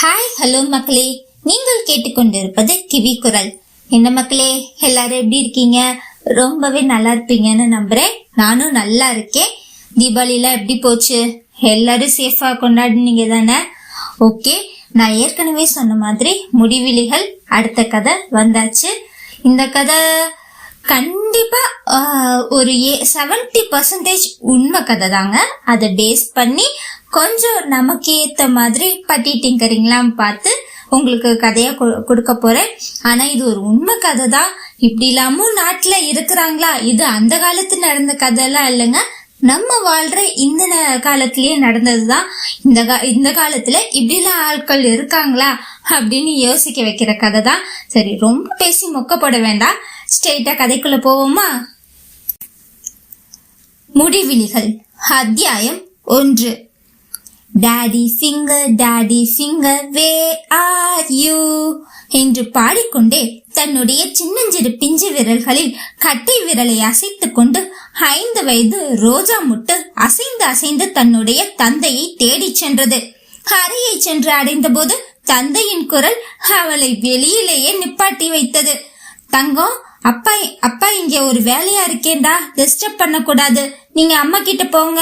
Hi hello மக்களே, நீங்கள் கேட்டுக்கொண்டிருப்பது கிவி குரல். என்ன மக்களே, எல்லாரும் எப்படி இருக்கீங்க? ரொம்பவே நல்லா இருப்பீங்கன்னு நம்புறேன். நானும் நல்லா இருக்கேன். தீபாவளிலாம் எப்படி போச்சு? எல்லாரும் சேஃபா கொண்டாடினீங்க தானே? ஓகே, நான் ஏற்கனவே சொன்ன மாதிரி முடிவிலிகள் அடுத்த கதை வந்தாச்சு. இந்த கதை கண்டிப்பா ஒரு 70% உண்மை கதை தாங்க. அதை பேஸ் பண்ணி கொஞ்சம் நமக்கு ஏத்த மாதிரி பட்டி டிங்கரிங்லாம் பார்த்து உங்களுக்கு கதையா கொடுக்க போறேன். ஆனா இது ஒரு உண்மை கதை தான். இப்படி இல்லாமும் நாட்டுல இருக்கிறாங்களா? இது அந்த காலத்து நடந்த கதையெல்லாம் இல்லைங்க, நம்ம வாழ்ற இந்த காலத்திலேயே நடந்ததுதான். இந்த காலத்துல இப்படிலாம் ஆட்கள் இருக்காங்களா அப்படின்னு யோசிக்க வைக்கிற கதை தான். சரி, ரொம்ப பேசி மொக்கப்பட வேண்டாம், ஸ்ட்ரெயிட்டா கதைக்குள்ள போவோமா? முடிவிலிகள் அத்தியாயம் 1. Daddy finger where are you என்று பாடிக்கொண்டே தன்னுடைய சின்னஞ்சிறு பிஞ்சு விரல்களில் கட்டை விரலை அசைத்துக் கொண்டு 5 வயது ரோஜா முட்டு அசைந்து தன்னுடைய தந்தையை தேடி சென்றது. அறையை சென்று அடைந்த போது தந்தையின் குரல் அவளை வெளியிலேயே நிப்பாட்டி வைத்தது. தங்கம், அப்பா இங்க ஒரு வேலையா இருக்கேன்டா, டிஸ்டர்ப் பண்ண கூடாது, நீங்க அம்மா கிட்ட போங்க.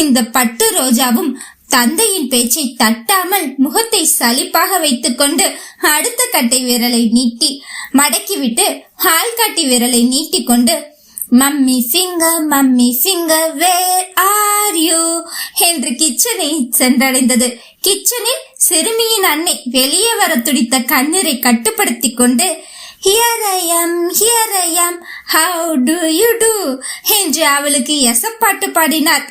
இந்த பட்டு ரோஜாவும் தந்தையின் பேச்சை தட்டாமல் முகத்தை சலிப்பாக வைத்துக் கொண்டு அடுத்த கட்டை விரலை நீட்டி மடக்கிவிட்டு ஆள்காட்டி விரலை நீட்டி கொண்டு mummy finger where are you என்று கிச்சனை சென்றடைந்தது. கிச்சனில் சிறுமியின் அன்னை வெளியே வர துடித்த கண்ணீரை கட்டுப்படுத்தி கொண்டு Here I am, how do you do என்று அவளுக்கு எசப்பாட்டு பாடினார்.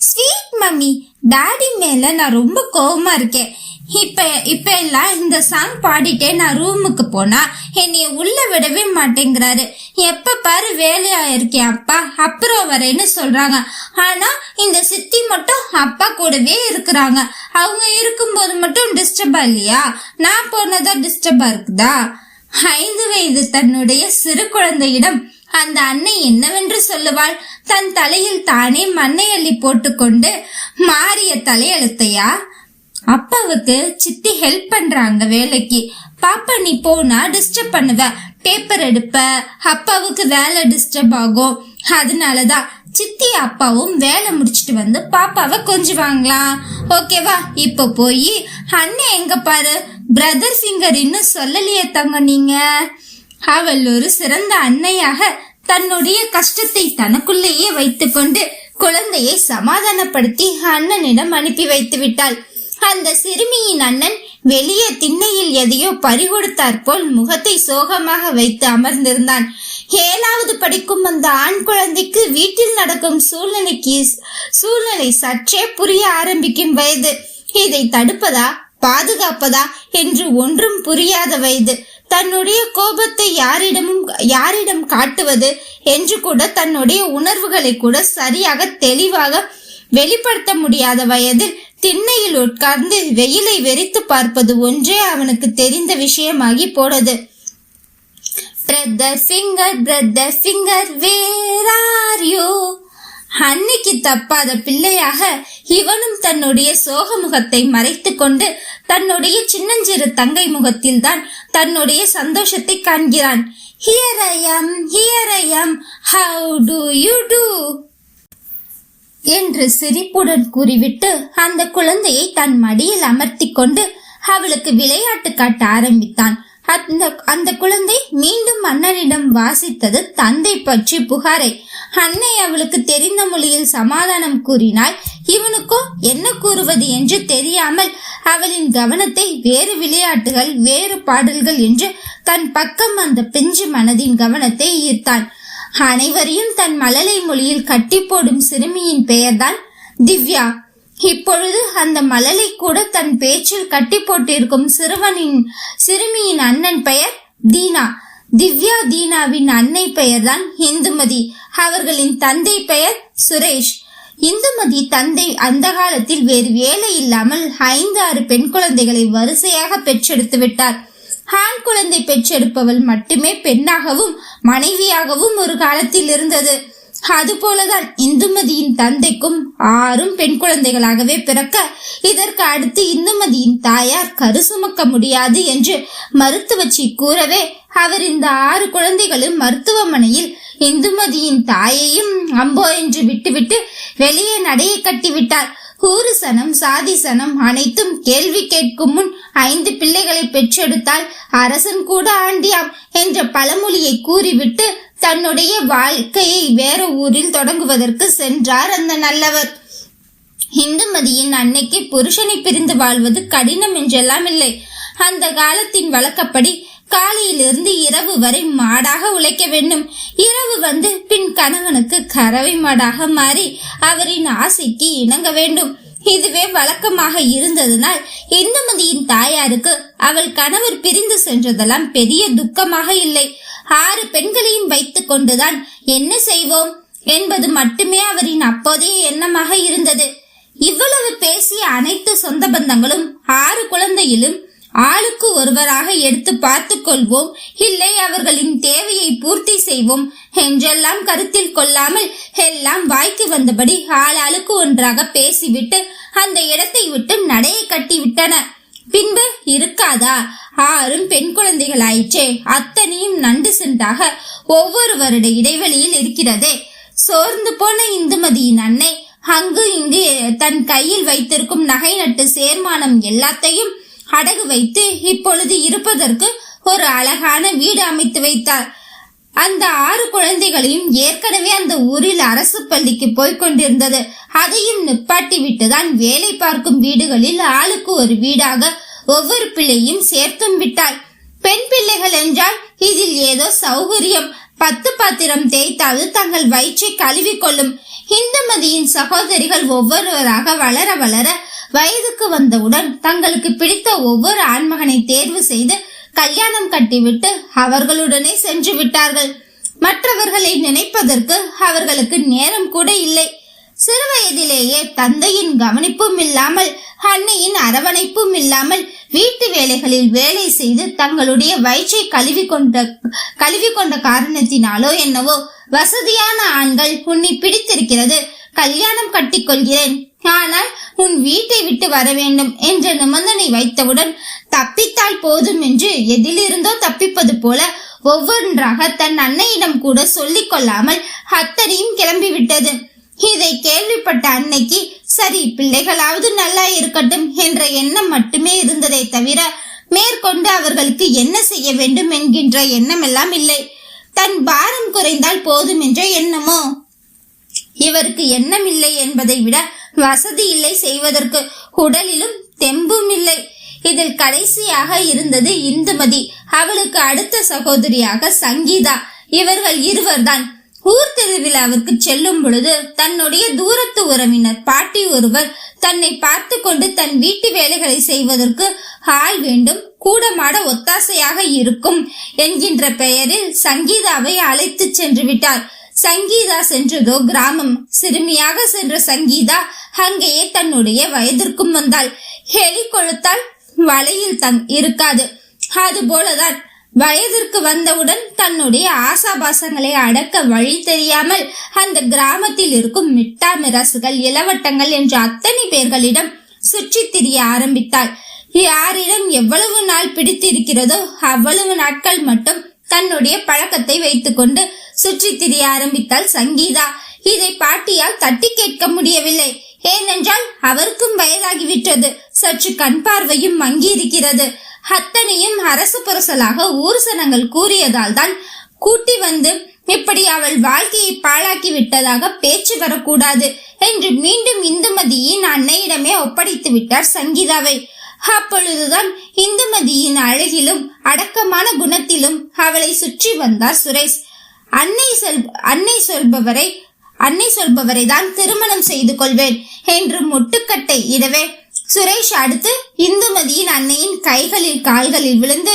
ஸ்வீட் மம்மி, டாடி மேல நான் ரொம்ப கோவமா இருக்கேன். இப்ப எல்லாம் இந்த சாங் பாடிட்டே நான் ரூமுக்கு போனா என்னைய உள்ள விடவே மாட்டேங்கிறாரு. எப்ப பாரு வேலையா இருக்கேன் அப்பா, அப்புறம் வரேன்னு சொல்றாங்க. ஆனா இந்த சித்தி மட்டும் அப்பா கூடவே இருக்கிறாங்க. அவங்க இருக்கும்போது மட்டும் டிஸ்டர்பா இல்லையா? நான் போனதா டிஸ்டர்பா இருக்குதா? 5 வயது தன்னுடைய சிறு குழந்தையிடம் அந்த அன்னை என்னவென்று சொல்லுவாள்? தன் தலையில் தானே மண்ணை அள்ளி போட்டுக்கொண்டு மாறிய தலையெழுத்தையா? அப்பாவுக்கு சித்தி ஹெல்ப் பண்றாங்க வேலைக்கு. பாப்பா நீ போனா டிஸ்டர்ப் பண்ணுவ, பேப்பர் எடுப்ப, அப்பாவுக்கு வேலை டிஸ்டர்ப் ஆகும். அதனாலதான் சித்தி அப்பாவும் வேலை முடிச்சிட்டு வந்து பாப்பாவை கொஞ்சுவாங்களாம். ஓகேவா? இப்ப போய் அண்ணன் எங்க பாரு, பிரதர் ஃபிங்கர் இன்னும் சொல்லலையே தங்க நீங்க. அவள் ஒரு சிறந்த அன்னையாக தன்னுடைய கஷ்டத்தை தனக்குள்ளேயே வைத்துக் கொண்டு குழந்தையை சமாதானப்படுத்தி அண்ணனிடம் அனுப்பி வைத்து விட்டாள். அந்த சிறுமியின் அண்ணன் வெளியே திண்ணையில் எதையோ பறிகொடுத்தாற் போல் முகத்தை சோகமாக வைத்து அமர்ந்திருந்தான். 7வது படிக்கும் அந்த ஆண் குழந்தைக்கு வீட்டில் நடக்கும் சூழ்நிலை சற்றே புரிய ஆரம்பிக்கும் வயது. இதை தடுப்பதா பாதுகாப்பதா என்று ஒன்றும் புரியாத வயது. தன்னுடைய கோபத்தை யாரிடம் காட்டுவது என்று கூட, தன்னுடைய உணர்வுகளை கூட சரியாக தெளிவாக வெளிப்படுத்த முடியாத வயதில் திண்ணையில் உட்கார்ந்து வெயிலை வெறித்து பார்ப்பது ஒன்றே அவனுக்கு தெரிந்த விஷயமாகி போனது. Brother finger where are you? அன்னைக்கு தப்பாத பிள்ளையாக இவனும் தன்னுடைய சோக முகத்தை மறைத்து கொண்டு தன்னுடைய சின்னஞ்சிறு தங்கை முகத்தில் தான் தன்னுடைய சந்தோஷத்தை காண்கிறான். Here I am, how do you do என்று சிரிப்புடன் கூறிவிட்டு அந்த குழந்தையை தன் மடியில் அமர்த்தி கொண்டு அவளுக்கு விளையாட்டு காட்ட ஆரம்பித்தான். அந்த குழந்தை மீண்டும் அண்ணனிடம் வாசித்தது தந்தை பற்றி புகாரை. அன்னை அவளுக்கு தெரிந்த மொழியில் சமாதானம் கூறினாள். இவனுக்கோ என்ன கூறுவது என்று தெரியாமல் அவளின் கவனத்தை வேறு விளையாட்டுகள், வேறு பாடல்கள் என்று தன் பக்கம் அந்த பிஞ்சு மனதின் கவனத்தை ஈர்த்தான். அனைவரையும் தன் மழலை மொழியில் கட்டி போடும் சிறுமியின் பெயர்தான் திவ்யா. இப்பொழுது அந்த மழலை கூட தன் பேச்சில் கட்டி போட்டிருக்கும் சிறுமியின் அண்ணன் பெயர் தீனா. திவ்யா தீனாவின் அன்னை பெயர்தான் இந்துமதி. அவர்களின் தந்தை பெயர் சுரேஷ். இந்துமதி தந்தை அந்த காலத்தில் வேறு வேலை இல்லாமல் 5-6 பெண் குழந்தைகளை வரிசையாக பெற்றெடுத்து விட்டார். ஆண் குழந்தை பெற்றெடுப்பவள் மட்டுமே பெண்ணாகவும் மனைவியாகவும் ஒரு காலத்தில் இருந்தது. அதுபோலதான் இந்துமதியின் தந்தைக்கும் 6 பெண் குழந்தைகளாகவே பிறக்க, இதற்கு அடுத்து இந்துமதியின் தாயார் கரு சுமக்க முடியாது என்று மருத்துவச்சி கூறவே, அவர் இந்த 6 குழந்தைகளும் மருத்துவமனையில் இந்துமதியின் தாயையும் அம்போ என்று விட்டுவிட்டு வெளியே நடையை கட்டிவிட்டார். ஊரு சனம் சாதி சனம் அனைத்தும் கேள்வி கேட்கும் முன் 5 பிள்ளைகளை பெற்றெடுத்தால் அரசன் கூட ஆண்டியாம் என்ற பழமொழியை கூறிவிட்டு தன்னுடைய வாழ்க்கையை வேற ஊரில் தொடங்குவதற்கு சென்றார் அந்த நல்லவர். இந்துமதியின் அன்னைக்கு புருஷனை பிரிந்து வாழ்வது கடினம் என்றெல்லாம் இல்லை. அந்த காலத்தின் வழக்கப்படி காலையிலிருந்து இரவு வரை மாடாக உழைக்க வேண்டும். இரவு வந்து பின் கணவனுக்கு கறவை மாடாக மாறி அவரின் ஆசைக்கு இணங்க வேண்டும். இதுவே வழக்கமாக இருந்ததனால் இந்துமதியின் தாயாருக்கு அவள் கணவர் பிரிந்து சென்றதெல்லாம் பெரிய துக்கமாக இல்லை. 6 பெண்களையும் வைத்துக் கொண்டுதான் என்ன செய்வோம் என்பது மட்டுமே அவரின் அப்போதைய எண்ணமாக இருந்தது. இவ்வளவு பேசிய அனைத்து சொந்த பந்தங்களும் 6 குழந்தையிலும் ஆளுக்கு ஒருவராக எடுத்து பார்த்து கொள்வோம், இல்லை அவர்களின் தேவையை பூர்த்தி செய்வோம் என்றெல்லாம் கருத்தில் கொள்ளாமல் எல்லாம் வாய்க்கு வந்தபடி ஆளாளுக்கு ஒன்றாக பேசிவிட்டு அந்த இடத்தை விட்டு நடையை கட்டி விட்டன. பின்பு இருக்காதா, 6 பெண் குழந்தைகளாயிற்றே, அத்தனையும் நண்டு சென்றாக ஒவ்வொரு வருட இடைவெளியில் இருக்கிறதே. சோர்ந்து போன இந்துமதியின் அன்னை அங்கு இங்கு தன் கையில் வைத்திருக்கும் நகை நட்டு சேர்மானம் எல்லாத்தையும் அடகு வைத்து இப்பொழுது இருப்பதற்கு ஒரு அழகான வீடு அமைத்து வைத்தார். அந்த 6 குழந்தைகளையும் ஏற்கனவே அந்த ஊரில் அரசு பள்ளிக்கு போய்கொண்டிருந்தது. அதையும் நிப்பாட்டி விட்டுதான் வேலை பார்க்கும் வீடுகளில் ஆளுக்கு ஒரு வீடாக ஒவ்வொரு பிள்ளையும் சேர்த்தும் விட்டாள். பெண் பிள்ளைகள் என்றால் இதில் ஏதோ சௌகரியம். 10 பாத்திரம் தேய்த்தாவது தங்கள் வயிற்றை கழுவி கொள்ளும். இந்துமதியின் சகோதரிகள் ஒவ்வொருவராக வளர வளர வயதுக்கு வந்தவுடன் தங்களுக்கு பிடித்த ஒவ்வொரு ஆண்மகனை தேர்வு செய்து கல்யாணம் கட்டிவிட்டு அவர்களுடனே சென்று விட்டார்கள். மற்றவர்களை நினைப்பதற்கு அவர்களுக்கு நேரம் கூட இல்லை. சிறு வயதிலேயே தந்தையின் கவனிப்பும் இல்லாமல் அன்னையின் அரவணைப்பும் இல்லாமல் வீட்டு வேலைகளில் வேலை செய்து தங்களுடைய வயிற்றை கழுவி கொண்ட காரணத்தினாலோ என்னவோ வசதியான ஆண்கள் உன்னை பிடித்திருக்கிறது, கல்யாணம் கட்டிக்கொள்கிறேன், ஆனால் உன் வீட்டை விட்டு வர வேண்டும் என்ற நிபந்தனை வைத்தவுடன் தப்பித்தால் போதும் என்று எதிலிருந்தோ தப்பிப்பது போல ஒவ்வொன்றாக தன் அன்னையிடம் கூட சொல்லிக் கொள்ளாமல் அத்தனையும் கிளம்பிவிட்டது. இதை கேள்விப்பட்ட அன்னைக்கு சரி பிள்ளைகளாவது நல்லா இருக்கட்டும் என்ற எண்ணம் மட்டுமே இருந்ததை தவிர மேற்கொண்டு அவர்களுக்கு என்ன செய்ய வேண்டும் என்கின்ற எண்ணம் எல்லாம் இல்லை. தன் பாரம் குறைந்தால் போதும் என்ற எண்ணமோ. இவருக்கு எண்ணம் இல்லை என்பதை விட வசதி இல்லை செய்வதற்கு, உடலிலும் தெம்பும் இல்லை. இதில் கடைசியாக இருந்தது இந்துமதி. அவளுக்கு அடுத்த சகோதரியாக சங்கீதா. இவர்கள் இருவர்தான். ஊர் திருவிழாவிற்கு செல்லும் பொழுது தன்னுடைய தூரத்து உறவினர் பாட்டி ஒருவர் தன்னை பார்த்து கொண்டு தன் வீட்டு வேலைகளை செய்வதற்கு ஆள் வேண்டும், கூடமாட ஒத்தாசையாக இருக்கும் என்கின்ற பெயரில் சங்கீதாவை அழைத்து சென்று விட்டார். சங்கீதா சென்றதோ கிராமம். சிறுமியாக சென்ற சங்கீதா அங்கேயே தன்னுடைய வயதிற்கும் வந்தாள். எலி கொழுத்தால் வலையில் இருக்காது. அதுபோலதான் வயதிற்கு வந்தவுடன் தன்னுடைய ஆசாபாசங்களை அடக்க வழி தெரியாமல் அந்த கிராமத்தில் இருக்கும் மிட்டா மிராசுகள், இளவட்டங்கள் என்ற அத்தனை பேர்களிடம் சுற்றி திரிய ஆரம்பித்தாள். யாரிடம் எவ்வளவு நாள் பிடித்திருக்கிறதோ அவ்வளவு நாட்கள் மட்டும் தன்னுடைய பழக்கத்தை வைத்துக் கொண்டு சுற்றி திரிய ஆரம்பித்தாள் சங்கீதா. இதை பாட்டியால் தட்டி கேட்க முடியவில்லை. ஏனென்றால் அவருக்கும் வயதாகிவிட்டது. சற்று கண் பார்வையும் மங்கி இருக்கிறது. அத்தனையும் அரசு புரசலாக ஊர் சனங்கள் கூறியதால் தான் கூட்டி வந்து இப்படி அவள் வாழ்க்கையை பாழாக்கி விட்டதாக பேச்சு வரக்கூடாது என்று மீண்டும் இந்துமதியின் அன்னையிடமே ஒப்படைத்து விட்டார் சங்கீதாவை. அப்பொழுதுதான் இந்துமதியின் அழகிலும் அடக்கமான குணத்திலும் அவளை சுற்றி வந்தார் சுரேஷ். அன்னை சொல்பவரை தான் திருமணம் செய்து கொள்வேன் என்று முட்டுக்கட்டை இடவே சுரேஷ் அடுத்து இந்துமதியின் அன்னையின் கைகளில் கால்களில் விழுந்து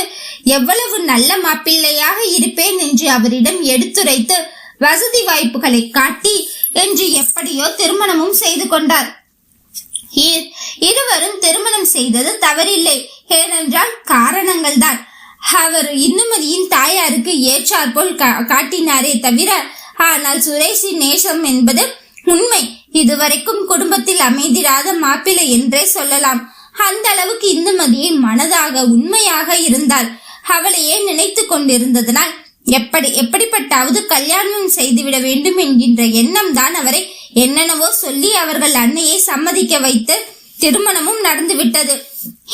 எவ்வளவு நல்ல மாப்பிள்ளையாக இருப்பேன் என்று அவரிடம் எடுத்துரைத்து வசதி வாய்ப்புகளை காட்டி என்று எப்படியோ திருமணமும் செய்து கொண்டார். இருவரும் திருமணம் செய்தது தவறில்லை. ஏனென்றால் காரணங்கள் தான். அவர் இந்துமதியின் தாயாருக்கு ஏற்றாற்போல் காட்டினாரே தவிர ஆனால் சுரேஷின் நேசம் என்பது உண்மை. இதுவரைக்கும் குடும்பத்தில் அமைதிராத மாப்பிள்ளை என்றே சொல்லலாம். அந்த அளவுக்கு இந்துமதியை மனதாக உண்மையாக இருந்தாள். அவளையே நினைத்து கொண்டிருந்ததனால் எப்படிப்பட்டாவது கல்யாணம் செய்துவிட வேண்டும் என்கின்ற எண்ணம் தான் அவரை என்னென்னவோ சொல்லி அவர்கள் அன்னையை சம்மதிக்க வைத்து திருமணமும் நடந்துவிட்டது.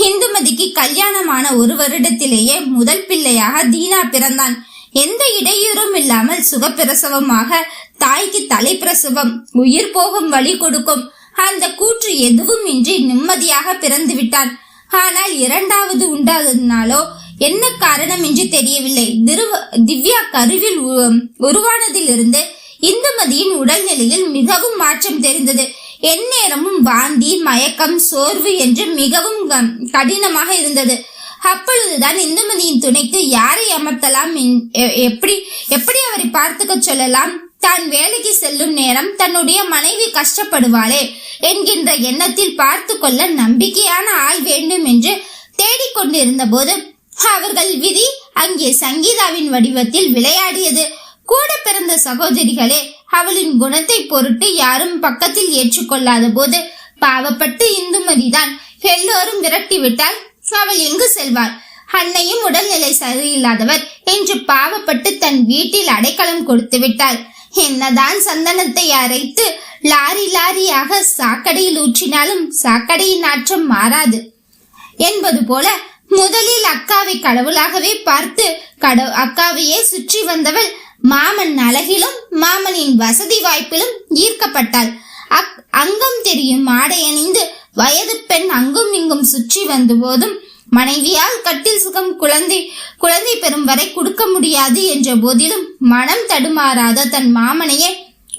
இந்துமதிக்கு கல்யாணமான ஒரு வருடத்திலேயே முதல் பிள்ளையாக தீனா பிறந்தான். எந்த இடையூறும் இல்லாமல் சுகப்பிரசவமாக தாய்க்கு தலைப்பிரசவம், உயிர் போகும் வழி கொடுக்கும் அந்த கூற்று எதுவும் இன்றி நிம்மதியாக பிறந்து விட்டான். ஆனால் இரண்டாவது உண்டாததினாலோ என்ன காரணம் என்று தெரியவில்லை. திவ்யா கருவில் உருவானதிலிருந்து இந்துமதியின் உடல்நிலையில் மிகவும் மாற்றம் தெரிந்தது. எந்நேரமும் வாந்தி, மயக்கம், சோர்வு என்று மிகவும் கடினமாக இருந்தது. அப்பொழுதுதான் இந்துமதியின் துணைக்கு யாரை அமர்த்தலாம், எப்படி அவரை பார்த்துக்க சொல்லலாம், தான் வேலைக்கு செல்லும் நேரம் தன்னுடைய மனைவி கஷ்டப்படுவாளே என்கின்ற எண்ணத்தில் பார்த்து கொள்ள நம்பிக்கையான ஆள் வேண்டும் என்று தேடிக்கொண்டிருந்த போது அவர்கள் விதி அங்கே சங்கீதாவின் வடிவத்தில் விளையாடியது. கூட பிறந்த சகோதரிகளே அவளின் குணத்தை பொருட்டு யாரும் பக்கத்தில் ஏற்றுக்கொள்ளாத போது பாவப்பட்டு இந்துமதிதான் எல்லோரும் விரட்டிவிட்டால் அவள் எங்கு செல்வாள்? அன்னையும் உடல்நிலை சரியில்லாதவர் என்று பாவப்பட்டு தன் வீட்டில் அடைக்கலம் கொடுத்து விட்டாள். என்னதான் சந்தனத்தை அரைத்து லாரி லாரியாக சாக்கடையில் ஊற்றினாலும் சாக்கடையின் நாற்றம் மாறாது என்பது போல முதலில் அக்காவை கடவுளாகவே பார்த்து அக்காவையே சுற்றி வந்தவள் மாமன் அழகிலும் மாமனின் வசதி வாய்ப்பிலும் ஈர்க்கப்பட்டாள். அங்கம் தெரியும் ஆடை அணிந்து வயது பெண் அங்கும் இங்கும் சுற்றி வந்த போதும் மனைவியால் கட்டில் சுகம் குழந்தை பெறும் வரை கொடுக்க முடியாது என்ற போதிலும் மனம் தடுமாறாத தன் மாமனையே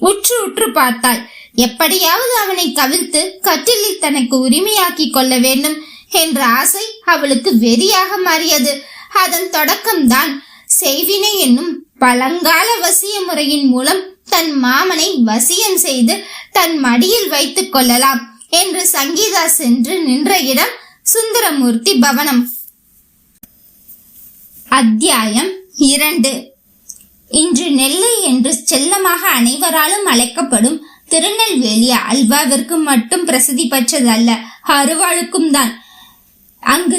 உற்று உற்று பார்த்தாள். எப்படியாவது அவனை கவிழ்த்து கட்டிலில் தனக்கு உரிமையாக்கி கொள்ள வேண்டும் என்ற ஆசை அவளுக்கு வெறியாக மாறியது. அதன் தொடக்கம்தான் செய்வினை என்னும் பழங்கால வசிய முறையின் மூலம் தன் மாமனை வசியம் செய்து தன் மடியில் வைத்துக் கொள்ளலாம் என்று சங்கீதா சென்று நின்ற இடம் சுந்தரமூர்த்தி பவனம். அத்தியாயம் 2. இன்று நெல்லை என்று செல்லமாக அனைவராலும் அழைக்கப்படும் திருநெல்வேலி அல்வாவிற்கு மட்டும் பிரசித்தி பெற்றதல்ல, அருவாளுக்கும் தான். அங்கு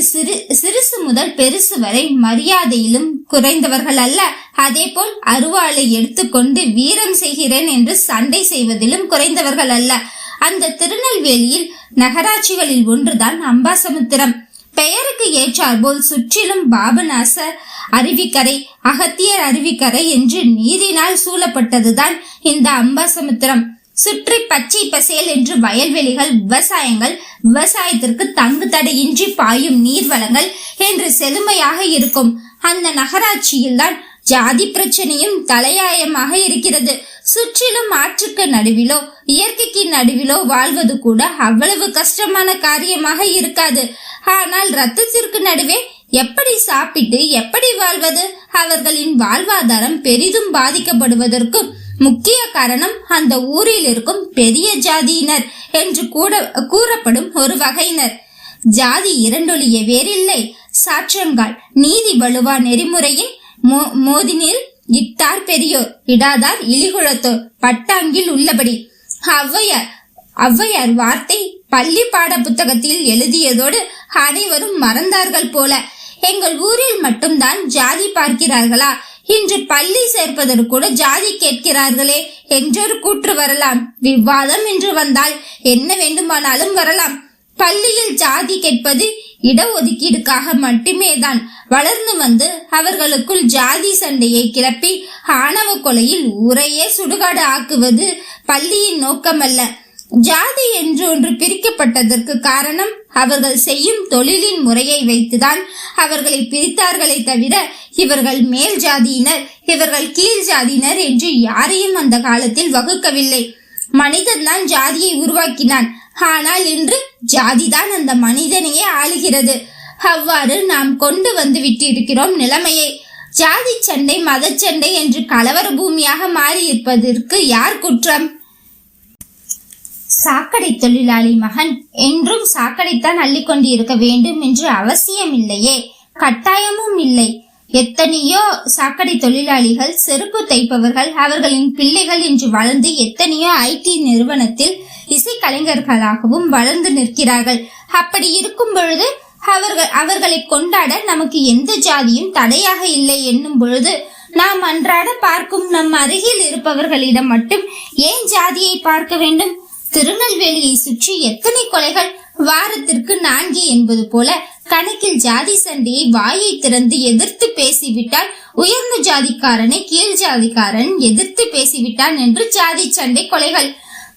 சிறுசு முதல் பெருசு வரை மரியாதையிலும் குறைந்தவர்கள் அல்ல. அதேபோல் அருவாளை எடுத்துக்கொண்டு வீரம் செய்கிறேன் என்று சண்டை செய்வதிலும் குறைந்தவர்கள் அல்ல. அந்த திருநெல்வேலியில் நகராட்சிகளில் ஒன்றுதான் அம்பாசமுத்திரம். பெயருக்கு ஏற்றாற்போல் சுற்றிலும் பாபநாசர் அருவிக்கரை, அகத்தியர் அருவிக்கரை என்று நீரினால் சூழப்பட்டதுதான் இந்த அம்பாசமுத்திரம். சுற்றி பச்சை பசேல் என்று வயல்வெளிகள், விவசாயத்திற்கு தங்கு தடையின்றி பாயும் நீர்வளங்கள் என்று செழுமையாக இருக்கும். அந்த நகராட்சியில் தான் ஜாதி பிரச்சனையும் தலையாயமாக இருக்கிறது. சுற்றிலும் ஆற்றுக்கு நடுவிலோ இயற்கைக்கு நடுவிலோ வாழ்வது கூட அவ்வளவு கஷ்டமான காரியமாக இருக்காது. ஆனால் ரத்தத்திற்கு நடுவே எப்படி சாப்பிட்டு எப்படி வாழ்வது? அவர்களின் வாழ்வாதாரம் பெரிதும் பாதிக்கப்படுவதற்கு முக்கிய காரணம் அந்த ஊரில் இருக்கும் பெரிய ஜாதியினர் என்று கூறப்படும் ஒரு வகையினர். ஜாதி இரண்டொழிய வேறில்லை. சாற்றங்கால் நீதி வலுவா நெறிமுறையின் மோதினில் இட்டார் பெரியோர், இடாதார் இலிகுளத்தோர், பட்டாங்கில் உள்ளபடி. ஔவையார் வார்த்தை பள்ளி பாட புத்தகத்தில் எழுதியதோடு அனைவரும் மறந்தார்கள் போல. எங்கள் ஊரில் மட்டும்தான் ஜாதி பார்க்கிறார்களா? இன்று பள்ளி சேர்ப்பதற்கு கூட ஜாதி கேட்கிறார்களே என்றொரு கூற்று வரலாம். விவாதம் என்று வந்தால் என்ன வேண்டுமானாலும் வரலாம். பள்ளியில் ஜாதி கேட்பது இடஒதுக்கீடுக்காக மட்டுமே தான். வளர்ந்து வந்து அவர்களுக்குள் ஜாதி சண்டையை கிளப்பி ஆணவ கொலையில் ஊரையே சுடுகாடு ஆக்குவது பள்ளியின் நோக்கமல்ல. ஜாதி என்று ஒன்று பிரிக்கப்பட்டதற்கு காரணம் அவர்கள் செய்யும் தொழிலின் முறையை வைத்துதான் அவர்களை பிரித்தார்களே தவிர இவர்கள் மேல் ஜாதியினர், இவர்கள் கீழ் ஜாதியினர் என்று யாரையும் அந்த காலத்தில் வகுக்கவில்லை. மனிதன் தான் ஜாதியை உருவாக்கினான். ஆனால் இன்று ஜாதிதான் அந்த மனிதனையே ஆளுகிறது. அவ்வாறு நாம் கொண்டு வந்து விட்டிருக்கிறோம் நிலைமையை. ஜாதி சண்டை, மதச்சண்டை என்று கலவர பூமியாக மாறி இருப்பதற்கு யார் குற்றம்? சாக்கடை தொழிலாளி மகன் என்றும் சாக்கடைத்தான் அள்ளிக்கொண்டு இருக்க வேண்டும் என்று அவசியம் இல்லையே, கட்டாயமும் இல்லை. எத்தனையோ சாக்கடை தொழிலாளிகள், செருப்பு தைப்பவர்கள், அவர்களின் பிள்ளைகள் என்று வளர்ந்து எத்தனையோ IT நிறுவனத்தில் இசைக்கலைஞர்களாகவும் வளர்ந்து நிற்கிறார்கள். அப்படி இருக்கும் பொழுது அவர்களை கொண்டாட நமக்கு எந்த ஜாதியும் தடையாக இல்லை என்னும் பொழுது நாம் அன்றாட பார்க்கும் நம் அருகில் இருப்பவர்களிடம் மட்டும் ஏன் ஜாதியை பார்க்க வேண்டும்? திருநெல்வேலியை சுற்றி எத்தனை கொலைகள்! வாரத்திற்கு 4 என்பது போல கணக்கில் ஜாதி சண்டையை வாயை திறந்து எதிர்த்து பேசிவிட்டால் உயர்ந்த ஜாதிக்காரனை கீழ் ஜாதிக்காரன் எதிர்த்து பேசிவிட்டான் என்று ஜாதி சண்டை கொலைகள்.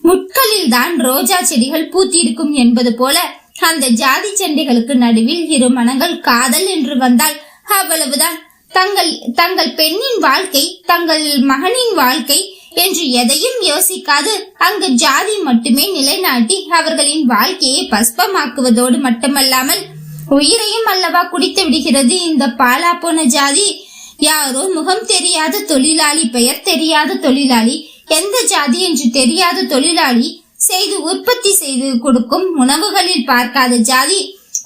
முட்களில் தான் ரோஜா செடிகள் பூத்திருக்கும் என்பது போல அந்த ஜாதி சண்டைகளுக்கு நடுவில் இரு மனங்கள் காதல் என்று வந்தால் அவ்வளவுதான். தங்கள் பெண்ணின் வாழ்க்கை, தங்கள் மகனின் வாழ்க்கை என்று எதையும் யோசிக்காது அங்கு ஜாதி மட்டுமே நிலைநாட்டி அவர்களின் வாழ்க்கையை பஸ்பமாக்குவதோடு மட்டுமல்லாமல் உயிரையும் அல்லவா குடித்து விடுகிறது இந்த பாலா போன ஜாதி. யாரோ முகம் தெரியாத தொழிலாளி, பெயர் தெரியாத தொழிலாளி, எந்த ஜாதி என்று தெரியாத தொழிலாளி செய்து உற்பத்தி செய்து கொடுக்கும் உணவுகளில் பார்க்காத ஜாதி,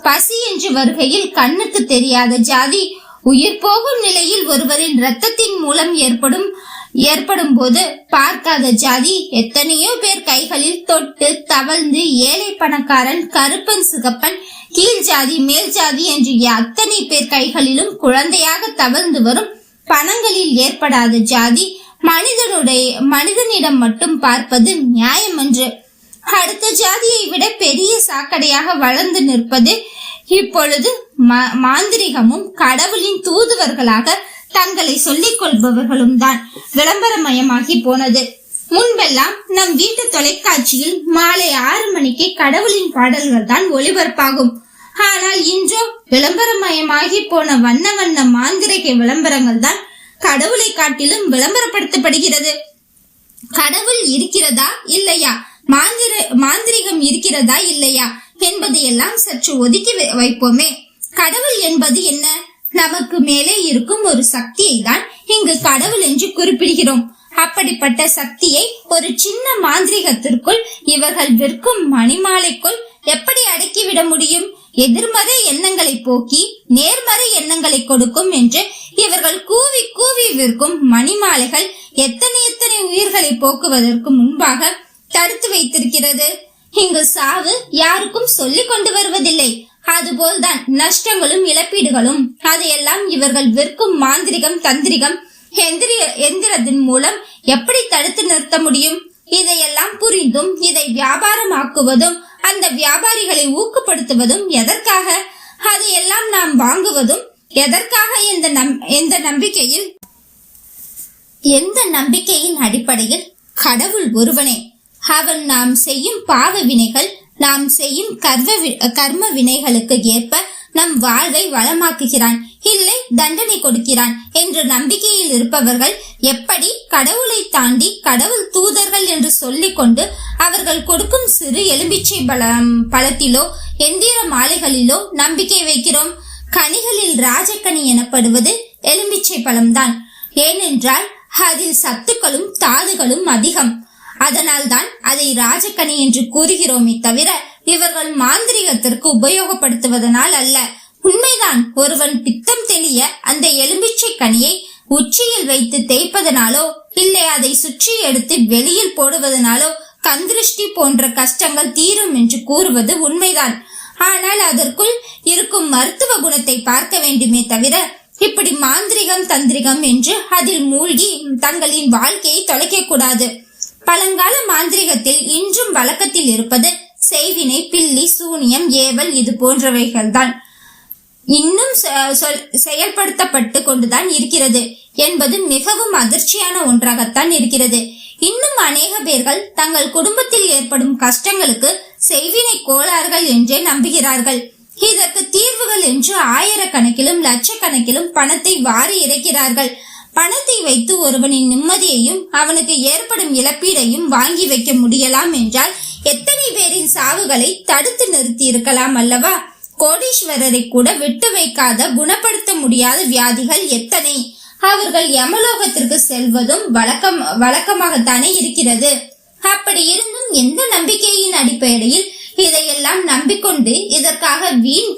பசி என்று வருகையில் கண்ணுக்கு தெரியாத ஜாதி, உயிர் போகும் நிலையில் ஒருவரின் இரத்தத்தின் மூலம் ஏற்படும் போது பார்க்காத ஜாதி, எத்தனையோ பேர் கைகளில் தொட்டு தவழ்ந்து ஏழை பணக்காரன், கருப்பன் சிகப்பன், கீழ் ஜாதி மேல் ஜாதி என்று அத்தனை பேர் கைகளிலும் குழந்தையாக தவழ்ந்து வரும் பணங்களில் ஏற்படாத ஜாதி, மனிதனிடம் மட்டும் பார்ப்பது நியாயமன்று. அடுத்த ஜாதியை விட பெரிய சாக்கடையாக வளர்ந்து நிற்பது இப்பொழுது மாந்திரிகமும் கடவுளின் தூதுவர்களாக தங்களை சொல்லிக் கொள்பவர்களும் தான் விளம்பரமயமாகி போனது. முன்பெல்லாம் நம் வீட்டு தொலைக்காட்சியில் மாலை 6 மணிக்கு கடவுளின் பாடல்கள் தான் ஒளிபரப்பாகும். ஆனால் இன்றோ விளம்பரமயமாகி போன வண்ண வண்ண மாந்திரிக விளம்பரங்கள் தான் கடவுளை காட்டிலும் விளம்பரப்படுத்தப்படுகிறது. கடவுள் இருக்கிறதா இல்லையா, மாந்திரிகம் இருக்கிறதா இல்லையா என்பதையெல்லாம் சற்று ஒதுக்கி வைப்போமே. கடவுள் என்பது என்ன? நமக்கு மேலே இருக்கும் ஒரு சக்தியை தான் இங்கு கடவுள் என்று குறிப்பிடுகிறோம். அப்படிப்பட்ட சக்தியை ஒரு சின்ன மாந்திரிகத்திற்குள், இவர்கள் விற்கும் மணிமாலைக்குள் எப்படி அடக்கிவிட முடியும்? எதிர்மறை எண்ணங்களை போக்கி நேர்மறை எண்ணங்களை கொடுக்கும் என்று இவர்கள் கூவி கூவி விற்கும் மணிமாலைகள் எத்தனை உயிர்களை போக்குவதற்கு முன்பாக தடுத்து வைத்திருக்கிறது. இங்கு சாவு யாருக்கும் சொல்லிக் கொண்டு வருவதில்லை. அதுபோல்தான் நஷ்டங்களும் இழப்பீடுகளும். அதையெல்லாம் இவர்கள் விற்கும் மாந்திரிகம், தந்திரிகம், எந்திரத்தின் மூலம் எப்படி தடுத்து நிறுத்த முடியும்? இதையெல்லாம் புரிந்தும் இதை வியாபாரமாக்குவதும் அந்த வியாபாரிகளை ஊக்கப்படுத்துவதும் எதற்காக? அதையெல்லாம் நாம் வாங்குவதும் எதற்காக? எந்த நம்பிக்கையின் அடிப்படையில்? கடவுள் ஒருவனே. அவன் நாம் செய்யும் பாவ வினைகள், நாம் செய்யும் கர்ம வினைகளுக்கு ஏற்ப நம் வாழ்வை வளமாக்குகிறான், இல்லை தண்டனை கொடுக்கிறான் என்ற நம்பிக்கையில் இருப்பவர்கள் எப்படி கடவுளை தாண்டி கடவுள் தூதர்கள் என்று சொல்லிக் கொண்டு அவர்கள் கொடுக்கும் சிறு எலும்பிச்சை பழத்திலோ எந்திர மாலைகளிலோ நம்பிக்கை வைக்கிறோம்? கனிகளில் ராஜக்கனி எனப்படுவது எலும்பிச்சை பழம்தான். ஏனென்றால் அதில் சத்துக்களும் தாதுகளும் அதிகம். அதனால் தான் அதை ராஜக்கனி என்று கூறுகிறோமே தவிர இவர்கள் மாந்திரிகத்திற்கு உபயோகப்படுத்துவதனால் அல்ல. உண்மைதான், ஒருவன் பித்தம் தெளிய அந்த எலும்பிச்சை கனியை உச்சியில் வைத்து தேய்ப்பதனாலோ இல்லை அதை சுற்றி எடுத்து வெளியில் போடுவதனாலோ கந்திருஷ்டி போன்ற கஷ்டங்கள் தீரும் என்று கூறுவது உண்மைதான். ஆனால் அதற்குள் இருக்கும் மருத்துவ குணத்தை பார்க்க வேண்டுமே தவிர இப்படி மாந்திரிகம் தந்திரிகம் என்று அதில் மூழ்கி தங்களின் வாழ்க்கையை தொலைக்க கூடாது. பழங்கால மாந்திரிகத்தில் இன்றும் வழக்கத்தில் இருப்பது செய்வினை, பில்லி, சூனியம், ஏவல் இது போன்றவைகள் தான் இன்னும் செயல்படுத்தப்பட்டு கொண்டுதான் இருக்கிறது என்பது மிகவும் அதிர்ச்சியான ஒன்றாகத்தான் இருக்கிறது. இன்னும் அநேக பேர்கள் தங்கள் குடும்பத்தில் ஏற்படும் கஷ்டங்களுக்கு செய்வினை கோளாறுகள் என்றே நம்புகிறார்கள். இதற்கு தீர்வுகள் என்று ஆயிரக்கணக்கிலும் லட்சக்கணக்கிலும் பணத்தை வாரி இறைக்கிறார்கள். பணத்தை வைத்து ஒருவனின் நிம்மதியையும் அவனுக்கு ஏற்படும் இழப்பீடையும் வாங்கி வைக்க முடியலாம் என்றால் எத்தனை பேரின் சாவுகளை தடுத்து நிறுத்தி இருக்கலாம் அல்லவா? கோடீஸ்வரரை கூட விட்டு வைக்காத, குணப்படுத்த முடியாத வியாதிகள் எத்தனை! அவர்கள் யமலோகத்திற்கு செல்வதும் வழக்கமாகத்தானே இருக்கிறது. அப்படி இருந்தும் எந்த நம்பிக்கையின் அடிப்படையில் இதையெல்லாம் நம்பிக்கொண்டு இதற்காக வீண்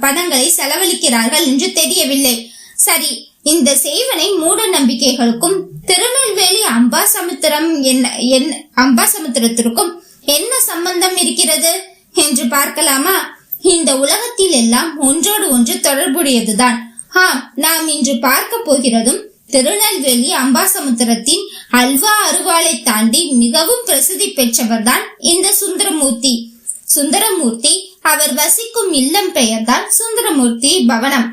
பணங்களை செலவழிக்கிறார்கள் என்று தெரியவில்லை. சரி, இந்த செய்வனை மூட நம்பிக்கைகளுக்கும் திருநெல்வேலி அம்பாசமுத்திரத்திற்கும் என்ன சம்பந்தம் இருக்கிறது என்று பார்க்கலாமா? இந்த உலகத்தில் எல்லாம் ஒன்றோடு ஒன்று தொடர்புடையதுதான். நாம் இன்று பார்க்க போகிறதும் திருநெல்வேலி அம்பாசமுத்திரத்தின் அல்வா அருவாளை தாண்டி மிகவும் பிரசித்தி பெற்றவர்தான் இந்த சுந்தரமூர்த்தி. சுந்தரமூர்த்தி அவர் வசிக்கும் இல்லம் பெயர்தான் சுந்தரமூர்த்தி பவனம்.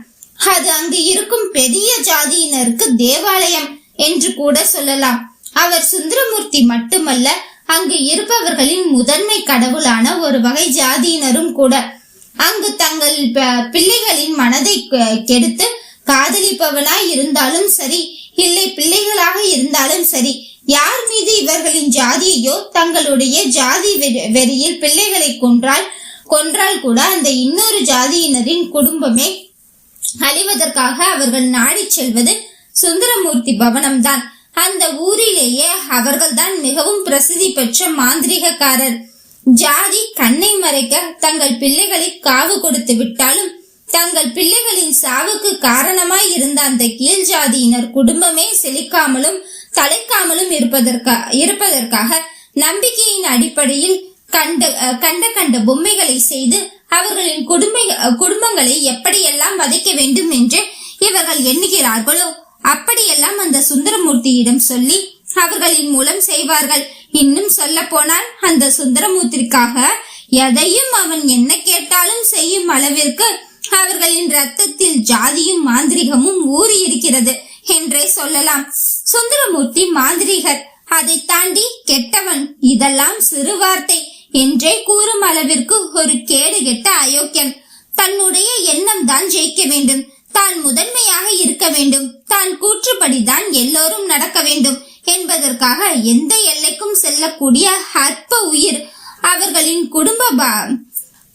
அது அங்கு இருக்கும் பெரிய ஜாதியினருக்கு தேவாலயம் என்று கூட சொல்லலாம். அவர் சுந்தரமூர்த்தி மட்டுமல்ல, அங்கு இருப்பவர்களின் முதன்மை கடவுளான ஒரு வகை ஜாதியினரும் கூட. அங்கு தங்கள் பிள்ளைகளின் மனதை கெடுத்து காதலிப்பவனாய் இருந்தாலும் சரி, இல்லை பிள்ளைகளாக இருந்தாலும் சரி, யார் மீது இவர்களின் ஜாதியையோ தங்களுடைய ஜாதி வெறியில் பிள்ளைகளை கொன்றால் கூட அந்த இன்னொரு ஜாதியினரின் குடும்பமே அழிவதற்காக அவர்கள் நாடி செல்வது சுந்தரமூர்த்தி பவனம்தான். அந்த ஊரிலேயே அவர்கள்தான் மிகவும் பிரசித்தி பெற்ற மாந்திரிகக்காரர். ஜாதி கண்ணை மறைக்க தங்கள் பிள்ளைகளை காவு கொடுத்து விட்டாலும் தங்கள் பிள்ளைகளின் சாவுக்கு காரணமாய் இருந்த அந்த கீழ் ஜாதியினர் குடும்பமே செழிக்காமலும் தலைக்காமலும் இருப்பதற்காக நம்பிக்கையின் அடிப்படையில் கண்ட பொம்மைகளை செய்து அவர்களின் குடும்பங்களை எப்படியெல்லாம் வதைக்க வேண்டும் என்று இவர்கள் எண்ணுகிறார்களோ அப்படியெல்லாம் அந்த சுந்தரமூர்த்தியிடம் சொல்லி அவர்களின் மூலம் செய்வார்கள். இன்னும் சொல்ல போனால் அந்த சுந்தரமூர்த்திக்காக எதையும் அவன் என்ன கேட்டாலும் செய்யும் அளவிற்கு அவர்களின் ரத்தத்தில் ஜாதியும் மாந்திரிகமும் ஊறி இருக்கிறது என்றே சொல்லலாம். சுந்தரமூர்த்தி மாந்திரிகர், அதை தாண்டி கெட்டவன், இதெல்லாம் சிறு வார்த்தை என்றே கூறும் அளவிற்கு ஒரு கேடு கெட்ட அயோக்கியன். தன்னுடைய எண்ணம் தான் ஜெயிக்க வேண்டும், தான் முதன்மையாக இருக்க வேண்டும், தான் கூற்றுப்படிதான் எல்லோரும் நடக்க வேண்டும் என்பதற்காக எந்த எல்லைக்கும் செல்லக்கூடிய அற்ப உயிர். அவர்களின்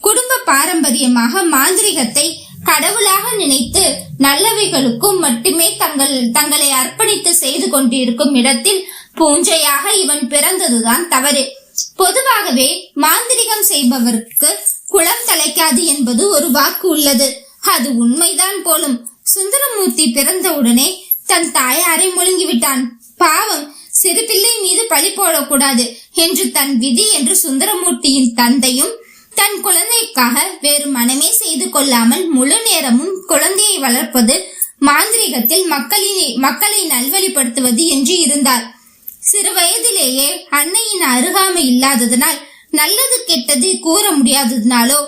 குடும்ப பாரம்பரியமாக மாந்திரிகத்தை கடவுளாக நினைத்து நல்லவைகளுக்கும் மட்டுமே தங்களை அர்ப்பணித்து செய்து கொண்டிருக்கும் இடத்தில் பூஞ்சையாக இவன் பிறந்ததுதான் தவறு. பொதுவாகவே மாந்திரிகம் செய்பவருக்கு குளம் தலைக்காது என்பது ஒரு வாக்கு உள்ளது. அது உண்மைதான் போலும். சுந்தரமூர்த்தி பிறந்தவுடனே தன் தாயாரை முழுங்கிவிட்டான். பாவம், சிறு பிள்ளை மீது பழி போடக்கூடாது என்று தன் விதி என்று சுந்தரமூர்த்தியின் தந்தையும் தன் குழந்தைக்காக வேறு மனமே செய்து கொள்ளாமல் முழு நேரமும் குழந்தையை வளர்ப்பது, மாந்திரிகத்தில் மக்களை நல்வழிப்படுத்துவது என்று இருந்தார். சிறு வயதிலேயே அன்னையின் அருகாமை இல்லாததனால், நல்லது கெட்டது கூற முடியாததினாலோ,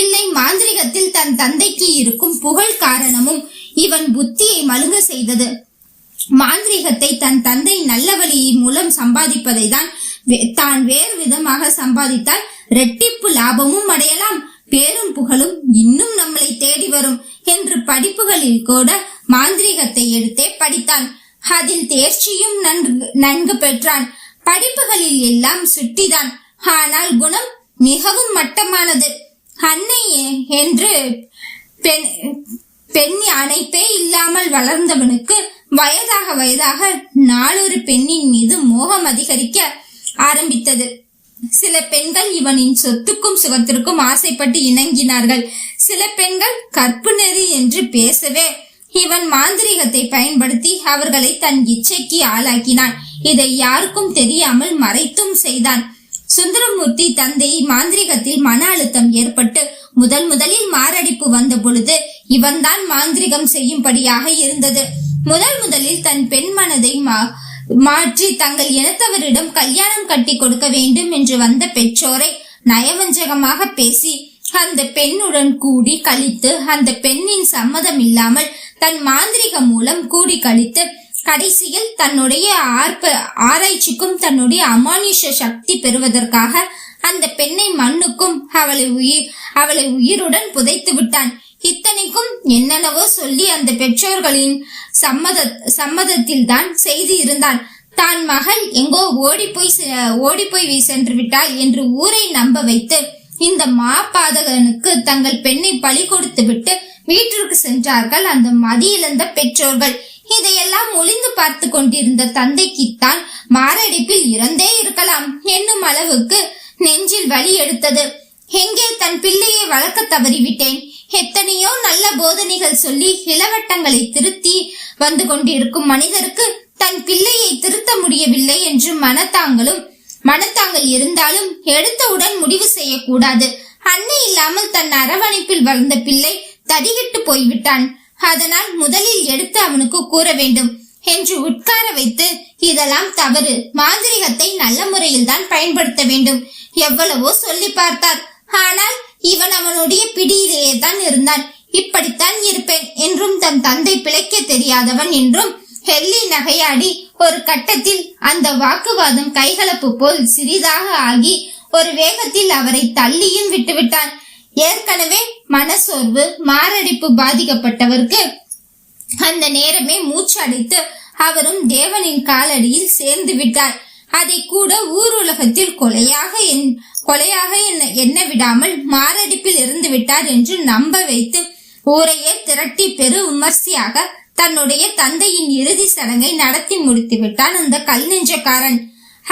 இல்லை மாந்திரிகத்தில் தன் தந்தைக்கு இருக்கும் புகழ் காரணமும் இவன் புத்தியை மழுங்க செய்தது. மாந்திரிகத்தை தன் தந்தை நல்ல வழியின் மூலம் சம்பாதிப்பதை தான் வேறு விதமாக சம்பாதித்தால் இரட்டிப்பு லாபமும் அடையலாம், பேரும் புகழும் இன்னும் நம்மளை தேடி வரும் என்று படிப்புகளில் கூட மாந்திரிகத்தை எடுத்தே படித்தான். அதில் தேர்ச்சியும் நன்கு பெற்றான். படிப்புகளில் எல்லாம் சுட்டிதான். ஆனால் குணம் மிகவும் மட்டமானது. அன்னை என்று பெண் அணைப்பே இல்லாமல் வளர்ந்தவனுக்கு வயதாக நாளொரு பெண்ணின் மீது மோகம் அதிகரிக்க ஆரம்பித்தது. சில பெண்கள் இவனின் சொத்துக்கும் சுகத்திற்கும் ஆசைப்பட்டு இணங்கினார்கள். சில பெண்கள் கற்பு நெறி என்று பேசவே இவன் மாந்திரிகத்தை பயன்படுத்தி அவர்களை தன் இச்சைக்கு ஆளாக்கினான். இதை யாருக்கும் தெரியாமல் மறைத்தும் செய்தான். சுந்தரமூர்த்தி தந்தை மாந்திரிகத்தில் மன அழுத்தம் ஏற்பட்டு முதலில் மாரடைப்பு வந்த பொழுது இவன்தான் மாந்திரிகம் செய்யும்படியாக இருந்தது. முதலில் தன் பெண் மனதை மாற்றி தங்கள் இனத்தவரிடம் கல்யாணம் கட்டி கொடுக்க வேண்டும் என்று வந்த பெற்றோரை நயவஞ்சகமாக பேசி அந்த பெண்ணுடன் கூடி கழித்து, அந்த பெண்ணின் சம்மதம் இல்லாமல் தன் மாந்திரிகம் மூலம் கூடி கழித்து, கடைசியில் தன்னுடைய ஆராய்ச்சிக்கும் தன்னுடைய அமானுஷ சக்தி பெறுவதற்காக அந்த பெண்ணை மண்ணுக்கும் அவளை உயிருடன் புதைத்து விட்டான். இத்தனைக்கும் என்னென்னவோ சொல்லி அந்த பெற்றோர்களின் சம்மதத்தில் தான் செய்து இருந்தான். தான் மகள் எங்கோ ஓடிப்போய் சென்று விட்டாள் என்று ஊரை நம்ப வைத்து இந்த மாபாதகனுக்கு தங்கள் பெண்ணை பலி கொடுத்து விட்டு வீட்டிற்கு சென்றார்கள் அந்த மதியிழந்த பெற்றோர்கள். இதையெல்லாம் ஒளிந்து பார்த்து கொண்டிருந்த தந்தைக்குத்தான் மாரடைப்பில் இறந்தே இருக்கலாம் என்னும் அளவுக்கு நெஞ்சில் வலி எடுத்தது. எங்கே தன் பிள்ளையை வளர்க்க தவறிவிட்டேன், எத்தனையோ நல்ல போதனைகள் சொல்லி இளவட்டங்களை திருத்தி வந்து கொண்டிருக்கும் மனிதருக்கு தன் பிள்ளையை திருத்த முடியவில்லை என்று மனத்தாங்கள் இருந்தாலும் எடுத்தவுடன் முடிவு செய்யக்கூடாது. அன்னை இல்லாமல் தன் அரவணைப்பில் வளர்ந்த பிள்ளை தடிகிட்டு போய்விட்டான். அதனால் முதலில் எடுத்து அவனுக்கு கூற வேண்டும் என்று உட்கார வைத்து, இதெல்லாம் தவறு, மாந்திரிகத்தை நல்ல முறையில் தான் பயன்படுத்த வேண்டும் எவ்வளவோ சொல்லி பார்த்தார். ஆனால் இவன் அவனுடைய பிடியிலேயே தான் இருந்தான். இப்படித்தான் இருப்பேன் என்றும் தன் தந்தை பிழைக்க தெரியாதவன் என்றும் ஹெல்லி நகையாடி ஒரு கட்டத்தில் அந்த வாக்குவாதம் கைகலப்பு போல் சிறிதாக ஆகி ஒரு வேகத்தில் அவரை தள்ளியும் விட்டுவிட்டான். ஏற்கனவே மனசோர்வு மாரடைப்பு பாதிக்கப்பட்டவருக்கு அந்த நேரமே மூச்சு அடைத்து அவரும் தேவனின் காலடியில் சேர்ந்து விட்டார். அதை கூட ஊர் உலகத்தில் கொலையாக எண்ண விடாமல் மாரடைப்பில் இருந்து விட்டார் என்று நம்ப வைத்து ஊரையே திரட்டி பெரு விமர்சையாக தன்னுடைய தந்தையின் இறுதி சடங்கை நடத்தி முடித்து விட்டான் அந்த கல் நெஞ்சக்காரன்.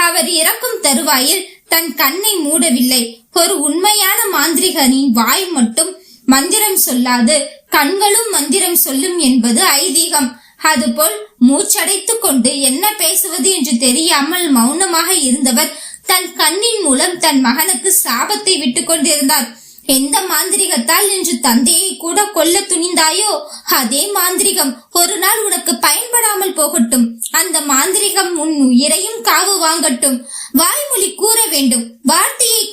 அவர் இறக்கும் தருவாயில் தன் கண்ணை மூடவில்லை. ஒரு உண்மையான மாந்திரிகனின் வாய் மட்டும் மந்திரம் சொல்லாது, கண்களும் மந்திரம் சொல்லும் என்பது ஐதீகம். அதுபோல் மூச்சடைத்து கொண்டு என்ன பேசுவது என்று தெரியாமல் மௌனமாக இருந்தவர் தன் கண்ணின் மூலம் தன் மகனுக்கு சாபத்தை விட்டு கொண்டிருந்தார். எந்த மாந்திரிகத்தால் என்று தந்தையை கூட கொல்ல துணிந்தாயோ அதே மாந்திரிகம் ஒரு நாள் உனக்கு பயன்படாமல் போகட்டும். அந்த மாந்திரிகம் உன் உயிரையும் காவு வாங்கட்டும். வாய்மொழி கூற வேண்டும். வார்த்தையை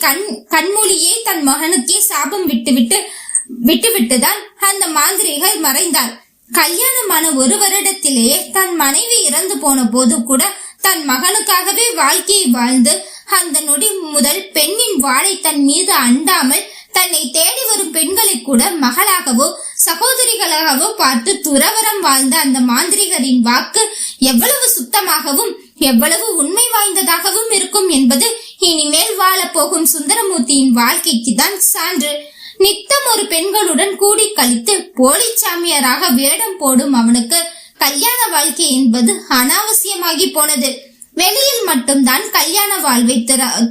கண்மொழியே தன் மகனுக்கே சாபம் விட்டுவிட்டுதான் அந்த மாந்திரிகர் மறைந்தார். கல்யாணமான ஒரு வருடத்திலேயே தன் மனைவி இறந்து போன போது கூட தன் மகனுக்காகவே வாழ்க்கையை வாழ்ந்து அந்த நொடி முதல் பெண்ணின் வாளை தன் மீது அண்டாமல் தன்னை தேடி வரும் பெண்களை கூட மகளாகவோ சகோதரிகளாகவோ பார்த்து துறவரம் வாழ்ந்த அந்த மாந்திரிகரின் வாக்கு எவ்வளவு சுத்தமாகவும் எவ்வளவு உண்மை வாய்ந்ததாகவும் இருக்கும் என்பது இனிமேல் வாழ போகும் சுந்தரமூர்த்தியின் வாழ்க்கைக்கு தான் சான்று. நித்தம் ஒரு பெண்களுடன் கூடி கழித்து போலி சாமியாராக வேடம் போடும் அவனுக்கு கல்யாண வாழ்க்கை என்பது அனாவசியமாகி போனது. வெளியில் மட்டும்தான் கல்யாண வாழ்வை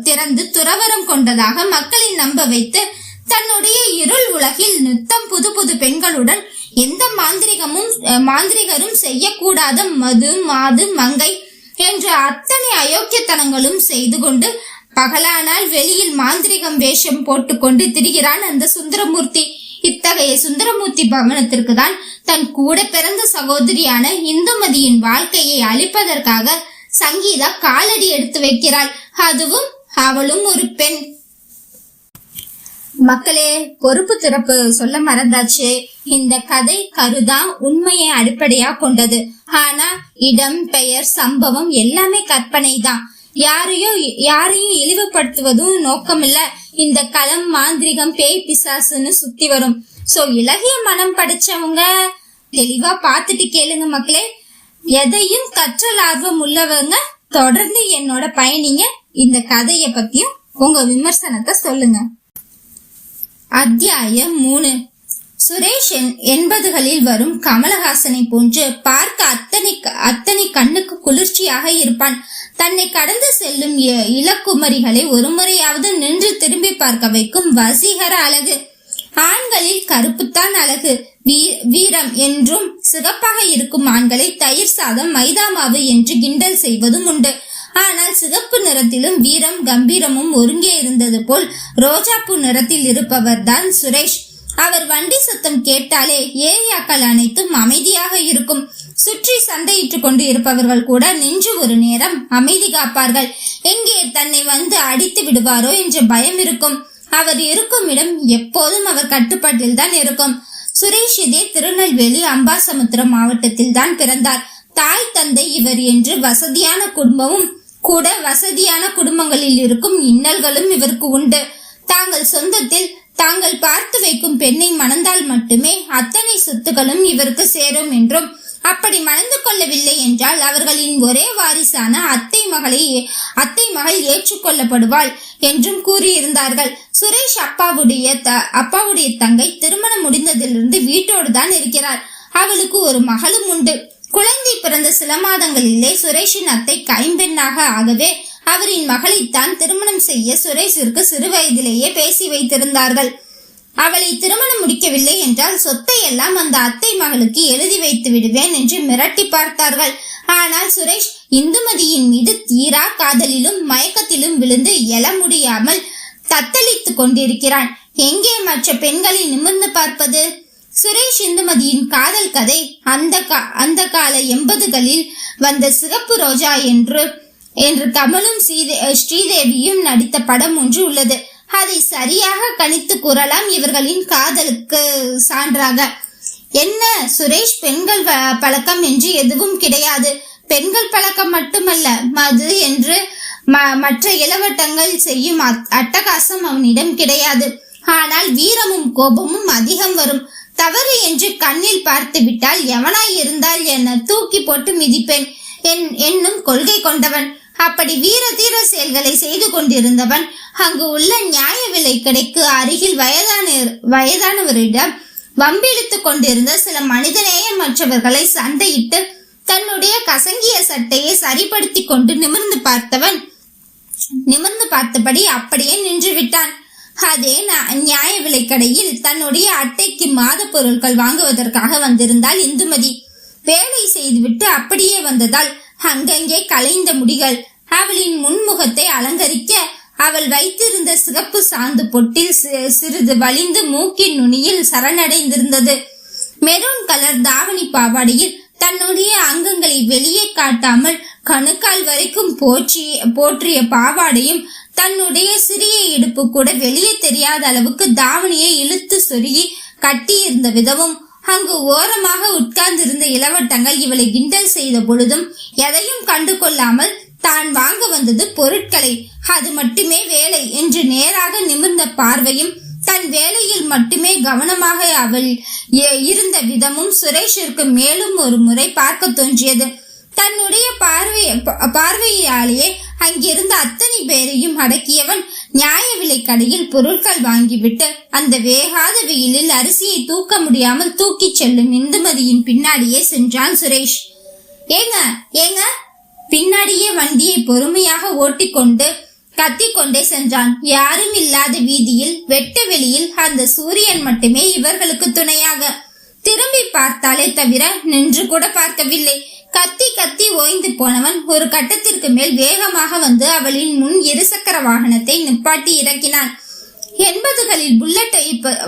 திறந்து துறவரம் கொண்டதாக மக்களை நம்ப வைத்து தன்னுடைய இருள் உலகில் நித்தம் புது புது பெண்களுடன் எந்த மாந்திரிகரும் செய்யக்கூடாத மது மாது மங்கை என்ற அத்தனை அயோக்கியத்தனங்களும் செய்து கொண்டு பகலானால் வெளியில் மாந்திரிகம் வேஷம் போட்டுக்கொண்டு திரிகிறான் அந்த சுந்தரமூர்த்தி. இத்தகைய சுந்தரமூர்த்தி பவனத்திற்கு தான் தன் கூட பிறந்த சகோதரியான இந்துமதியின் வாழ்க்கையை அழிப்பதற்காக சங்கீதா காலடி எடுத்து வைக்கிறாள். அதுவும் அவளும் ஒரு பெண். மக்களே, பொறுப்பு திறப்பு சொல்ல மறந்தாச்சு. இந்த கதை கருதான் உண்மையை அடிப்படையா கொண்டது. ஆனா இடம், பெயர், சம்பவம் எல்லாமே கற்பனை தான். யாரையும் இழிவுபடுத்துவதும் நோக்கமில்ல. இந்த களம், மாந்திரிகம், பேய், பிசாசுன்னு சுத்தி வரும். சோ இலகிய மனம் படிச்சவங்க தெளிவா பாத்துட்டு கேளுங்க மக்களே. எதையும் கற்றல் ஆர்வம் உள்ளவங்க தொடர்ந்து என்னோட பயணிங்க. இந்த கதைய பத்தியும் உங்க விமர்சனத்தை சொல்லுங்க. அத்தியாயம் 3. சுரேஷ் 80களில் வரும் கமலஹாசனை போன்று பார்க்க அத்தனை கண்ணுக்கு குளிர்ச்சியாக இருப்பான். தன்னை கடந்து செல்லும் இளக்குமரிகளை ஒரு முறையாவது நின்று திரும்பி பார்க்க வைக்கும் வசீகர அழகு. ஆண்களில் கருப்புத்தான் அழகு, வீரம் என்றும் சிகப்பாக இருக்கும் ஆண்களை தயிர் சாதம், மைதா மாவு என்று கிண்டல் செய்வதும் உண்டு. ஆனால் சிகப்பு நிறத்திலும் வீரம் கம்பீரமும் ஒருங்கே இருந்தது போல் ரோஜாப்பூ நிறத்தில் இருப்பவர் தான் சுரேஷ். அவர் வண்டி சத்தம் கேட்டாலே ஏரியாக்கள் அனைத்தும் அமைதியாக இருக்கும். சுற்றி சண்டையிட்டுக் கொண்டு இருப்பவர்கள் கூட நின்று ஒரு நேரம் அமைதி காப்பார்கள். எங்கே தன்னை வந்து அடித்து விடுவாரோ என்ற பயம் இருக்கும். அவர் இருக்கும் இடம் எப்போதும் அவர் கட்டுப்பாட்டில் தான் இருக்கும். சுரேஷ் இதே திருநெல்வேலி அம்பாசமுத்திரம் மாவட்டத்தில் தான் பிறந்தார். தாய் தந்தை இவர் என்று வசதியான குடும்பமும் கூட வசதியான குடும்பங்களில் இருக்கும் இன்னல்களும் இவருக்கு உண்டு. தாங்கள் சொந்தத்தில் தாங்கள் பார்த்து வைக்கும் பெண்ணை மணந்தால் மட்டுமே அத்தனை சொத்துக்களும் இவருக்கு சேரும் என்றும், அப்படி மணந்து கொள்ளவில்லை என்றால் அவர்களின் ஒரே வாரிசான அத்தை மகள் ஏற்றுக்கொள்ளப்படுவாள் என்றும் கூறியிருந்தார்கள். சுரேஷ் அப்பாவுடைய தங்கை திருமணம் முடிந்ததிலிருந்து வீட்டோடு தான் இருக்கிறார். அவளுக்கு ஒரு மகளும் உண்டு. குழந்தை பிறந்த சில மாதங்களிலே சுரேஷின் அத்தை கைம்பெண்ணாக ஆகவே அவரின் மகளைத்தான் திருமணம் செய்ய சுரேஷிற்கு சிறு வயதிலேயே பேசி வைத்திருந்தார்கள். அவளை திருமணம் முடிக்கவில்லை என்றால் சொத்தை எல்லாம் அந்த அத்தை மகளுக்கு எழுதி வைத்து விடுவேன் என்று மிரட்டி பார்த்தார்கள். ஆனால் சுரேஷ் இந்துமதியின் மீது தீரா காதலிலும் மயக்கத்திலும் விழுந்து எழ முடியாமல் தத்தளித்துக் கொண்டிருக்கிறான். எங்கே மற்ற பெண்களை நிமிர்ந்து பார்ப்பது? சுரேஷ் இந்துமதியின் காதல் கதை அந்த கால 80களில் வந்த சிகப்பு ரோஜா என்று கமலும் ஸ்ரீதேவியும் நடித்த படம் ஒன்று உள்ளது. அதை சரியாக கணித்து கூறலாம் இவர்களின் காதலுக்கு சான்றாக. என்ன சுரேஷ், பெண்கள் பழக்கம் என்று எதுவும் கிடையாது. பெண்கள் பழக்கம் மட்டுமல்ல, மது என்று மற்ற இளவட்டங்கள் செய்யும் அட்டகாசம் அவனிடம் கிடையாது. ஆனால் வீரமும் கோபமும் அதிகம் வரும். தவறு என்று கண்ணில் பார்த்து விட்டால் எவனாய் இருந்தால் என்ன தூக்கி போட்டு மிதிப்பேன் என்னும் கொள்கை கொண்டவன். அப்படி வீர தீர செயல்களை செய்து கொண்டிருந்தவன் அங்கு உள்ள நியாய விலை கடைக்கு அருகில் வயதானவரிடம் வம்பிழுத்து கொண்டிருந்த சில மனிதநேயம் மற்றவர்களை சண்டையிட்டு தன்னுடைய கசங்கிய சட்டையை சரிப்படுத்தி கொண்டு நிமிர்ந்து பார்த்தபடி அப்படியே நின்று விட்டான். அதே நியாய விலை கடையில் தன்னுடைய அட்டைக்கு மாத பொருட்கள் வாங்குவதற்காக வந்திருந்தாள் இந்துமதி. வேலை செய்துவிட்டு அப்படியே வந்ததால் அங்கங்கே கலைந்த முடிகள் அவளின் முன்முகத்தை அலங்கரிக்க அவள் வைத்திருந்த சிகப்பு சாந்து பொட்டில் சிறிது வலிந்து மூக்கின் நுனியில் சரணடைந்திருந்தது. மெரூன் கலர் தாவணி பாவாடையில் தன்னுடைய அங்கங்களை வெளியே காட்டாமல் கணுக்கால் வரைக்கும் போற்றிய பாவாடையும் தன்னுடைய சிறிய இடுப்பு கூட வெளியே தெரியாத அளவுக்கு தாவணியை இழுத்து சொருகி கட்டியிருந்த விதமும் அங்கு ஓரமாக உட்கார்ந்திருந்த இளவட்டங்கள் இவளை கிண்டல் செய்த பொழுதும் எதையும் கண்டு கொள்ளாமல் தான் வாங்க வந்தது பொருட்களை, அது மட்டுமே வேலை என்று நேராக நிமிர்ந்த பார்வையும் தன் வேலையில் மட்டுமே கவனமாக அவள் இருந்த விதமும் சுரேஷிற்கு மேலும் ஒரு முறை பார்க்க தோன்றியது. தன்னுடைய பார்வையாலேயே அங்கிருந்த அத்தனை பேரையும் அடக்கியவன் நியாய விலை கடையில் பொருட்கள் வாங்கிவிட்டு அந்த வேகாத வெயிலில் அரிசியை தூக்க முடியாமல் தூக்கிச் செல்லும் இந்துமதியின் பின்னாடியே சென்றான் சுரேஷ். ஏங்க பின்னாடியே வண்டியை பொறுமையாக ஓட்டிக்கொண்டு கத்திக்கொண்டே சென்றான். யாரும் இல்லாத வீதியில் வெட்ட வெளியில் அந்த சூரியன் மட்டுமே இவர்களுக்கு துணையாக. திரும்பி பார்த்தாலே தவிர நின்று கூட பார்க்கவில்லை. கத்தி கத்தி ஓய்ந்து போனவன் ஒரு கட்டத்திற்கு மேல் வேகமாக வந்து அவளின் முன் இருசக்கர வாகனத்தை நிப்பாட்டி இறக்கினான். 80களில் புல்லட்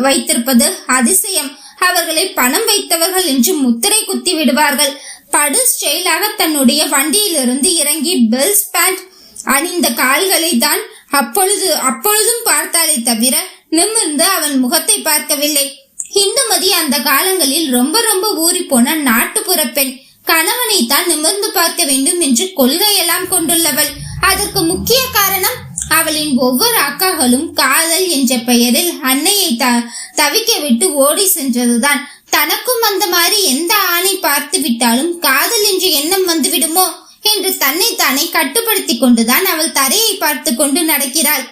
வைத்திருப்பது அதிசயம். அவர்களை பணம் வைத்தவர்கள் என்று முத்திரை குத்தி விடுவார்கள். படு ஸ்டைலாக தன்னுடைய வண்டியிலிருந்து இறங்கி பெல்ஸ் பேண்ட் அணிந்த கால்களை தான் அப்பொழுதும் பார்த்தாலே தவிர நிமிர்ந்து அவன் முகத்தை பார்க்கவில்லை. இந்துமதி அந்த காலங்களில் ரொம்ப ரொம்ப ஊறி போன நாட்டுப்புற பெண். கணவனை தான் நிமிர்ந்து பார்க்க வேண்டும் என்று கொள்கையெல்லாம் கொண்டுள்ளவள். அதற்கு முக்கிய காரணம் அவளின் ஒவ்வொரு அக்காகளும் காதல் என்ற பெயரில் அன்னையை தவிக்க விட்டு ஓடி சென்றதுதான். தனக்கும் அந்த மாதிரி எந்த ஆணை பார்த்து விட்டாலும் காதல் என்ற எண்ணம் வந்து விடுமோ என்று தன்னை தானே கட்டுப்படுத்தி கொண்டுதான் அவள் தரையை பார்த்து கொண்டு நடக்கிறாள்.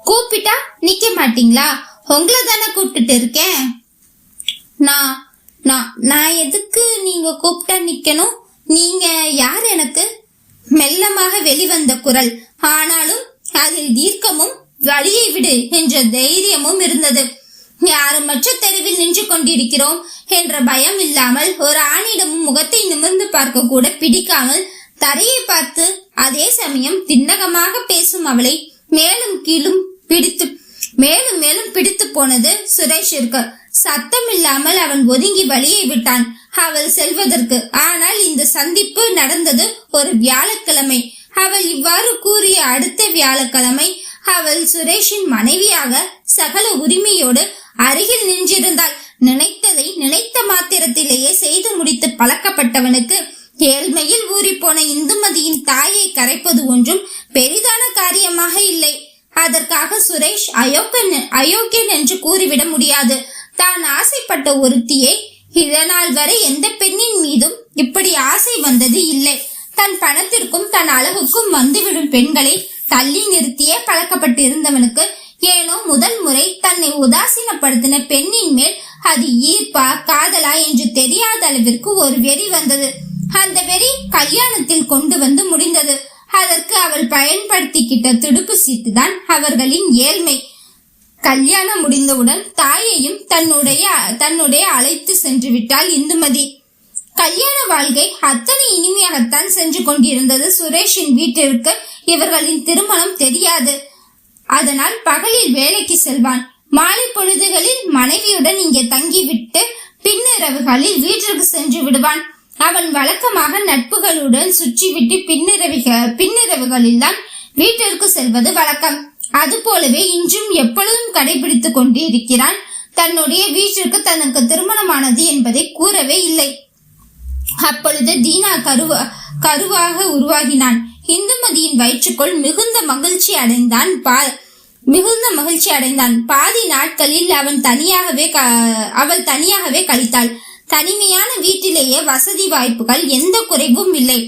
கூப்பிட்டா நிக்க மாட்டீங்களா? உங்களை தானே கூப்பிட்டு இருக்கேன். நான் எதுக்கு நீங்க கூப்பிட்டா நிக்கணும்? நீங்க யார்? எனக்கு மெல்லமாக வெளிவந்த குரல். ஆனாலும் அதில் தீர்க்கமும் வழியை விடு என்ற தைரியமும் இருந்தது. யாரும் மற்ற தெருவில் நின்று கொண்டிருக்கிறோம் என்ற பயம் இல்லாமல் ஒரு ஆணிடமும் முகத்தை நிமிர்ந்து பார்க்க கூட பிடிக்காமல் தரையை பார்த்து அதே சமயம் திண்ணகமாக பேசும் அவளை மேலும் கீழும் மேலும் பிடித்து போனது சுரேஷிற்கு. சத்தம் இல்லாமல் அவன் ஒதுங்கி வழியை விட்டான் அவள் செல்வதற்கு. ஆனால் இந்த சந்திப்பு நடந்தது ஒரு வியாழக்கிழமை. அவள் இவ்வாறு கூறிய அடுத்த வியாழக்கிழமை அவள் சுரேஷின் மனைவியாக சகல உரிமையோடு அருகில் நின்றிருந்தாள். நினைத்ததை நினைத்த மாத்திரத்திலேயே செய்து முடித்து பழக்கப்பட்டவனுக்கு ஏழ்மையில் ஊறி போன இந்துமதியின் தாயை கரைப்பது ஒன்றும் பெரிதான காரியமாக இல்லை. அதற்காக சுரேஷ் அயோக்கியன் என்று கூறிவிட முடியாது. தான் ஆசைப்பட்ட ஒருத்தியை இதனால் வரை எந்த பெண்ணின் மீதும் இப்படி ஆசை வந்தது இல்லை. தன் பணத்திற்கும் தன் அழகுக்கும் வந்துவிடும் பெண்களை தள்ளி நிறுத்தியே பழக்கப்பட்டிருந்தவனுக்கு ஏனோ முதல் முறை தன்னை உதாசீனப்படுத்தின பெண்ணின் மேல் அது ஈர்ப்பா காதலா என்று தெரியாத அளவிற்கு ஒரு வெறி வந்தது. அந்த வெறி கல்யாணத்தில் கொண்டு வந்து முடிந்தது. அதற்கு அவள் பயன்படுத்திக்கிட்ட துடுப்பு சீட்டுதான் அவர்களின் ஏழ்மை. கல்யாணம் முடிந்தவுடன் தாயையும் தன்னுடைய அழைத்து சென்று விட்டாள் இந்துமதி. கல்யாண வாழ்க்கை அத்தனை இனிமையாகத்தான் சென்று கொண்டிருந்தது. சுரேஷின் வீட்டிற்கு இவர்களின் திருமணம் தெரியாது. அதனால் பகலில் வேலைக்கு செல்வான். மாலை பொழுதுகளில் மனைவியுடன் இங்கே தங்கிவிட்டு பின்னிரவுகளில் வீட்டிற்கு சென்று விடுவான். அவன் வழக்கமாக நட்புகளுடன் சுற்றிவிட்டு பின்னிரவுகளில் தான் வீட்டிற்கு செல்வது வழக்கம். அது போலவே இன்றும் எப்பொழுதும் கடைபிடித்துக் கொண்டிருக்கிறான். தன்னுடைய வீட்டிற்கு தனக்கு திருமணமானது என்பதை கூறவே இல்லை. அப்பொழுது தீனா கருவாக உருவாகினான். இந்துமதியின் வயிற்றுக்குள் மிகுந்த மகிழ்ச்சி அடைந்தான். பாதி நாட்களில் அவள் தனியாகவே கழித்தாள். தனிமையான வீட்டிலேயே வசதி வாய்ப்புகள் எந்த குறைவும் இல்லை.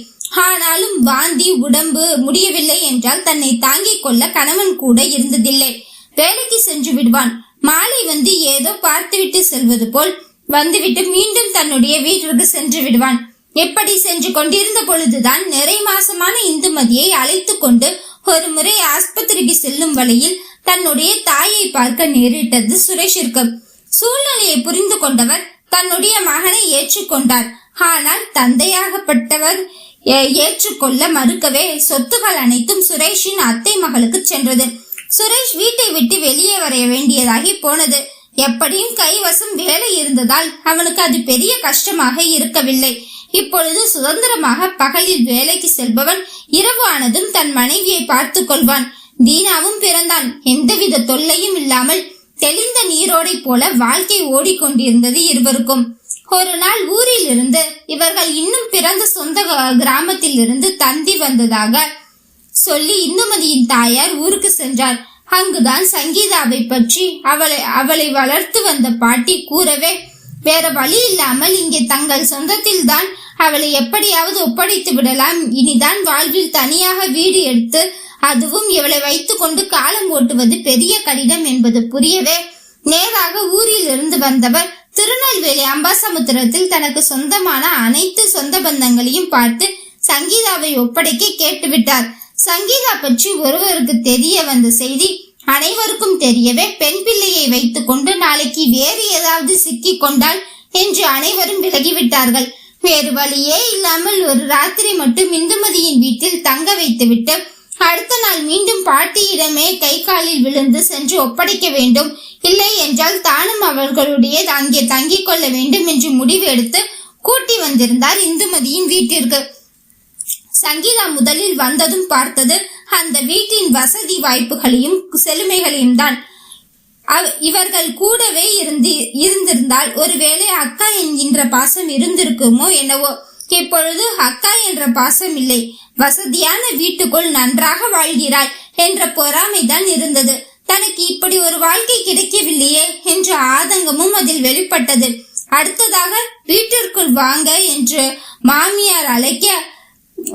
ஆனாலும் வாந்தி உடம்பு முடியவில்லை என்றால் தன்னை தாங்கிக் கொள்ள கணவன் கூட இருந்ததில்லை. வேலைக்கு சென்று விடுவான். மாலை வந்து ஏதோ பார்த்துவிட்டு செல்வது போல் வந்துவிட்டு மீண்டும் தன்னுடைய வீட்டிற்கு சென்று விடுவான். எப்படி சென்று கொண்டிருந்த பொழுதுதான் நிறை மாசமான இந்துமதியை அழைத்து கொண்டு ஒரு முறை ஆஸ்பத்திரிக்கு செல்லும் வழியில் தன்னுடைய தாயை பார்க்க நேரிட்டது சுரேஷிற்கு. சூழ்நிலையை புரிந்து கொண்டவர் தன்னுடைய மகனை ஏற்றுக்கொண்டார். ஆனால் தந்தையாகப்பட்டவர் ஏற்றுக்கொள்ள மறுக்கவே சொத்துக்கள் அனைத்தும் சுரேஷின் அத்தை மகளுக்கு சென்றது. சுரேஷ் வீட்டை விட்டு வெளியே வர வேண்டியதாகி போனது. எப்படியும் கைவசம் வேலை இருந்ததால் அவனுக்கு அது பெரிய கஷ்டமாக இருக்கவில்லை. இப்பொழுது சுதந்திரமாக பகலில் வேலைக்கு செல்பவன் இரவு ஆனதும் தன் மனைவியை பார்த்து கொள்வான். தீனாவும் பிறந்தான். எந்தவித தொல்லையும் இல்லாமல் தெளிந்த நீரோடை போல வாழ்க்கை ஓடிக்கொண்டிருந்தது இருவருக்கும். ஒரு நாள் ஊரில் இருந்து இவர்கள் இன்னும் பிறந்த சொந்த கிராமத்தில் இருந்து தந்தி வந்ததாக சொல்லி இந்துமதியின் தாயார் ஊருக்கு சென்றார். அங்குதான் சங்கீதாவை பற்றி அவளை வளர்த்து வந்த பாட்டி கூறவே வேற வழி இல்லாமல் இங்கே தங்கள் சொந்தத்தில் தான் அவளை எப்படியாவது ஒப்படைத்து விடலாம். இனிதான் வாழ்வில் தனியாக வீடு எடுத்து அதுவும் இவளை வைத்துக் கொண்டு காலம் ஓட்டுவது பெரிய கடினம் என்பது புரியவே நேராக ஊரில் இருந்து வந்தவர் திருநெல்வேலி அம்பாசமுத்திரத்தில் தனக்கு சொந்தமான அனைத்து சொந்த பந்தங்களையும் பார்த்து சங்கீதாவை ஒப்படைக்க கேட்டுவிட்டார். சங்கீதா பற்றி ஒருவருக்கு தெரிய வந்த செய்தி அனைவருக்கும் தெரியவே பெண் பிள்ளையை வைத்துக் கொண்டு நாளைக்கு வேறு ஏதாவது சிக்கி கொண்டால் என்று அனைவரும் விலகிவிட்டார்கள். வேறு வழியே இல்லாமல் ஒரு ராத்திரி மட்டும் இந்துமதியின் வீட்டில் தங்க வைத்துவிட்டு அடுத்த நாள் மீண்டும் பாட்டியிடமே கை காலில் விழுந்து சென்று ஒப்படைக்க வேண்டும். இல்லை என்றால் தானும் அவர்களுடைய அங்கே தங்கிக் கொள்ள வேண்டும் என்று முடிவு எடுத்து கூட்டி வந்திருந்தார் இந்துமதியின் வீட்டிற்கு. சங்கீதா முதலில் வந்ததும் பார்த்தது அந்த வீட்டின் வசதி வாய்ப்புகளையும் செழுமைகளையும் தான். இவர்கள் கூடவே இருந்திருந்தால் ஒருவேளை அக்கா என்கின்ற பாசம் இருந்திருக்குமோ என்னவோ. இப்பொழுது அக்கா என்ற பாசம் இல்லை. வசதியான வீட்டுக்குள் நன்றாக வாழ்கிறாள் என்ற பொறாமைதான் இருந்தது. தனக்கு இப்படி ஒரு வாழ்க்கை கிடைக்கவில்லையே என்ற ஆதங்கமும் அதில் வெளிப்பட்டது. அடுத்ததாக வீட்டிற்குள் வாங்க என்று மாமியார் அழைக்க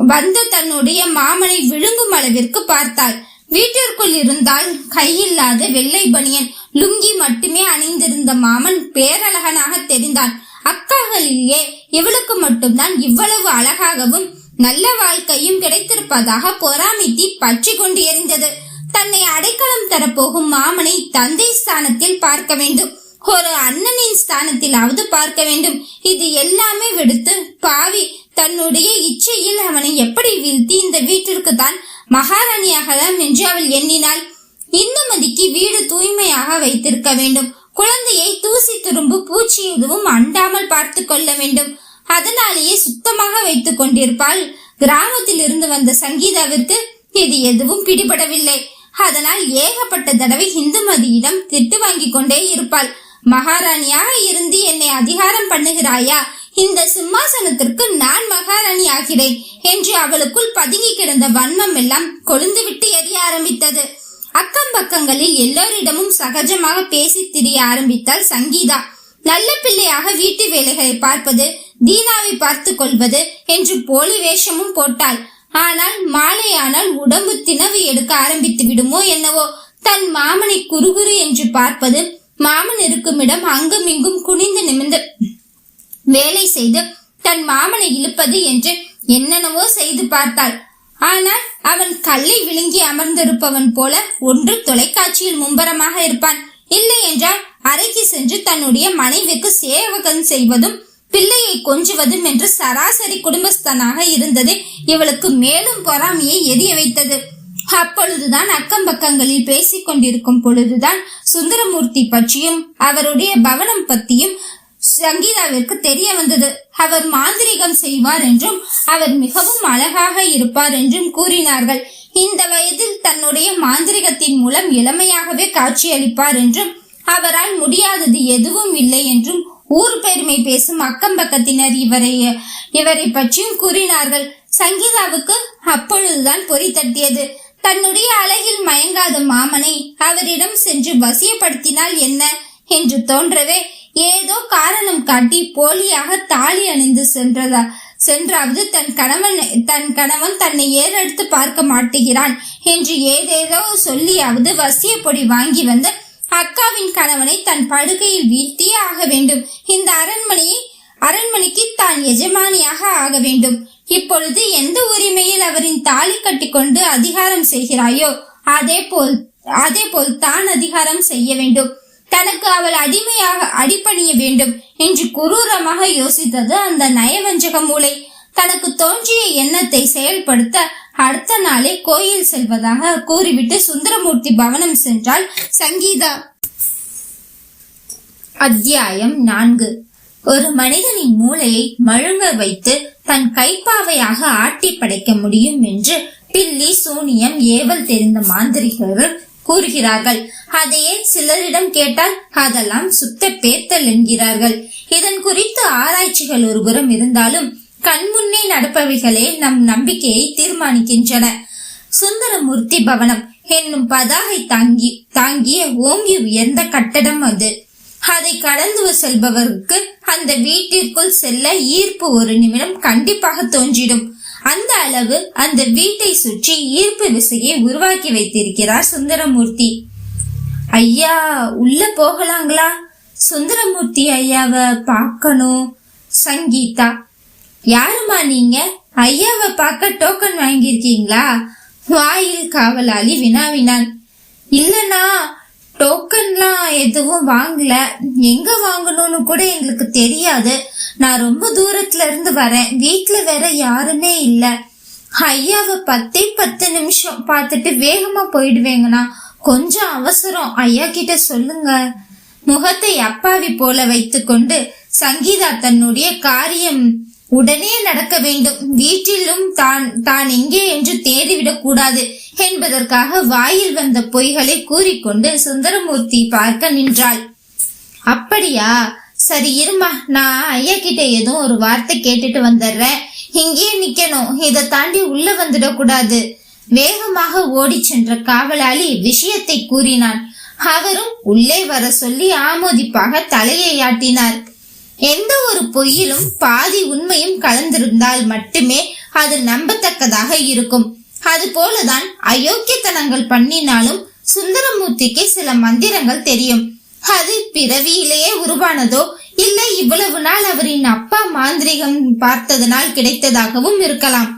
வந்த தன்னுடைய மாமனை விழுங்கும் அளவிற்கு பார்த்தாள். வீட்டிற்குள் இருந்தால் கையில்லாத வெள்ளை பனியன் லுங்கி மட்டுமே அணிந்திருந்த மாமன் பேரழகனாக தெரிந்தான். அக்காகளிலேயே இவளுக்கு மட்டும்தான் இவ்வளவு அழகாகவும் நல்ல வாழ்க்கையும் கிடைத்திருப்பதாக பொறாமைத்தி பற்றி கொண்டு எரிந்தது. தன்னை அடைக்கலம் தரப்போகும் மாமனை தந்தை ஸ்தானத்தில் பார்க்க வேண்டும், ஒரு அண்ணனின் ஸ்தானத்திலாவது பார்க்க வேண்டும். இது எல்லாமே விடுத்து பாவி தன்னுடைய இச்சையில் அவனை எப்படி வீழ்த்தி இந்த வீட்டிற்கு தான் மகாராணியாகலாம் என்று அவள் எண்ணினாள். இந்துமதிக்கு வீடு தூய்மையாக வைத்திருக்க வேண்டும். குழந்தையை தூசி துரும்பு பூச்சி எதுவும் அண்டாமல் பார்த்து கொள்ள வேண்டும். அதனாலேயே சுத்தமாக வைத்துக் கொண்டிருப்பாள். கிராமத்தில் இருந்து வந்த சங்கீதாவிற்கு இது எதுவும் பிடிபடவில்லை. அதனால் ஏகப்பட்ட தடவை இந்துமதியிடம் திட்டு வாங்கி கொண்டே இருப்பாள். மகாராணியாக இருந்து என்னை அதிகாரம் பண்ணுகிறாயா, இந்த சிம்மாசனத்திற்கு நான் மகாராணி ஆகிறேன் என்று அவளுக்குள் பதுங்கி கிடந்த வன்மம் எல்லாம் கொழுந்து விட்டு எரிய ஆரம்பித்தது. அக்கம் பக்கங்களில் எல்லோரிடமும் சகஜமாக பேசி திரிய ஆரம்பித்தாள் சங்கீதா. நல்ல பிள்ளையாக வீட்டு வேலைகளை பார்ப்பது, தீனாவை பார்த்து கொள்வது என்று போலி வேஷமும் போட்டாள். ஆனால் மாலையானால் உடம்பு திணவு எடுக்க ஆரம்பித்து விடுமோ என்னவோ. தன் மாமனை குறுகுறு என்று பார்ப்பது, மாமன் இருக்கும் இடம் அங்கும் இங்கும் குனிந்து நிமிர்ந்து வேலை செய்து தன் மாமனை இழுப்பது என்று என்னென்னவோ செய்து பார்த்தாள். ஆனால் அவன் கல்லை விழுங்கி அமர்ந்திருப்பவன் போல ஒன்று தொலைக்காட்சியில் மும்பரமாக இருப்பான், இல்லை என்றால் அறைக்கு சென்று தன்னுடைய மனைவிக்கு சேவகம் செய்வதும் பிள்ளையை கொஞ்சுவதும் என்று சராசரி குடும்பஸ்தனாக இருந்தது இவளுக்கு மேலும் பொறாமையை எரிய வைத்தது. அப்பொழுதுதான் அக்கம் பக்கங்களில் பேசிக் கொண்டிருக்கும் பொழுதுதான் சுந்தரமூர்த்தி பற்றியும் அவருடைய பவனம் பற்றியும் சங்கீதாவிற்கு தெரிய வந்தது. அவர் மாந்திரிகம் செய்வார் என்றும் அவர் மிகவும் அழகாக இருப்பார் என்றும் கூறினார்கள். இந்த வயதில் தன்னுடைய மாந்திரிகத்தின் மூலம் இளமையாகவே காட்சியளிப்பார் என்றும் அவரால் முடியாதது எதுவும் இல்லை என்றும் ஊர் பெருமை பேசும் அக்கம் பக்கத்தினர் இவரை பற்றியும் கூறினார்கள். சங்கீதாவுக்கு அப்பொழுதுதான் பொறி தட்டியது. தன்னுடைய அழகில் மயங்காத மாமனை அவரிடம் சென்று வசியப்படுத்தினால் என்ன என்று தோன்றவே ஏதோ காரணம் காட்டி போலியாக தாலி அணிந்து சென்றாவது தன் கணவன் தன்னை ஏறெடுத்து பார்க்க மாட்டுகிறான் என்று ஏதேதோ சொல்லியாவது வசிய பொடி வாங்கி வந்து அக்காவின் கணவனை தன் படுகையில் வீழ்த்தியே ஆக வேண்டும். இந்த அரண்மனைக்கு தான் எஜமானியாக ஆக வேண்டும். இப்பொழுது எந்த உரிமையில் அவரின் தாலி கட்டி கொண்டு அதிகாரம் செய்கிறாயோ அதே போல் தான் அதிகாரம் செய்ய வேண்டும். தனக்கு அவள் அடிபணிய வேண்டும் என்று குரூரமாக யோசித்தது அந்த நயவஞ்சக மூளை. தனக்கு தோன்றிய எண்ணத்தை செயல்படுத்த அடுத்த நாளே கோயில் செல்வதாக கூறிவிட்டு சுந்தரமூர்த்தி பவனம் சென்றாள் சங்கீதா. அத்தியாயம் 4. ஒரு மனிதனின் மூளையை மழுங்க வைத்து தன் கைப்பாவையாக ஆட்டி படைக்க முடியும் என்று பில்லி சூனியம் ஏவல் தெரிந்த மாந்திரிகர்கள் கூறுகிறார்கள். அதையே சிலரிடம் கேட்டால் அதெல்லாம் சுத்த பேத்தல் என்கிறார்கள். இதன் குறித்து ஆராய்ச்சிகள் ஒரு புறம் இருந்தாலும் கண்முன்னே நடப்பவைகளே நம் நம்பிக்கையை தீர்மானிக்கின்றன. சுந்தரமூர்த்தி பவனம் என்னும் பதாகை தாங்கிய ஓங்கி உயர்ந்த கட்டடம் அது. அதை கடந்து செல்பவருக்கு அந்த வீட்டிற்குள் செல்ல ஈர்ப்பு ஒரு நிமிடம் கண்டிப்பாக தோன்றிடும். அந்த அளவு அந்த வீட்டை சுற்றி ஈர்ப்பு விசையை உருவாக்கி வைத்திருக்கிறார் சுந்தரமூர்த்தி. ஐயா, உள்ள போகலாங்களா? சுந்தரமூர்த்தி ஐயாவை பார்க்கணும். சங்கீதா. யாருமா நீங்க? ஐயாவை பார்க்க டோக்கன் வாங்கியிருக்கீங்களா? வாயில் காவலாளி வினாவினான். இல்லனா, டோக்கன்லாம் எதுவும் வாங்கல. எங்க வாங்கணும்னு கூட எங்களுக்கு தெரியாது. நான் ரொம்ப தூரத்துல இருந்து வரேன். வீட்டுல வேற யாருமே இல்ல. ஐயாவை 10 நிமிஷம் பார்த்துட்டு வேகமா போயிடுவேங்கண்ணா. கொஞ்சம் அவசரம். ஐயா கிட்ட சொல்லுங்க. முகத்தை அப்பாவி போல வைத்துக்கொண்டு சங்கீதா தன்னுடைய காரியம் உடனே நடக்க வேண்டும், வீட்டிலும் தான் எங்கே என்று தேடிவிடக் கூடாது என்பதற்காக வாயில் வந்த பொய்களை கூறிக்கொண்டு சுந்தரமூர்த்தி பார்க்க நின்றாள். அப்படியா, சரி இருமா, நான் ஐயா கிட்ட ஏதோ ஒரு வார்த்தை கேட்டுட்டு வந்துடுறேன். இங்கேயே நிக்கணும், இதை தாண்டி உள்ள வந்துடக்கூடாது. வேகமாக ஓடி சென்ற காவலாளி விஷயத்தை கூறினான். அவரும் உள்ளே வர சொல்லி ஆமோதிப்பாக தலையை ஆட்டினார். எந்த ஒரு பொய்யிலும் பாதி உண்மையும் கலந்திருந்தால் மட்டுமே அது நம்பத்தக்கதாக இருக்கும். அது போலதான் அயோக்கியத்தனங்கள் பண்ணினாலும் சுந்தரமூர்த்திக்கு சில மந்திரங்கள் தெரியும். அது பிறவியிலேயே உருவானதோ இல்லை இவ்வளவு நாள் அவரின் அப்பா மாந்திரிகம் பார்த்ததனால் கிடைத்ததாகவும் இருக்கலாம்.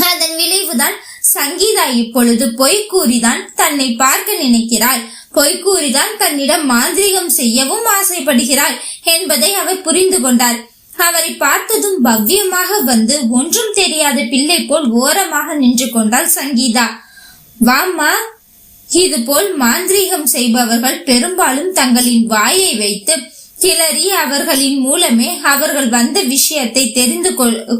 அதன் விளைவுதான் சங்கீதா இப்பொழுது பொய் கூறிதான் தன்னை பார்க்க நினைக்கிறாள். பொய்கூறிதான் தன்னிடம் மாந்திரிகம் செய்யவும் ஆசைப்படுகிறாள் என்பதை அவர் புரிந்து கொண்டார். அவரை பார்த்ததும் பவ்யமாக வந்து ஒன்றும் தெரியாத பிள்ளை போல் ஓரமாக நின்று கொண்டாள் சங்கீதா. வாம்மா. இது போல் மாந்திரிகம் செய்பவர்கள் பெரும்பாலும் தங்களின் வாயை வைத்து கிளறி அவர்களின் மூலமே அவர்கள் வந்த விஷயத்தை தெரிந்து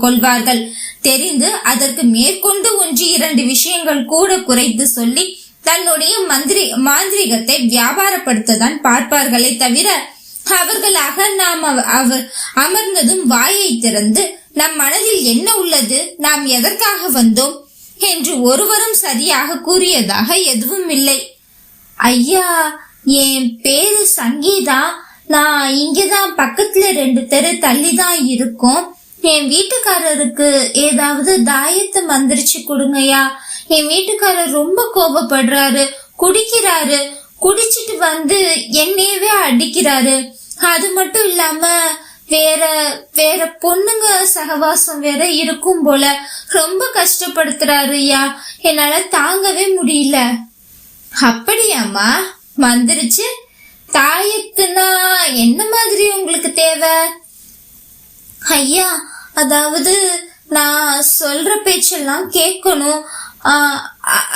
கொள்வார்கள். தெரிந்து அதற்கு மேற்கொண்டு 1-2 விஷயங்கள் கூட குறைத்து சொல்லி தன்னுடைய மாந்திரிகத்தை வியாபாரப்படுத்ததான் பார்ப்பார்களே தவிர அவர்களாக நாம் அமர்ந்ததும் வாயை திறந்து நம் மனதில் என்ன உள்ளது, நாம் எதற்காக வந்தோம் என்று ஒருவரும் சரியாக கூறியதாக எதுவும் இல்லை. ஐயா, என் பேரு சங்கீதா. நான் இங்கதான் பக்கத்துல 2 தெரு தள்ளிதான் இருக்கோம். என் வீட்டுக்காரருக்கு ஏதாவது தாயத்தை மந்திரிச்சு கொடுங்கய்யா. என் வீட்டுக்காரர் ரொம்ப கோபப்படுறாரு, குடிக்கிறாரு. குடிச்சிட்டு வந்து என்னையவே அடிக்கிறாரு. அது மட்டும் இல்லாம வேற பொண்ணுங்க சகவாசம் வேற இருக்கும் போல ரொம்ப கஷ்டப்படுத்துறாரு ஐயா. என்னால தாங்கவே முடியல. அப்படியாம்மா? வந்துருச்சு. தாயத்துனா என்ன மாதிரி உங்களுக்கு தேவை? ஐயா, அதாவது நான் சொல்ற பேச்செல்லாம் கேட்கணும்.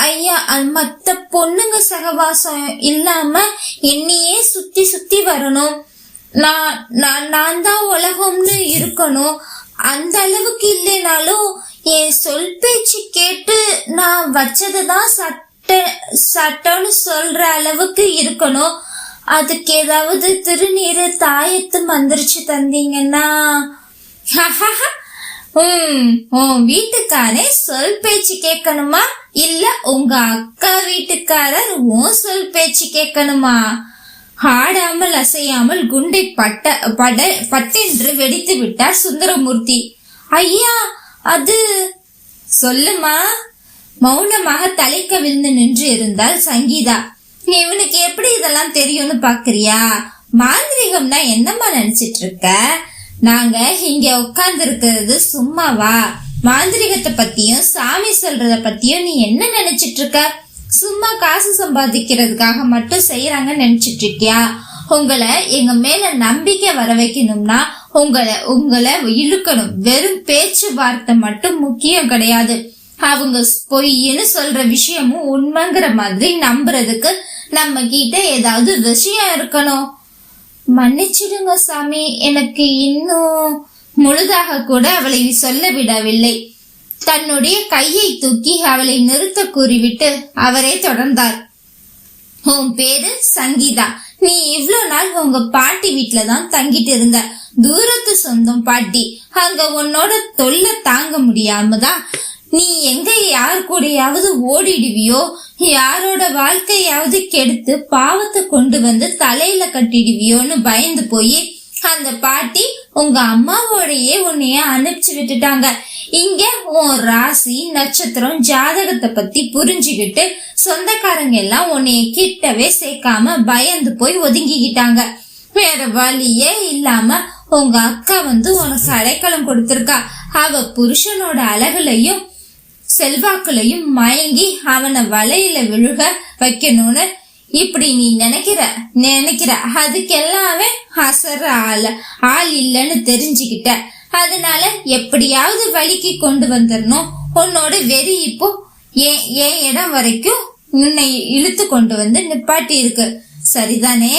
ஐயா, மத்த பொண்ணுங்க சகவாசம் இல்லாம என்னையே சுத்தி சுத்தி வரணும். நான் தான் உலகம்னு இருக்கணும். அந்த அளவுக்கு இல்லைனாலும் என் சொல் பேச்சு கேட்டு நான் வச்சதுதான் சட்டம்னு சொல்ற அளவுக்கு இருக்கணும். அதுக்கு ஏதாவது திருநீரு தாயத்து மந்திரிச்சு தந்தீங்கன்னா. உன் வீட்டுக்காரே சொல் பேச்சு கேட்கணுமா, இல்ல உங்க அக்கா வீட்டுக்காரர் உன் சொல் பேச்சு கேட்கணுமா? ஆடாமல் அசையாமல் குண்டை பட்டென்று வெடித்து விட்டார் சுந்தரமூர்த்தி. ஐயா, அது சொல்லுமா. மௌனமாக தலை கவிழ்ந்து நின்று இருந்தால் சங்கீதா. இவனுக்கு எப்படி இதெல்லாம் தெரியும்னு பாக்குறியா? மாந்திரிகம்னா என்னம்மா நினைச்சிட்டு இருக்க? நாங்க இங்க உட்கார்ந்து இருக்கிறது சும்மாவா? மாந்திரிகத்தை பத்தியும் சாமி சொல்றத பத்தியும் நீ என்ன நினைச்சிட்டு இருக்க? சும்மா காசு சம்பாதிக்கிறதுக்காக மட்டும் செய்யறாங்கன்னு நினைச்சிட்டு இருக்கியா? உங்களை எங்க மேல நம்பிக்கை வர வைக்கணும்னா உங்களை இழுக்கணும். வெறும் பேச்சுவார்த்தை மட்டும் முக்கியம் கிடையாது. அவங்க பொய்ன்னு சொல்ற விஷயமும் உண்மைங்கிற மாதிரி நம்புறதுக்கு நம்ம கிட்ட ஏதாவது விஷயம் இருக்கணும். மன்னிச்சிடுங்க சாமி, எனக்கு இன்னும் முழுதாக கூட அவளை சொல்ல விடவில்லை. தன்னுடைய கையை தூக்கி அவளை நிறுத்த கூறிவிட்டு அவரே தொடர்ந்தார். உன் பேரு சங்கீதா. நீ இவ்வளவு நாள் உங்க பாட்டி வீட்டுலதான் தங்கிட்டு இருந்த. தூரத்து சொந்தம் பாட்டி. அங்க உன்னோட தொல்லை தாங்க முடியாமதான் நீ எங்க யார் கூடயாவது ஓடிடுவியோ, யாரோட வாழ்க்கையாவது கெடுத்து பாவத்தை கொண்டு வந்து தலையில கட்டிடுவியோன்னு பயந்து போய் அந்த பாட்டி உங்க அம்மாவோடையே உன்னைய அனுப்பிச்சு விட்டுட்டாங்க. இங்க உன் ராசி நட்சத்திரம் ஜாதகத்தை பத்தி புரிஞ்சுக்கிட்டு சொந்தக்காரங்க எல்லாம் உன்னைய கிட்டவே சேர்க்காம பயந்து போய் ஒதுங்கிக்கிட்டாங்க. வேற வழியே இல்லாம உங்க அக்கா வந்து உனக்கு அடைக்கலம் கொடுத்திருக்கா. அவ புருஷனோட அழகுலையும் செல்வாக்குலையும் மயங்கி அவனை வலையில விழுக வைக்கணும்னு இப்படி நீ நினைக்கிற அதுக்கெல்லாமே அசர ஆள் இல்லைன்னு தெரிஞ்சுக்கிட்ட. அதனால எப்படியாவது வழிக்கு கொண்டு வந்துடணும். உன்னோட வெறி இப்போ ஏன் இடம் வரைக்கும் உன்னை இழுத்து கொண்டு வந்து நிப்பாட்டி இருக்கு. சரிதானே?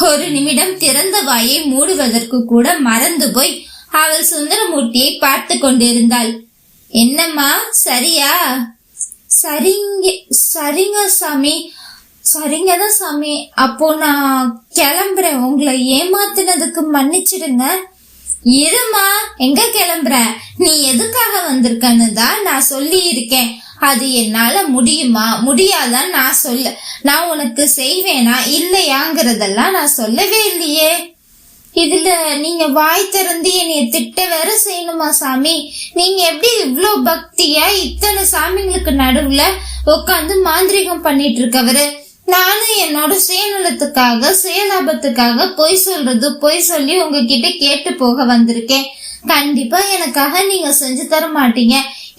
ஒரு நிமிடம் திறந்த வாயை மூடுவதற்கு கூட மறந்து போய் அவள் சுந்தரமூர்த்தியை பார்த்து கொண்டிருந்தாள். என்னம்மா, சரியா? சரிங்க சாமி. சரிங்கதான் சாமி. அப்போ நான் கிளம்புறேன். உங்களை ஏமாத்தினதுக்கு மன்னிச்சிடுங்க. இருமா, எங்க கிளம்புற? நீ எதுக்காக வந்திருக்கன்னு தான் நான் சொல்லி இருக்கேன். அது என்னால முடியுமா முடியாதான் நான் உனக்கு செய்வேனா இல்லையாங்கிறதெல்லாம் நான் சொல்லவே இல்லையே. இதுல நீங்க வாய் திறந்து என்னைய திட்ட வேற செய்யணுமா சாமி? நீங்க எப்படி இவ்ளோ பக்தியா இத்தனை சாமிங்களுக்கு நடுவுல உட்காந்து மாந்திரிகம் பண்ணிட்டு இருக்கவரு? நானும் என்னோட சுயநலத்துக்காக சுயலாபத்துக்காக பொய் சொல்லி உங்ககிட்ட கேட்டு போக வந்திருக்கேன். கண்டிப்பா எனக்காக நீங்க செஞ்சு தர மாட்டீங்க.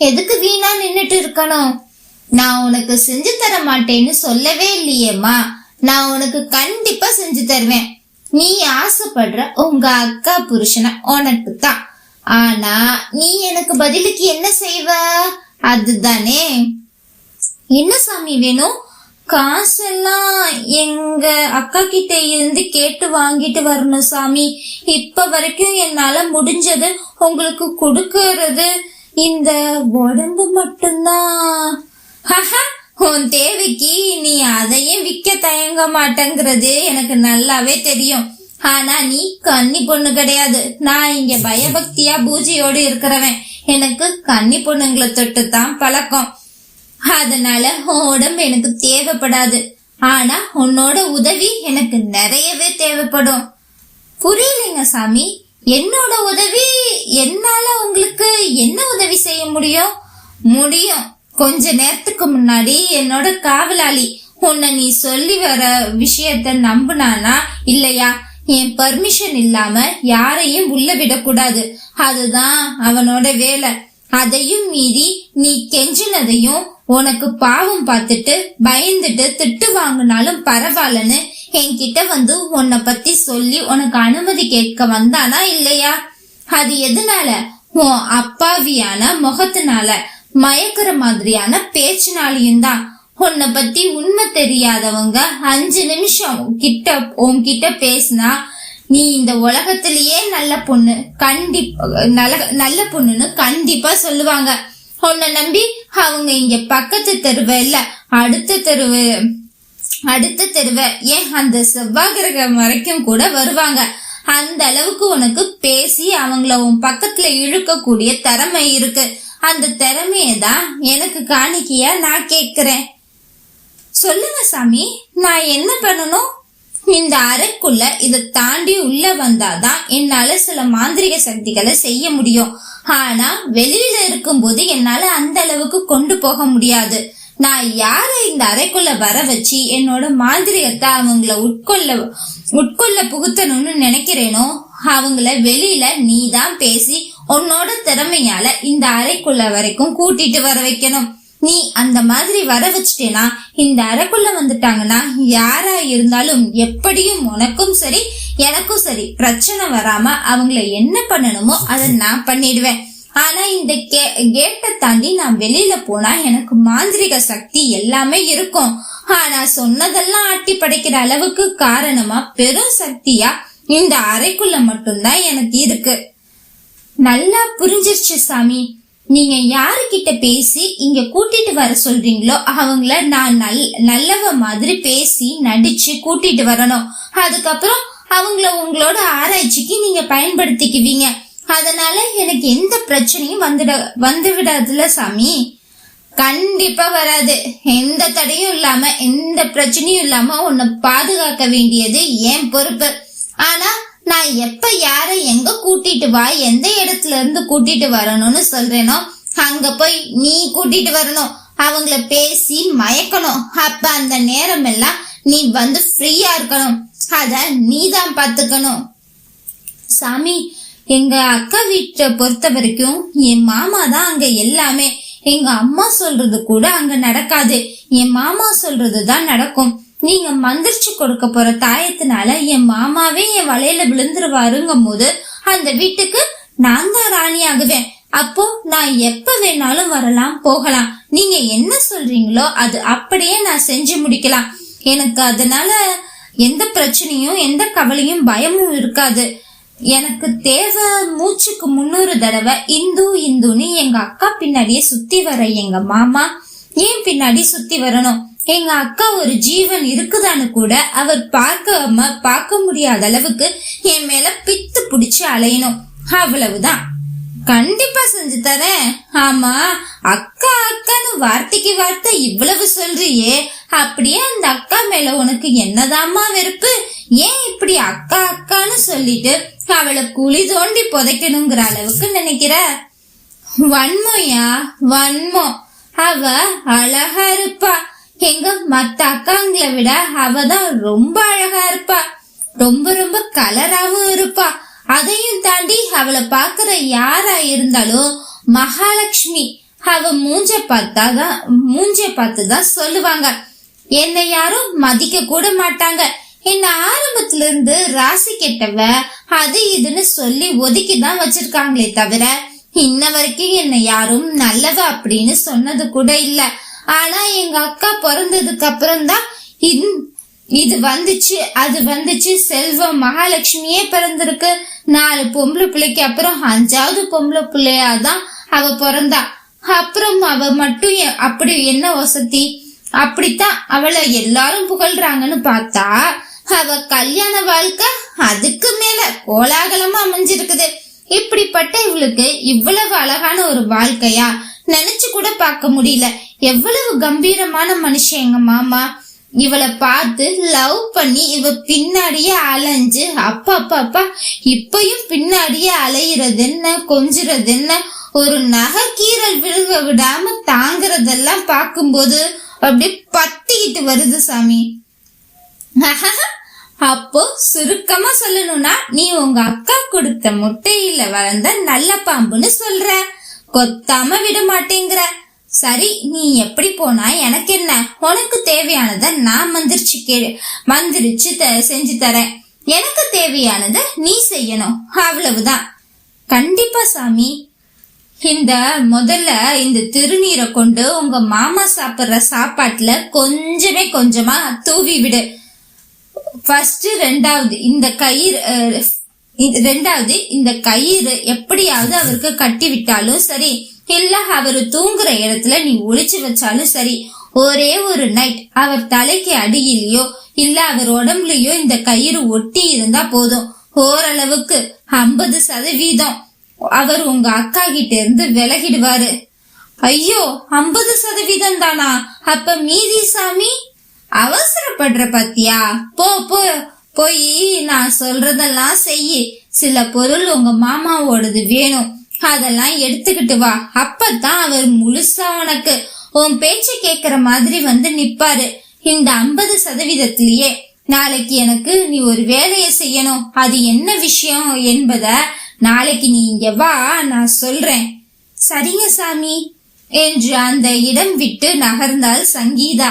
எதுக்கு வீணா நின்னுட்டு இருக்கணும்? நான் உனக்கு செஞ்சு தர மாட்டேன்னு சொல்லவே இல்லையேம்மா. நான் உனக்கு கண்டிப்பா செஞ்சு தருவேன். நீ ஆசைப்படுற உங்க அக்கா புருஷனை உனக்கு தான். ஆனா நீ எனக்கு பதிலுக்கு என்ன செய்வ? அதுதானே. என்ன சாமி வேணும்? காசெல்லாம் எங்க அக்கா கிட்ட இருந்து கேட்டு வாங்கிட்டு வரணும் சாமி. இப்ப வரைக்கும் என்னால முடிஞ்சது உங்களுக்கு கொடுக்கறது இந்த உடம்பு மட்டும்தான். உன் தேவைக்கு நீ அதையும் விற்க தயங்க மாட்டேங்கிறது எனக்கு நல்லாவே தெரியும். ஆனா நீ கன்னி பொண்ணு கிடையாது. நான் இங்க பயபக்தியா பூஜையோடு இருக்கிறவன். எனக்கு கன்னி பொண்ணுங்களை தொட்டுத்தான் பழக்கம். அதனால உன் உடம்பு எனக்கு தேவைப்படாது. ஆனா உன்னோட உதவி எனக்கு நிறையவே தேவைப்படும். புரியலைங்க சாமி. என்னோட உதவி? என்னால உங்களுக்கு என்ன உதவி செய்ய முடியும்? கொஞ்ச நேரத்துக்கு முன்னாடி என்னோட காவலாளி உன்னை நீ சொல்லி வர விஷயத்த நம்புனானா இல்லையா? என் பர்மிஷன் இல்லாம யாரையும் உள்ள விடக்கூடாது. அதுதான் அவனோட வேலை. அதையும் மீறி நீ கெஞ்சினதையும் உனக்கு பாவம் பார்த்துட்டு பயந்துட்டு திட்டு வாங்கினாலும் பரவாயில்லன்னு என்கிட்ட வந்து உன்னை பத்தி சொல்லி உனக்கு அனுமதி கேட்க வந்தானா இல்லையா? அது எதனால? உன் அப்பாவியான முகத்தினால, மயக்கிற மாதிரியான பேச்சினாலையும் தான். உன்னை பத்தி உண்மை தெரியாதவங்க 5 நிமிஷம் உன்கிட்ட பேசினா நீ இந்த உலகத்திலேயே நல்ல பொண்ணு, நல்ல பொண்ணுன்னு கண்டிப்பா சொல்லுவாங்க. உன்னை நம்பி அவங்க இங்க பக்கத்து தெருவை இல்ல அடுத்த தெருவை ஏன் அந்த செவ்வாய் கிரகம் வரைக்கும் கூட வருவாங்க. அந்த அளவுக்கு உனக்கு பேசி அவங்கள உன் பக்கத்துல இழுக்கக்கூடிய திறமை இருக்கு. அந்த திறமையதான் எனக்கு காணிக்கையா நான் கேக்குறேன். சொல்லுங்க சாமி, நான் என்ன பண்ணணும்? இந்த அறைக்குள்ள இதை தாண்டி உள்ள வந்தாதான் என்னால சில மாந்திரிக சக்திகளை செய்ய முடியும். ஆனா வெளியில இருக்கும்போது என்னால அந்த அளவுக்கு கொண்டு போக முடியாது. நான் யார இந்த அறைக்குள்ள வர வச்சு என்னோட மாந்திரிகத்தை அவங்கள உட்கொள்ள புகுத்தணும்னு நினைக்கிறேனோ அவங்கள வெளியில நீதான் பேசி உன்னோட திறமையால இந்த அறைக்குள்ள வரைக்கும் கூட்டிட்டு வர வைக்கணும். நீ அந்த மாதிரி வர வச்சுட்டேனா இந்த அறைக்குள்ள வந்துட்டாங்கன்னா யாரா இருந்தாலும் எப்படியும் உனக்கும் சரி எனக்கும் சரி பிரச்சனை வராம அவங்கள என்ன பண்ணணுமோ அதை நான் பண்ணிடுவேன். ஆனா இந்த கேட்டை தாண்டி நான் வெளியில போனா எனக்கு மாந்திரிக சக்தி எல்லாமே இருக்கும். ஆனா சொன்னதெல்லாம் ஆட்டி படைக்கிற அளவுக்கு காரணமா பெரும் சக்தியா இந்த அறைக்குள்ள மட்டும்தான் எனக்கு இருக்கு. நல்லா புரிஞ்சிருச்சு சாமி. நீங்க யாருக்கிட்ட பேசி இங்க கூட்டிட்டு வர சொல்றீங்களோ அவங்கள நான் நல்லவ மாதிரி பேசி நடிச்சு கூட்டிட்டு வரணும். அதுக்கப்புறம் அவங்கள உங்களோட ஆராய்ச்சிக்கு நீங்க பயன்படுத்திக்குவீங்க. அதனால எனக்கு எந்த பிரச்சனையும் வந்து விடாதுல சாமி? கண்டிப்பா வராது. எந்த தடையும் இல்லாம எந்த பிரச்சனையும் இல்லாம உன்னை பாதுகாக்க வேண்டியது என் பொறுப்பு. ஆனா நான் எப்ப யார எங்க கூட்டிட்டு வா எந்த இடத்துல இருந்து கூட்டிட்டு வரணும்னு சொல்றேனோ அங்க போய் நீ கூட்டிட்டு வரணும். அவங்கள பேசி மயக்கணும். அப்ப அந்த நேரம் எல்லாம் நீ வந்து ஃப்ரீயா இருக்கணும். அத நீதான் பாத்துக்கணும். சாமி, எங்க அக்கா வீட்டை பொறுத்த வரைக்கும் என் மாமா தான் அங்க எல்லாமே. எங்க அம்மா சொல்றது கூட அங்க நடக்காது. என் மாமா சொல்றதுதான் நடக்கும். நீங்க மந்திரிச்சு கொடுக்க போற தாயத்தினால என் மாமாவே என் வலையில விழுந்துருவாருங்கும் போது அந்த வீட்டுக்கு நான் தான் ராணி ஆகுவேன். அப்போ நான் எப்ப வேணாலும் வரலாம் போகலாம். நீங்க என்ன சொல்றீங்களோ அது அப்படியே நான் செஞ்சு முடிக்கலாம். எனக்கு அதனால எந்த பிரச்சனையும் எந்த கவலையும் பயமும் இருக்காது. எனக்கு தேவை மூச்சுக்கு 300 தடவை இந்துன்னு எங்க அக்கா பின்னாடியே சுத்தி வர எங்க மாமா ஏன் பின்னாடி சுத்தி வரணும்? எங்க அக்கா ஒரு ஜீவன் இருக்குதான்னு கூட அவர் பார்க்க முடியாத அளவுக்கு என் மேல பித்து புடிச்சு அலையணும். அவ்வளவுதான். கண்டிப்பா செஞ்சு தரேன். ஆமா, அக்கா அக்கான்னு வார்த்தைக்கு வார்த்தை இவ்வளவு சொல்றியே, அப்படியே அந்த அக்கா மேல உனக்கு என்னதாமா வெறுப்பு? ஏன் இப்படி அக்கா அக்கான்னு சொல்லிட்டு அவளை குழி தோண்டி புதைக்கணுங்கிற அளவுக்கு நினைக்கிற? வன்மோயா வன்மம். அவ அழகா இருப்பா. எங்க மத்த அக்காங்களை விட அவதான் ரொம்ப அழகா இருப்பா. ரொம்ப ரொம்ப கலராவும் இருப்பா. அதையும் தாண்டி அவளை பாக்குற யாரா இருந்தாலும் மகாலட்சுமி அவ மூஞ்ச பார்த்துதான் சொல்லுவாங்க. என்னை யாரும் மதிக்க கூட மாட்டாங்க. என்ன ஆரம்பத்துல இருந்து ராசி கெட்டவ அது இதுன்னு சொல்லி ஒதுக்கிதான் வச்சிருக்காங்களே தவிர இன்ன வரைக்கும் என்னை யாரும் நல்லவ அப்படின்னு சொன்னது கூட இல்ல. ஆனா எங்க அக்கா பிறந்ததுக்கு அப்புறம் தான் இது வந்துச்சு அது வந்துச்சு. செல்வம் மகாலட்சுமியே பிறந்திருக்கு. 4 பொம்பளை பிள்ளைக்கு அப்புறம் 5வது பொம்பளை பிள்ளையாதான் அவ பிறந்தா. அப்புறம் அவ மட்டும் அப்படி என்ன வசதி? அப்படித்தான் அவளை எல்லாரும் புகழ்றாங்கன்னு பார்த்தா அவ கல்யாண வாழ்க்கை அதுக்கு மேல கோலாகலமா அமைஞ்சிருக்குது. இப்படிப்பட்ட இவளுக்கு இவ்வளவு அழகான ஒரு வாழ்க்கையா நினைச்சு கூட பார்க்க முடியல. எவ்வளவு கம்பீரமான மனுஷன் எங்க மாமா. இவளை பார்த்து லவ் பண்ணி இவ பின்னாடியே அலைஞ்சு அப்பா இப்பயும் பின்னாடியே அலையிறது என்ன கொஞ்சிறது என்ன, ஒரு நகைக்கீரல் விழுக விடாம தாங்குறதெல்லாம் பார்க்கும்போது அப்படி பத்திக்கிட்டு வருது சாமி. அப்போ சுருக்கமா சொல்லணும்னா நீ உங்க அக்கா கொடுத்த முட்டையில வளர்ந்த நல்ல பாம்புன்னு சொல்ற. கொத்தாம விட மாட்டேங்கிற. சரி, நீ எப்படி போனா எனக்கு என்ன? உனக்கு தேவையானத நான் மந்திரிச்சு செஞ்சு தரேன். எனக்கு தேவையானத நீ செய்யணும், அவ்வளவுதான். கண்டிப்பா சாமி. முதல்ல இந்த திருநீரை கொண்டு உங்க மாமா சாப்பிடுற சாப்பாட்டுல கொஞ்சமா தூவி விடு. ரெண்டாவது இந்த கயிறு எப்படியாவது அவருக்கு கட்டி விட்டாலும் சரி, இல்ல அவரு தூங்குற இடத்துல நீ ஒளிச்சு வச்சாலும் சரி, ஒரே ஒரு நைட் அவர் தலைக்கு அடியிலையோ இல்ல அவர் உடம்புலயோ இந்த கயிறு ஒட்டி இருந்தா போதும். ஓரளவுக்கு 50% அவர் உங்க அக்கா கிட்ட இருந்து விலகிடுவாரு. ஐயோ, 50% தானா? அப்ப மீதி சாமி? அவசரப்படுற பத்தியா? போய் நான் சொல்றதெல்லாம் செய்யி. சில பொருள் உங்க மாமாவோடது வேணும், அதெல்லாம் எடுத்துக்கிட்டு வா. அப்பதான் அவர் முழுசா உனக்கு உன் பேச்சு கேக்குற மாதிரி வந்து நிப்பாரு. இந்த 50%லயே நாளைக்கு எனக்கு நீ ஒரு வேலையை செய்யணும். அது என்ன விஷயம் என்பத நாளைக்கு நீ இங்க வா, நான் சொல்றேன். சரிங்க சாமி என்று அந்த இடம் விட்டு நகர்ந்தாள் சங்கீதா.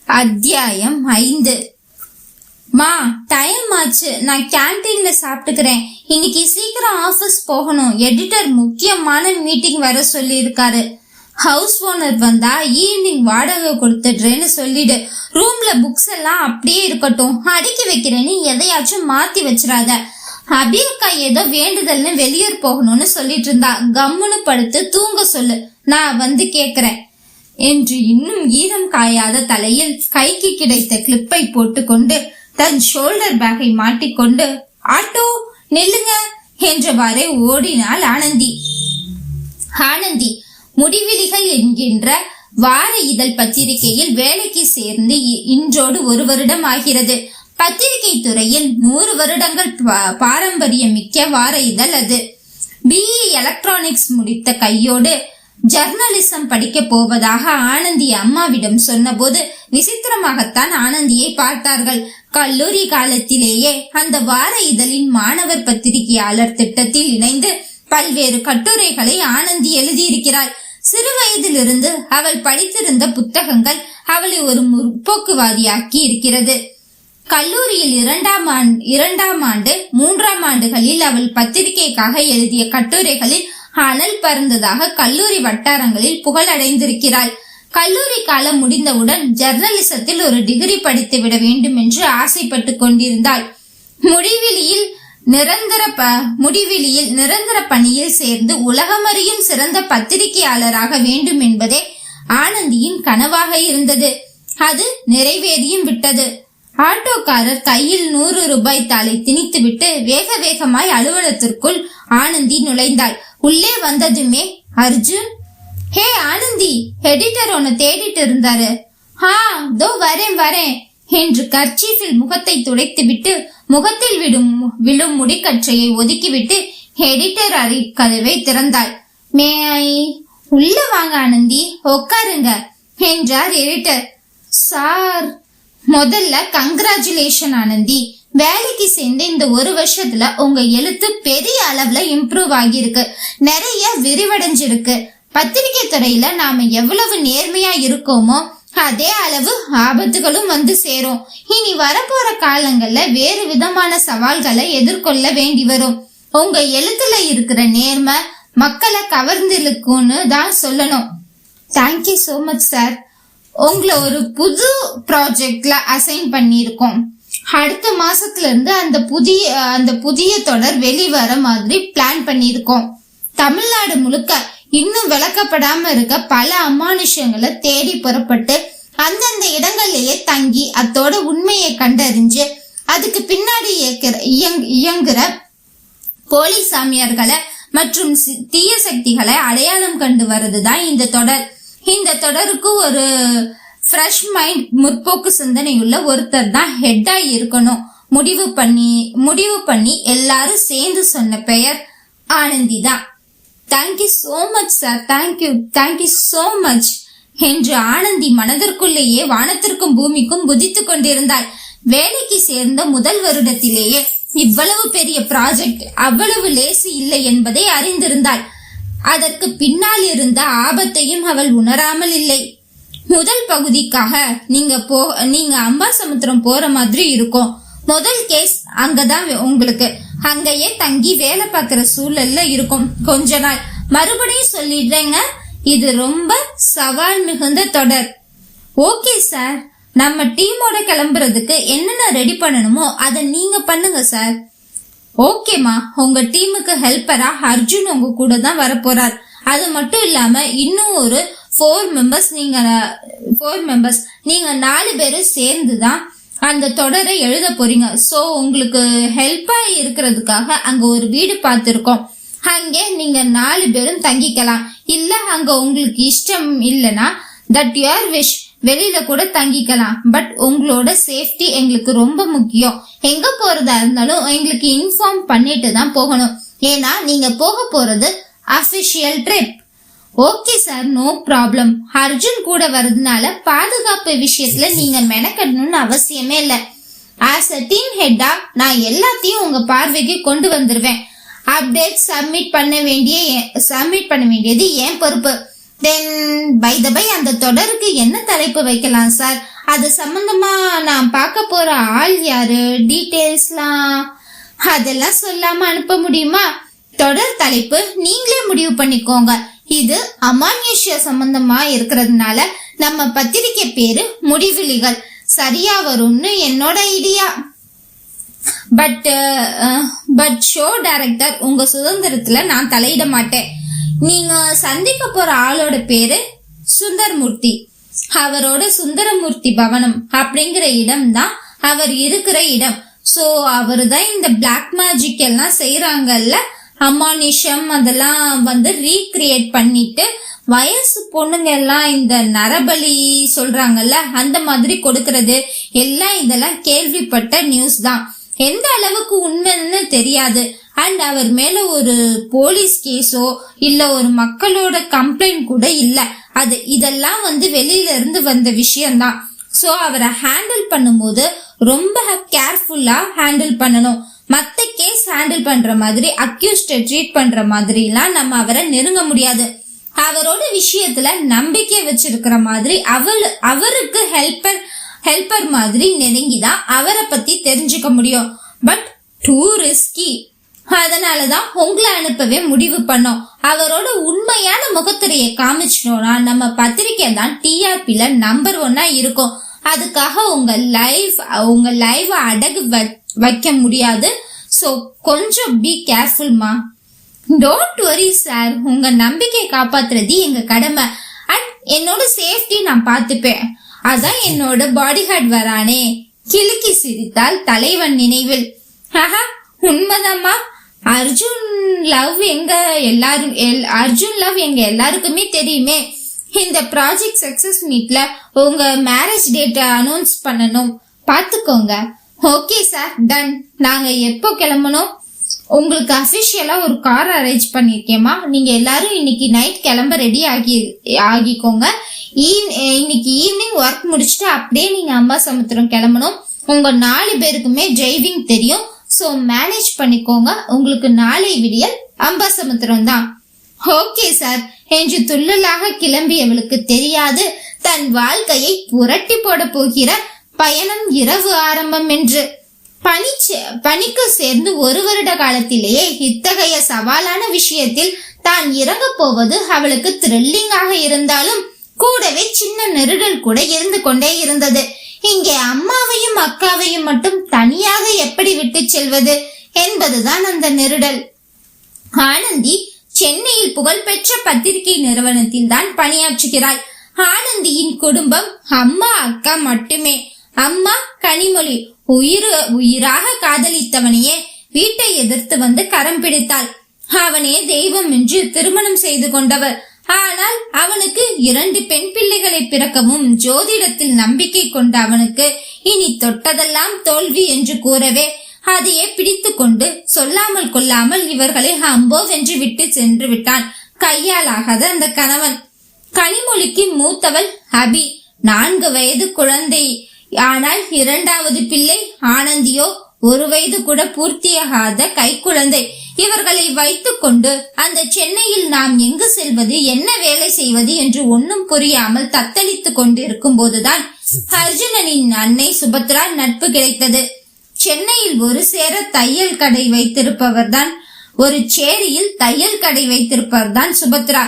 அத்தியாயம் 5. மா, டைம் ஆச்சு, நான் கேன்டீன்ல சாப்பிட்டுக்கிறேன். இன்னைக்கு சீக்கிரம் ஆபீஸ் போகணும். எடிட்டர் முக்கியமான மீட்டிங் வர சொல்லி இருக்காரு. ஹவுஸ் ஓனர் வந்தா ஈவினிங் வாடகை கொடுத்துடுறேன்னு சொல்லிடு. ரூம்ல புக்ஸ் எல்லாம் அப்படியே இருக்கட்டும், அடுக்கி வைக்கிறேன்னு எதையாச்சும் மாத்தி வச்சிடாத. அபியக்கா ஏதோ வேண்டுதல்னு வெளியூர் போகணும்னு சொல்லிட்டு இருந்தா. கம்முன்னு படுத்து தூங்க சொல்லு, நான் வந்து கேக்குறேன் என்று இன்னும் ஈரம் காயாத தலையில் கைக்கு கிடைத்த கிளிப்பை போட்டுக்கொண்டு தன் ஷோல்டர் பேக்கை மாட்டிக்கொண்டு ஆட்டோ நெல்லுங்க என்றவாறே ஓடினாள் ஆனந்தி முடிவிலிகள் என்கின்ற வார இதழ் பத்திரிகையில் வேலைக்கு சேர்ந்து இன்றோடு 1 வருடம் ஆகிறது. பத்திரிகை துறையில் 100 வருடங்கள் பாரம்பரியம் மிக்க வார இதழ் அது. BE எலக்ட்ரானிக்ஸ் முடித்த கையோடு ஜர்னலிசம் படிக்க போவதாக ஆனந்தி அம்மாவிடம் சொன்னபோது விசித்திரமாகத்தான் ஆனந்தியை பார்த்தார்கள். கல்லூரி காலத்திலேயே அந்த வார இதழின் மாணவர் பத்திரிகையாளர் திட்டத்தில் இணைந்து பல்வேறு கட்டுரைகளை ஆனந்தி எழுதியிருக்கிறாள். சிறு வயதிலிருந்து அவள் படித்திருந்த புத்தகங்கள் அவளை ஒரு முற்போக்குவாதியாக்கி இருக்கிறது. கல்லூரியில் 2ஆம் ஆண்டு 3ஆம் ஆண்டுகளில் அவள் பத்திரிகைக்காக எழுதிய கட்டுரைகளில் அனல் பறந்ததாக கல்லூரி வட்டாரங்களில் புகழடைந்திருக்கிறாள். கல்லூரி காலம் முடிந்தவுடன் ஜர்னலிசத்தில் ஒரு டிகிரி படித்து விட வேண்டும் என்று ஆசைப்பட்டு கொண்டிருந்தாள். முடிவிலியில் நிரந்தர பணியில் சேர்ந்து உலகமறியும் சிறந்த பத்திரிகையாளராக வேண்டும் என்பதே ஆனந்தியின் கனவாக இருந்தது. அது நிறைவேறியும் விட்டது. ஆட்டோக்காரர் கையில் 100 ரூபாய் தாளை திணித்துவிட்டு வேக வேகமாய் அலுவலகத்திற்குள் ஆனந்தி நுழைந்தாள். உள்ளே வந்ததுமே, அர்ஜுன், ஹே ஆனந்தி, எடிட்டர் உன்னை தேடிட்டு இருந்தாரு. தோ வரேன் என்று கர்ச்சீஃபில் முகத்தை துடைத்துவிட்டு முகத்தில் விழும் முடிக்கற்றையை ஒதுக்கிவிட்டு எடிட்டர் அறை கதவை திறந்தாள். மே ஐ? உள்ள வாங்க ஆனந்தி, உட்காருங்க என்றார் எடிட்டர். சார், முதல்ல கங்க்ராச்சுலேஷன் ஆனந்தி. வேலைக்கு சேர்ந்து இந்த 1 வருஷத்துல உங்க எழுத்து பெரிய அளவுல இம்ப்ரூவ் ஆகியிருக்கு, நிறைய விரிவடைஞ்சிருக்கு. பத்திரிகை துறையில நாம எவ்வளவு நேர்மையா இருக்கோமோ அதே அளவு ஆபத்துகளும் வந்து சேரும். இனி வரப்போற காலங்கள்ல வேறு விதமான சவால்களை எதிர்கொள்ள வேண்டி வரும். உங்க எழுத்துல இருக்கிற நேர்மை மக்களை கவர்ந்திருக்குன்னு தான் சொல்லணும். Thank you so much sir. உங்களை ஒரு புது ப்ராஜெக்ட்ல அசைன் பண்ணிருக்கோம். அடுத்த மாசத்துல இருந்து அந்த புதிய தொடர் வெளிவர மாதிரி பிளான் பண்ணிருக்கோம். தமிழ்நாடு முழுக்க இன்னும் விளக்கப்படாம இருக்க பல அமானுஷங்களை தேடி புறப்பட்டு அந்தந்த இடங்கள்லயே தங்கி அதோட உண்மையை கண்டறிஞ்சு அதுக்கு பின்னாடி இயங்குற போலி சாமியார்களை மற்றும் தீய சக்திகளை அடையாளம் கண்டு வர்றதுதான் இந்த தொடர். இந்த தொடருக்கு ஒரு ஃப்ரெஷ் மைண்ட், முற்போக்கு சிந்தனை உள்ள ஒருத்தர் தான் ஹெட்டா இருக்கணும் முடிவு பண்ணி எல்லாரும் சேர்ந்து சொன்ன பெயர் ஆனந்தி தான். Thank you so much sir, thank you so much என்று ஆனந்தி மனதிற்குள்ளேயே வானத்திற்கும் பூமிக்கும் குதித்து கொண்டிருந்தாள். வேலைக்கு சேர்ந்த முதல் வருடத்திலேயே இவ்வளவு பெரிய ப்ராஜெக்ட் அவ்வளவு லேசி இல்லை என்பதை அறிந்திருந்தாள். அதற்கு பின்னால் இருந்த ஆபத்தையும் அவள் உணராமல் இல்லை. முதல் பகுதிக்காக நீங்க அம்பாசமுத்திரம் போற மாதிரி இருக்கும். முதல் கேஸ் அங்கதான் உங்களுக்கு அங்கேயே தங்கி வேலை பார்க்கிற சூழல்ல இருக்கும் கொஞ்ச நாள். மறுபடியும் சொல்லிடுறேங்க, இது ரொம்ப சவால் மிகுந்த தொடர். ஓகே சார், நம்ம டீமோட கிளம்புறதுக்கு என்னென்ன ரெடி பண்ணணுமோ அதை நீங்க பண்ணுங்க சார். ஓகேமா, உங்க டீமுக்கு ஹெல்ப்பரா அர்ஜுன் உங்க கூட தான் வரப்போறார். அது மட்டும் இல்லாம இன்னும் ஒரு 4 மெம்பர்ஸ் நீங்க 4 பேரும் சேர்ந்துதான் அந்த தொடரை எழுத போறீங்க. சோ உங்களுக்கு ஹெல்ப்பா இருக்கிறதுக்காக அங்க ஒரு வீடு பார்த்திருக்கோம். அங்கே நீங்க 4 பேரும் தங்கிக்கலாம். இல்ல அங்க உங்களுக்கு இஷ்டம் இல்லனா தட் யுவர் விஷ், வெளியில கூட தங்கிக்கலாம். பட் உங்களோட சேஃப்டி எங்களுக்கு ரொம்ப முக்கியம். எங்க போறதா இருந்தாலும் எங்களுக்கு இன்ஃபார்ம் பண்ணிட்டு தான் போகணும். ஏன்னா நீங்க போக போறது official trip. Okay sir, no problem. Arjun கூட வர்றதுனால பாதுகாப்பு விஷயத்துல நீங்க மெனக்கடணும்னு அவசியமே இல்ல. ஆஸ் அ டீம் ஹெட்டா நான் எல்லாத்தையும் உங்க பார்வைக்கு கொண்டு வந்துருவேன். அப்டேட் சப்மிட் பண்ண வேண்டியது என் பொறுப்பு. தென் பை த பை அந்த தொடருக்கு என்ன தலைப்பு வைக்கலாம் சார்? அது சம்பந்தமா நான் பார்க்க போற ஆள் யாரு, டீடைல்ஸ்லாம் அதெல்லாம் சொல்லாம அனுப்ப முடியுமா? தொடர் தலைப்பு நீங்களே முடிவு பண்ணிக்கோங்க. இது அமானுஷ்ய சம்பந்தமா இருக்கிறதுனால நம்ம பத்திரிக்கை பேரு முடிவிலிகள் சரியா வரும்னு என்னோட ஐடியா. பட் ஷோ டைரக்டர், உங்க சுதந்திரத்துல நான் தலையிட மாட்டேன். நீங்க சந்திக்க போற ஆளோட பேரு சுந்தரமூர்த்தி. அவரோட சுந்தரமூர்த்தி பவனம் அப்படிங்கிற இடம் தான் அவர் இருக்கிற இடம். சோ அவரு தான் இந்த பிளாக் மேஜிக் எல்லாம் செய்யறாங்கல்ல, அமானுஷம் அதெல்லாம் ரீக்ரியேட் பண்ணிட்டு வயசு பொண்ணுங்க எல்லாம் இந்த நரபலி சொல்றாங்கல்ல அந்த மாதிரி கொடுக்கறது எல்லாம் இதெல்லாம் கேள்விப்பட்ட நியூஸ் தான். எந்த அளவுக்கு உண்மைன்னு தெரியாது. அண்ட் அவர் மேல ஒரு போலீஸ் கேஸோ இல்ல ஒரு மக்களோட கம்ப்ளைண்ட் கூட இல்ல. இதெல்லாம் வெளியில இருந்து வந்த விஷயம்தான். சோ அவரை ஹேண்டில் பண்ணும்போது ரொம்ப கேர்ஃபுல்லா ஹேண்டில் பண்ணணும். மத்த கேஸ் ஹேண்டில் பண்ற மாதிரி அக்யூஸ்ட ட்ரீட் பண்ற மாதிரி எல்லாம் நம்ம அவரை நெருங்க முடியாது. அவரோட விஷயத்துல நம்பிக்கை வச்சிருக்கிற மாதிரி அவருக்கு ஹெல்ப்பர் மாதிரி நெருங்கிதான் அவரை பத்தி தெரிஞ்சுக்க முடியும். But too risky. அதனாலதான் உங்களை அனுப்பவே முடிவு பண்ணோம். அவரோட உண்மையான முகத்திரையை காமிச்சிட்டோம்னா நம்ம பத்திரிக்கை தான் டிஆர்பில நம்பர் 1 இருக்கும். அதுக்காக உங்க லைவ் அடகு வைக்க முடியாது. சோ கொஞ்சம் பி கேர்ஃபுல்மா. டோன்ட் வரி சார், உங்க நம்பிக்கை காப்பாத்துறது எங்க கடமை. அண்ட் என்னோட சேஃப்டி நான் பாத்துப்பேன். அதான் என்னோட பாடி கார்டு வரானே. கிலுக்கி சிரித்தால் தலைவன் நினைவில். உண்மைதாம்மா. அர்ஜுன் லவ் எங்க எல்லாருக்குமே தெரியுமே. இந்த ப்ராஜெக்ட் சக்சஸ் மீட்ல உங்க மேரேஜ் டேட் அனௌன்ஸ் பண்ணணும், பாத்துக்கோங்க. Okay sir, done. நாங்க எப்போ கிளம்பணும்? உங்களுக்கு அபிஷியலா ஒரு கார் அரேஞ்ச் பண்ணிருக்கேமா. நீங்க எல்லாரும் இன்னைக்கு நைட் கிளம்ப ரெடி ஆகிக்கோங்க. இன்னைக்கு ஈவினிங் ஒர்க் முடிச்சுட்டு அப்படியே நீங்க அம்பாசமுத்திரம் கிளம்பணும். உங்க 4 பேருக்குமே டிரைவிங் தெரியும். சோ மேனேஜ் பண்ணிக்கோங்க. உங்களுக்கு நாளை விடியல் அம்பாசமுத்திரம் தான். ஓகே சார் என்று துள்ளலாக கிளம்பியவளுக்கு தெரியாது தன் வாழ்க்கையை புரட்டி போட போகிற பயணம் இரவு ஆரம்பம் என்று. பணிக்கு சேர்ந்து 1 வருட காலத்திலேயே இத்தகைய சவாலான விஷயத்தில் தான் இறங்க போவது அவளுக்கு த்ரில்லிங்காக இருந்தாலும் கூடவே சின்ன நெருடல் கூட இருந்து கொண்டே இருந்தது. இங்கே அம்மாவையும் அக்காவையும் மட்டும் தனியாக எப்படி விட்டு செல்வது என்பதுதான் அந்த நெருடல். ஆனந்தி சென்னையில் புகழ்பெற்ற பத்திரிகை நிறுவனத்தில் தான் பணியாற்றுகிறாள். ஆனந்தியின் குடும்பம் அம்மா அக்கா மட்டுமே. அம்மா கனிமொழி உயிராக காதலித்தவனையே வீட்டை எதிர்த்து கரம் பிடித்தாள். அவனே தெய்வம் என்று திருமணம் செய்து கொண்டவர். ஆனால் அவனுக்கு 2 பெண் பிள்ளைகளை பிறக்கவும் ஜோதிடத்தில் நம்பிக்கை கொண்ட அவனுக்கு இனி தொட்டதெல்லாம் தோல்வி என்று கூறவே அதையே பிடித்து கொண்டு சொல்லாமல் கொள்ளாமல் இவர்களை அம்போ வென்று விட்டு சென்று விட்டான் கையாலாகாத அந்த கணவன். கனிமொழிக்கு மூத்தவள் அபி 4 வயது குழந்தை. ஆனால் 2வது பிள்ளை ஆனந்தியோ 1 வயது கூட பூர்த்தியாகாத கைக்குழந்தை. இவர்களை வைத்துக் கொண்டு அந்த சென்னையில் நாம் எங்கு செல்வது, என்ன வேலை செய்வது என்று ஒன்னும் புரியாமல் தத்தளித்துக் கொண்டிருக்கும் போதுதான் அர்ஜுனனின் அன்னை சுபத்ரா நட்பு கிடைத்தது. சென்னையில் ஒரு சேர தையல் கடை வைத்திருப்பவர்தான், ஒரு சேரியில் தையல் கடை வைத்திருப்பவர்தான் சுபத்ரா.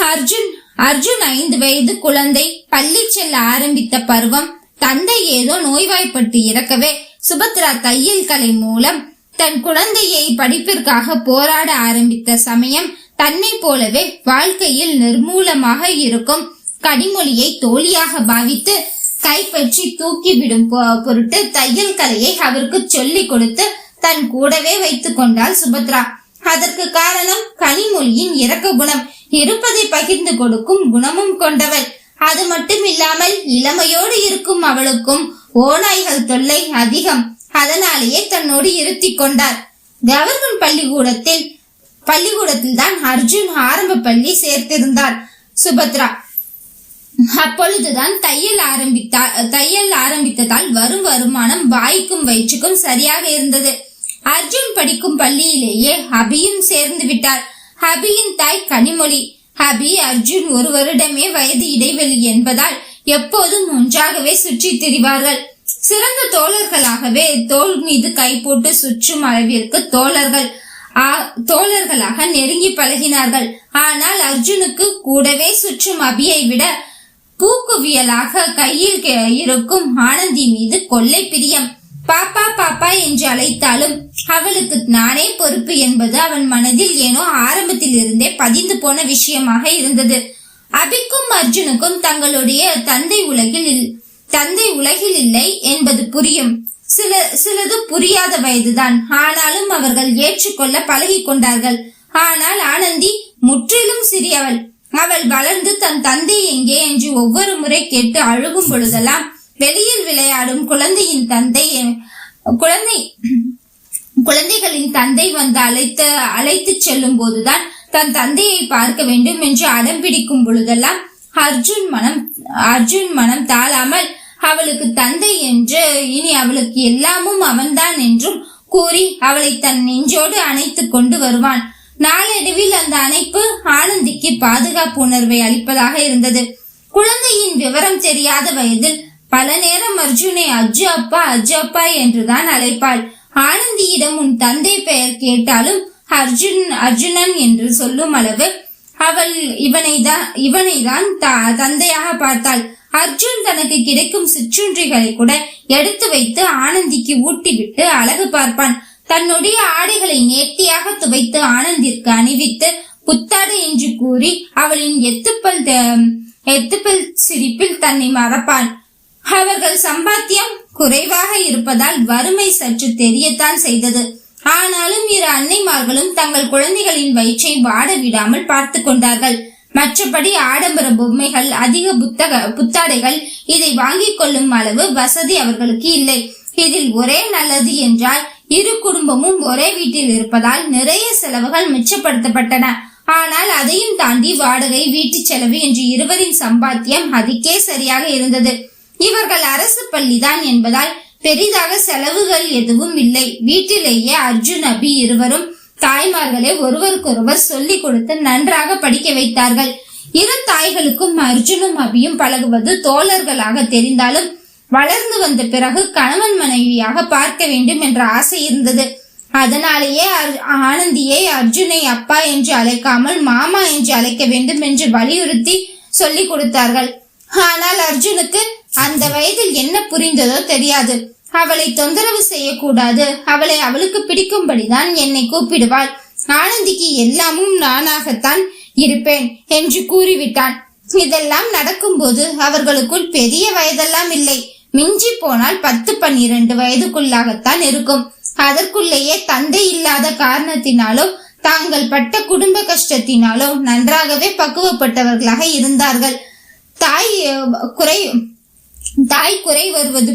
அர்ஜுன் 5 வயது குழந்தை, பள்ளி செல்ல ஆரம்பித்த பருவம். தந்தை ஏதோ நோய்வாய்ப்பட்டு இறக்கவே சுபத்ரா தையல் கலை மூலம் தன் குழந்தையை படிப்பிற்காக போராட ஆரம்பித்த சமயம், தன்னை போலவே வாழ்க்கையில் நிர்மூலமாக இருக்கும் கனிமொழியை தோழியாக பாவித்து கைப்பற்றி தூக்கிவிடும் பொருட்டு தையல் கலையை அவருக்கு சொல்லிக் கொடுத்து தன் கூடவே வைத்துக் கொண்டாள் சுபத்ரா. அதற்கு காரணம் கனிமொழியின் இரக்க குணம், இருப்பதை பகிர்ந்து கொடுக்கும் குணமும் கொண்டவள். அது மட்டும் இல்லாமல் இளமையோடு இருக்கும் அவளுக்கும் ஓநாய்கள் தொல்லை அதிகம். அதனாலேயே தன்னோடு இருத்தி கொண்டார். கவர்மெண்ட் பள்ளிக்கூடத்தில் தான் அர்ஜுன் ஆரம்ப பள்ளி சேர்த்திருந்தார் சுபத்ரா. அப்பொழுதுதான் தையல் ஆரம்பித்ததால் வரும் வருமானம் வாய்க்கும் வயிற்றுக்கும் சரியாக இருந்தது. அர்ஜுன் படிக்கும் பள்ளியிலேயே அபியும் சேர்ந்து விட்டார். அபியின் தாய் கனிமொழி. அபி அர்ஜுன் 1 வருடமே வயது இடைவெளி என்பதால் எப்போதும் ஒன்றாகவே சுற்றி திரிவார்கள். சிறந்த தோழர்களாகவே தோள் மீது கை போட்டு சுற்றும் அளவிற்கு தோழர்களாக நெருங்கி பழகினார்கள். ஆனால் அர்ஜுனுக்கு கூடவே சுற்றும் அபியை விட பூக்குவியலாக கையில் இருக்கும் ஆனந்தி மீது கொள்ளை பிரியம். பாப்பா பாப்பா என்று அழைத்தாலும் அவளுக்கு நானே பொறுப்பு என்பது அவன் மனதில் ஏனோ ஆரம்பத்தில் இருந்தே பதிந்து போன விஷயமாக இருந்தது. அபிக்கும் அர்ஜுனுக்கும் தங்களுடைய தந்தை உலகில் இல்லை என்பது புரியும். சிலது புரியாத வயதுதான். ஆனாலும் அவர்கள் ஏற்றுக்கொள்ள பழகி கொண்டார்கள். ஆனால் ஆனந்தி முற்றிலும் சிறியவள். அவள் வளர்ந்து தன் தந்தை எங்கே என்று ஒவ்வொரு முறை கேட்டு அழுகும் பொழுதெல்லாம் வெளியில் விளையாடும் குழந்தைகளின் தந்தை வந்து அழைத்து செல்லும் போதுதான் தன் தந்தையை பார்க்க வேண்டும் என்று அடம் பிடிக்கும் பொழுதெல்லாம் அர்ஜுன் மனம் தாழாமல் அவளுக்கு தந்தை என்று, இனி அவளுக்கு எல்லாமும் அவன்தான் என்றும் கூறி அவளை தன் நெஞ்சோடு அணைத்துக் கொண்டு வருவான். நாளடைவில் அந்த அணைப்பு ஆனந்திக்கு பாதுகாப்பு உணர்வை அளிப்பதாக இருந்தது. குழந்தையின் விவரம் தெரியாத வயதில் பல நேரம் அர்ஜுனை அஜ்ஜு அப்பா என்றுதான் அழைப்பாள். ஆனந்தியிடம் உன் தந்தை பெயர் கேட்டாலும் அர்ஜுனன் என்று சொல்லும் அளவு அவள் இவனைதான் தந்தையாக பார்த்தாள். அர்ஜுன் தனக்கு கிடைக்கும் சிற்றுண்டிகளை கூட எடுத்து வைத்து ஆனந்திக்கு ஊட்டிவிட்டு அழகு பார்ப்பான். தன்னுடைய ஆடைகளை நேர்த்தியாக துவைத்து ஆனந்திற்கு அணிவித்து புத்தாடை என்று கூறி அவளின் எத்துப்பல் சிரிப்பில் தன்னை மறப்பான். அவர்கள் சம்பாத்தியம் குறைவாக இருப்பதால் வறுமை சற்று தெரியத்தான் செய்தது. ஆனாலும் 2 அன்னைமார்களும் தங்கள் குழந்தைகளின் வயிற்றை வாட விடாமல் பார்த்து கொண்டார்கள். மற்றபடி ஆடம்பர பொம்மைகள், அதிக புத்தாடைகள் இதை வாங்கிக் கொள்ளும் அளவு வசதி அவர்களுக்கு இல்லை. இதில் ஒரே நல்லது என்றால் 2 குடும்பமும் ஒரே வீட்டில் இருப்பதால் நிறைய செலவுகள் மிச்சப்படுத்தப்பட்டன. ஆனால் அதையும் தாண்டி வாடகை, வீட்டு செலவு என்று இருவரின் சம்பாத்தியம் அதுக்கே சரியாக இருந்தது. இவர்கள் அரசு பள்ளிதான் என்பதால் பெரிதாக செலவுகள் எதுவும் இல்லை. வீட்டிலேயே அர்ஜுன் அபி இருவரும் தாய்மார்களே ஒருவருக்கொருவர் சொல்லிக் கொடுத்து நன்றாக படிக்க வைத்தார்கள். 2 தாய்களுக்கும் அர்ஜுனும் அபியும் பழகுவது தோழர்களாக தெரிந்தாலும் வளர்ந்து வந்த பிறகு கணவன் மனைவியாக பார்க்க வேண்டும் என்ற ஆசை இருந்தது. அதனாலேயே ஆனந்தியை அர்ஜுனை அப்பா என்று அழைக்காமல் மாமா என்று அழைக்க வேண்டும் என்று வலியுறுத்தி சொல்லிக் கொடுத்தார்கள். ஆனால் அர்ஜுனுக்கு அந்த வயதில் என்ன புரிந்ததோ தெரியாது. அவளை தொந்தரவு செய்யக்கூடாது, அவளுக்கு பிடிக்கும்படிதான் என்னை கூப்பிடுவாள், ஆனந்திக்கு எல்லாமும் நானாகத்தான் இருப்பேன் என்று கூறிவிட்டான். இதெல்லாம் நடக்கும்போது அவர்களுக்குள் பெரிய வயதெல்லாம் இல்லை. மிஞ்சி போனால் 10-12 வயதுக்குள்ளாகத்தான் இருக்கும். அதற்குள்ளேயே தந்தை இல்லாத காரணத்தினாலோ தாங்கள் பட்ட குடும்ப கஷ்டத்தினாலோ நன்றாகவே பக்குவப்பட்டவர்களாக இருந்தார்கள். தாய் குறை வருவது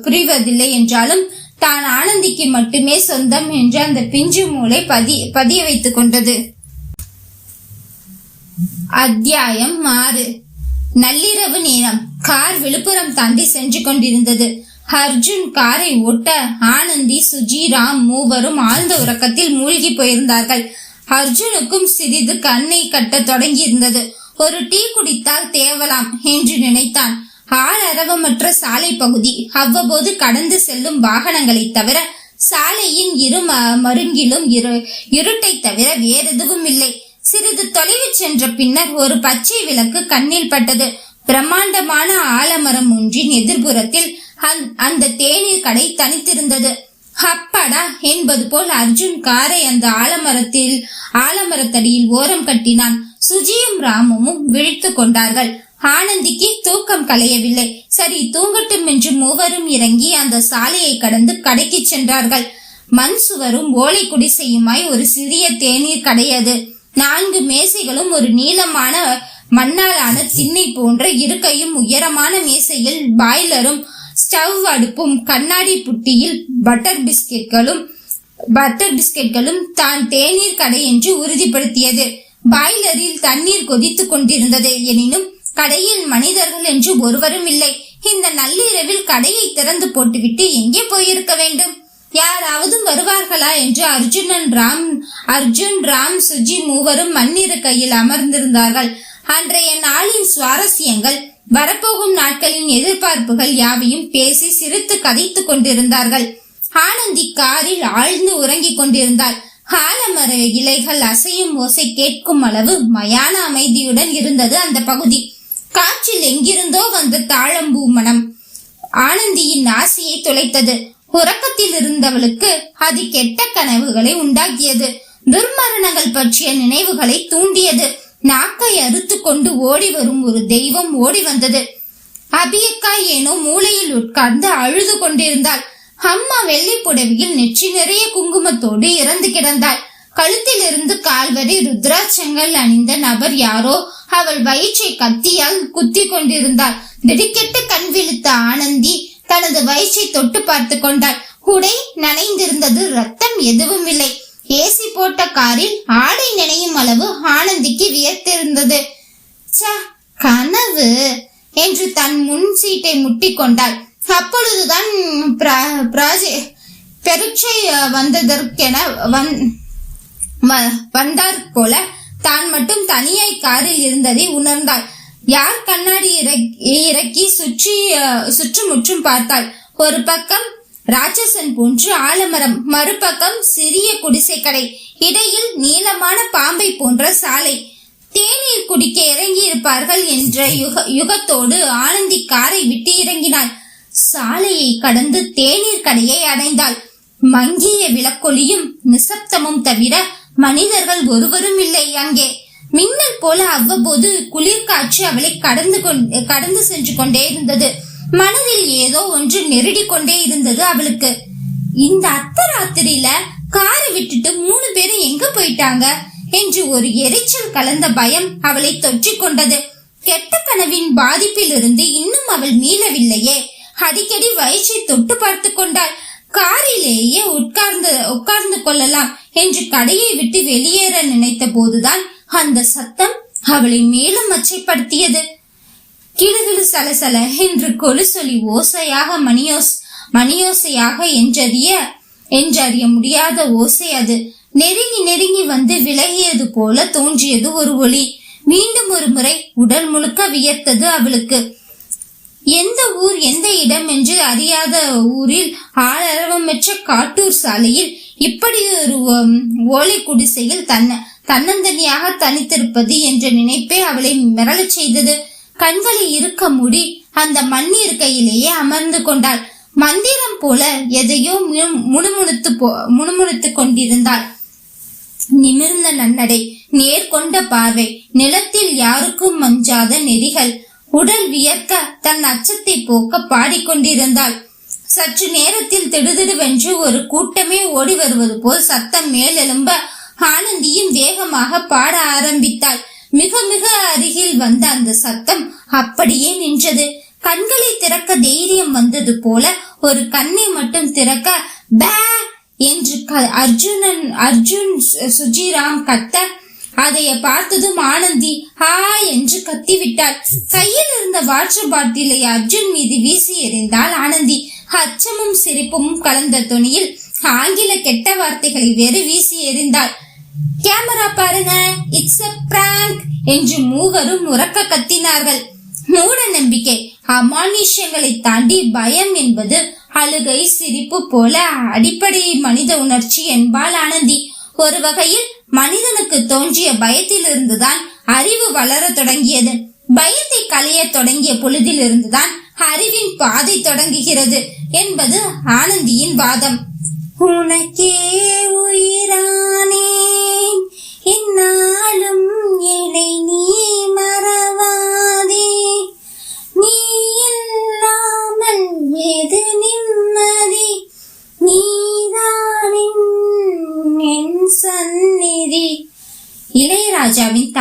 புரிவதில்லை என்றாலும் தான் ஆனந்திக்கு மட்டுமே சொந்தம் என்று அந்த பிஞ்சு மூளை பதிய வைத்துக் கொண்டது. அத்தியாயம் 6. நள்ளிரவு நேரம். கார் விழுப்புரம் தாண்டி சென்று கொண்டிருந்தது. அர்ஜுன் காரை ஓட்ட ஆனந்தி, சுஜிராம் மூவரும் ஆழ்ந்த உறக்கத்தில் மூழ்கி போயிருந்தார்கள். அர்ஜுனுக்கும் சிறிது கண்ணை கட்ட தொடங்கி இருந்தது. ஒரு டீ குடித்தால் தேவலாம் என்று நினைத்தான். ஆளரவமற்ற சாலை பகுதி. அவ்வப்போது கடந்து செல்லும் வாகனங்களை தவிர சாலையின் இரு மருங்கிலும் இருட்டை தவிர வேறெதுவும் இல்லை. சிறிது தொலைவு சென்ற பின்னர் ஒரு பச்சை விளக்கு கண்ணில் பட்டது. பிரம்மாண்டமான ஆலமரம் ஒன்றின் எதிர்புறத்தில் அந்த தேநீர் கடை தனித்திருந்தது. அப்படா என்பது போல் அர்ஜுன் காரை அந்த ஆலமரத்தடியில் ஓரம் கட்டினான். சுஜியும் ராமும் விழித்து கொண்டார்கள். ஆனந்திக்கு தூக்கம் கலையவில்லை. சரி, தூங்கட்டும் என்று மூவரும் இறங்கி அந்த சாலையை கடந்து கடைக்கு சென்றார்கள். மண் சுவரும் ஓலை குடிசையுமாய் ஒரு சிறிய தேநீர் கடையது. 4 மேசைகளும் ஒரு நீளமான மண்ணாலான திண்ணை போன்ற இருக்கையும், உயரமான மேசையில் பாய்லரும் ஸ்டவ் அடுப்பும், கண்ணாடி புட்டியில் பட்டர் பிஸ்கெட்களும் தான் தேநீர் கடை என்று உறுதிப்படுத்தியது. பாய்லரில் தண்ணீர் கொதித்து கொண்டிருந்தது. எனினும் கடையில் மனிதர்கள் என்று ஒருவரும் இல்லை. இந்த நள்ளிரவில் கடையை திறந்து போட்டுவிட்டு எங்கே போயிருக்க வேண்டும்? யாராவது வருவார்களா என்று அர்ஜுன், ராம், சுஜி மூவரும் மண்ணிருக்கையில் அமர்ந்திருந்தார்கள். அன்றைய நாளின் சுவாரஸ்யங்கள், வரப்போகும் நாட்களின் எதிர்பார்ப்புகள் யாவையும் பேசி சிரித்து கதைத்துக் கொண்டிருந்தார்கள். ஆனந்தி காரில் ஆழ்ந்து உறங்கிக் கொண்டிருந்தாள். ஆலமர இலைகள் அசையும் ஓசை கேட்கும் அளவு மயான அமைதியுடன் இருந்தது அந்த பகுதி. காற்றில் எங்கிருந்தோ வந்த தாழம்பூ மனம் ஆனந்தியின் ஆசையை துளைத்தது. உறக்கத்தில் இருந்தவளுக்கு அது கெட்ட கனவுகளை உண்டாக்கியது. துர்மரணங்கள் பற்றிய நினைவுகளை தூண்டியது. நாக்கை அறுத்து கொண்டு ஓடி வரும் ஒரு தெய்வம் ஓடி வந்தது. அபியக்கா ஏனோ மூலையில் உட்கார்ந்து அழுது கொண்டிருந்தாள். அம்மா வெள்ளை புடவையில் நெற்றி நிறைய குங்குமத்தோடு இறந்து கிடந்தாள். கழுத்தில் இருந்து கால்வரை ருத்ராட்சங்கள் அணிந்த நபர் யாரோ அவள் வயிற்றை கத்தியால் குத்தி கொண்டிருந்தாள். திடுக்கெட்டு கண் விழித்த ஆனந்தி தனது வயிற்றை தொட்டு பார்த்து கொண்டாள். உடை நனைந்திருந்தது. ரத்தம் எதுவும் இல்லை. ஏசி போட்ட காரில் ஆடை நினையும் அளவு ஆனந்திக்கு வியர்த்திருந்தது. கனவு என்று தன் முன் சீட்டை முட்டி கொண்டாள். அப்பொழுதுதான் பெருச்சை வந்ததற்கென வந்தார் போல தான் மட்டும் தனியாய் காரில் இருந்ததை உணர்ந்தாள். யார் கண்ணாடி இறக்கி சுற்றுமுற்றும் பார்த்தாள். ஒரு பக்கம் ராட்சசன் போன்று ஆலமரம், மறுபக்கம் சிறிய குடிசை கடை, இடையில் நீளமான பாம்பை போன்ற சாலை. தேநீர் குடிக்க இறங்கி இருப்பார்கள் என்ற யுகத்தோடு ஆனந்தி காரை விட்டு இறங்கினாள். சாலையை கடந்து தேநீர் கடையை அடைந்தாள். மங்கிய விளக்கொலியும் நிசப்தமும் தவிர மனிதர்கள் ஒருவரும் இல்லை அங்கே. மின்னல் போல அவ்வப்போது குளிர்காற்று அவளை கடந்து சென்று கொண்டே இருந்தது. மனதில் ஏதோ ஒன்று நெருடி கொண்டே இருந்தது அவளுக்கு. இந்த அர்த்தராத்திரியில காரை விட்டுட்டு 3 பேரும் எங்க போயிட்டாங்க என்று ஒரு எரிச்சல் கலந்த பயம் அவளை தொற்றிக் கொண்டது. கெட்ட கனவின் பாதிப்பில் இருந்து இன்னும் அவள் மீளவில்லையே. அடிக்கடி வயிற்றை தொட்டு பார்த்து கொண்டாள். காரிலேயே உட்கார்ந்து கொள்ளலாம் என்று கடையை விட்டு வெளியேற நினைத்த போதுதான் அந்த சத்தம் அவளை மேலும் அச்சைப்படுத்தியது. கிளுகிளு சலசல என்று கொலுசொலி ஓசையாக மணியோசையாக என்றறிய முடியாத ஓசை அது. நெருங்கி வந்து விலகியது போல தோன்றியது ஒரு ஒலி. மீண்டும் ஒரு முறை உடல் முழுக்க வியர்த்தது அவளுக்கு. எந்த ஊர் எந்த இடம் என்று அறியாத ஊரில் ஆளரவமற்ற காட்டூர் சாலையில் இப்படி ஒரு ஓலை குடிசையில் தன்னந்தனியாக தனித்திருப்பது என்ற நினைப்பே அவளை மிரளச் செய்தது. கண்களை இருக்க மூடி அந்த மண் இருக்கையிலேயே அமர்ந்து கொண்டாள். மந்திரம் போல எதையோ முணுமுணுத்து கொண்டிருந்தாள். நிமிர்ந்த நன்னடை, நேர்கொண்ட பார்வை, நிலத்தில் யாருக்கும் மஞ்சாத நெறிகள். உடல் வியர்க்க தன் அச்சத்தை போக்க பாடிக்கொண்டிருந்தாள். சற்று நேரத்தில் திடுதிடுவென்று ஒரு கூட்டமே ஓடி வருவது போல் சத்தம் மேலெழும்ப ஆனந்தியும் வேகமாக பாட ஆரம்பித்தாள். மிக மிக அருகில் வந்த அந்த சத்தம் அப்படியே நின்றது. கண்களை திறக்க தைரியம் வந்தது போல ஒரு கண்ணை மட்டும் திறக்க பே என்று அர்ஜுன் சுஜிராம் கத்த அதைய பார்த்ததும் ஆனந்தி ஹா என்று கத்திவிட்டாள். கையில் இருந்த வாட்டர் பாட்டிலை அர்ஜுன் மீது வீசி எறிந்தாள் ஆனந்தி. அச்சமும் சிரிப்பும் கலந்த துணியில் ஆங்கில கெட்ட வார்த்தைகளை வேறு வீசி எறிந்தாள். கேமரா பாருங்க, இட்ஸ் எ பிராங்க் என்று மூவரும் உரக்க கத்தினார்கள். மூட நம்பிக்கை, அமானுஷ்யங்களை தாண்டி பயம் என்பது அழுகை சிரிப்பு போல அடிப்படை மனித உணர்ச்சி என்பாள் ஆனந்தி. ஒரு வகையில் மனிதனுக்கு தோன்றிய பயத்திலிருந்துதான் அறிவு வளர தொடங்கியது. பயத்தை களைய தொடங்கிய பொழுதிலிருந்துதான் அறிவின் பாதை தொடங்குகிறது என்பது ஆனந்தியின் வாதம். உனக்கே உயிரானேன் என்னாலும் என்னை நீ மறவாதே, நீ இல்லாமல் எது நிம்மதி, நீதான் என் சந்நிதி. இளையராஜாவின்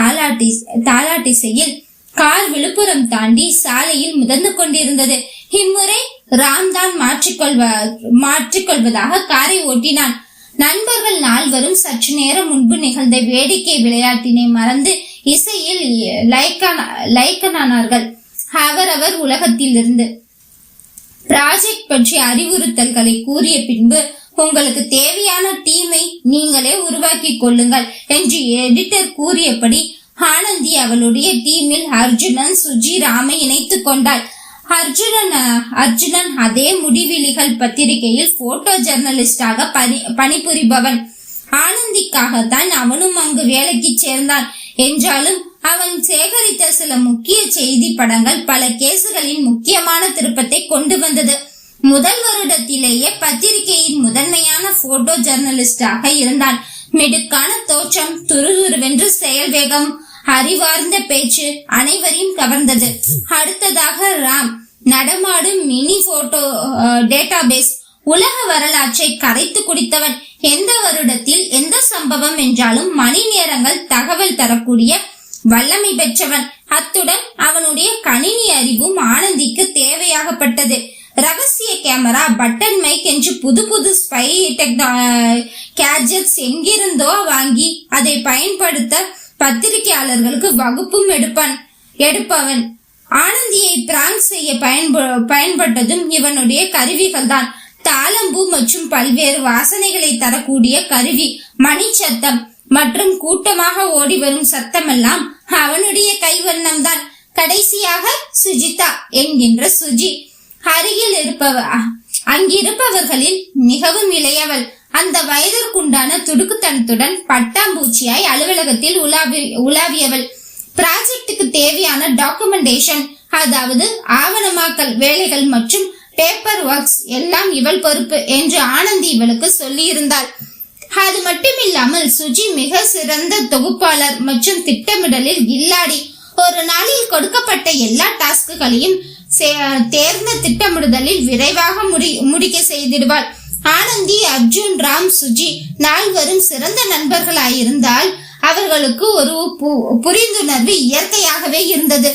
தாலாட்டிசையில் கார் விழுப்புரம் தாண்டி சாலையில் மிதந்து கொண்டிருந்தது. இம்முறை ராம் தான் மாற்றிக்கொள்வதாக காரை ஓட்டினான். நண்பர்கள் நால்வரும் சற்று நேரம் முன்பு நிகழ்ந்த வேடிக்கை விளையாட்டினை மறந்து இசையில் லயக்கனானார்கள். அவரவர் உலகத்திலிருந்து ப்ராஜெக்ட் பற்றி அறிவுறுத்தல்களை கூறிய பின்பு உங்களுக்கு தேவையான டீமை நீங்களே உருவாக்கி கொள்ளுங்கள் என்று எடிட்டர் கூறியபடி ஆனந்தி அவளுடைய டீமில் அர்ஜுனன், சுஜி, ராமை இணைத்துக் கொண்டாள். அர்ஜுனன் அதே முடிவிலிகள் பத்திரிகையில் போட்டோ ஜெர்னலிஸ்டாக பணிபுரிபவன். ஆனந்திக்காகத்தான் அவனும் அங்கு வேலைக்கு சேர்ந்தான். என்றாலும் அவன் சேகரித்த சில முக்கிய செய்தி படங்கள் பல கேசுகளின் முக்கியமான திருப்பத்தை கொண்டு வந்தது. முதல் வருடத்திலேயே பத்திரிகையின் முதன்மையான போட்டோ ஜெர்னலிஸ்டாக இருந்தான். மிடுக்கான தோற்றம், துருதுருவென்று செயல் வேகம், அறிவார்ந்த பேச்சு அனைவரையும் கவர்ந்தது. அடுத்ததாக ராம், நடமாடும் மினி போட்டோ டேட்டாபேஸ், உலக வரலாற்றை கரைத்து குடித்தவன். எந்த வருடத்தில் எந்த சம்பவம் என்றாலும் மணி நேரங்கள் தகவல் தரக்கூடிய வல்லமை பெற்றவன். அத்துடன் அவனுடைய கணினி அறிவும் ஆனந்திக்கு தேவையாகப்பட்டது. ரகசிய கேமரா, பட்டன் மைக் என்று புது புது ஸ்பை கேஜெட்ஸ் எங்கிருந்தோ வாங்கி அதை பயன்படுத்த பத்திரிகையாளர்களுக்கு வகுப்பும் எடுப்பவன். ஆனந்தியை பிராங்க் செய்ய பயன்பட்டதும் இவனுடைய கருவிகள் தான். தாளம்பூ மற்றும் பல்வேறு வாசனைகளை தரக்கூடிய கருவி, மணி சத்தம் மற்றும் கூட்டமாக ஓடி வரும் சத்தமெல்லாம் அவனுடைய கைவண்ணம் தான். கடைசியாக சுஜிதா என்கின்ற சுஜி, அருகில் அங்கிருப்பவர்களில் மிகவும் இளையவள். அந்த வயதிற்குண்டான துடுக்குத்தனத்துடன் பட்டாம்பூச்சியாய் அலுவலகத்தில் உலாவியவள். ப்ராஜெக்டுக்கு தேவையான டாக்குமெண்டேஷன், அதாவது ஆவணமாக்கல் வேலைகள் மற்றும் பேப்பர் ஒர்க்ஸ் எல்லாம் இவள் பொறுப்பு என்று ஆனந்தி இவளுக்கு சொல்லி இருந்தாள். அது மட்டுமில்லாமல் சுஜி மிக சிறந்த தொகுப்பாளர் மற்றும் திட்டமிடலில் கில்லாடி. ஒரு நாளில் கொடுக்கப்பட்ட எல்லா டாஸ்குகளையும் தேர்ந்த திட்டமிடுதலில் விரைவாக முடிக்க செய்திடுவாள். ஆனந்தி, அர்ஜுன், ராம், சுஜி நால்வரும் சிறந்த நண்பர்களாயிருந்தால் அவர்களுக்கு ஒரு புரிந்துணர்வு இயற்கையாகவே இருந்தது.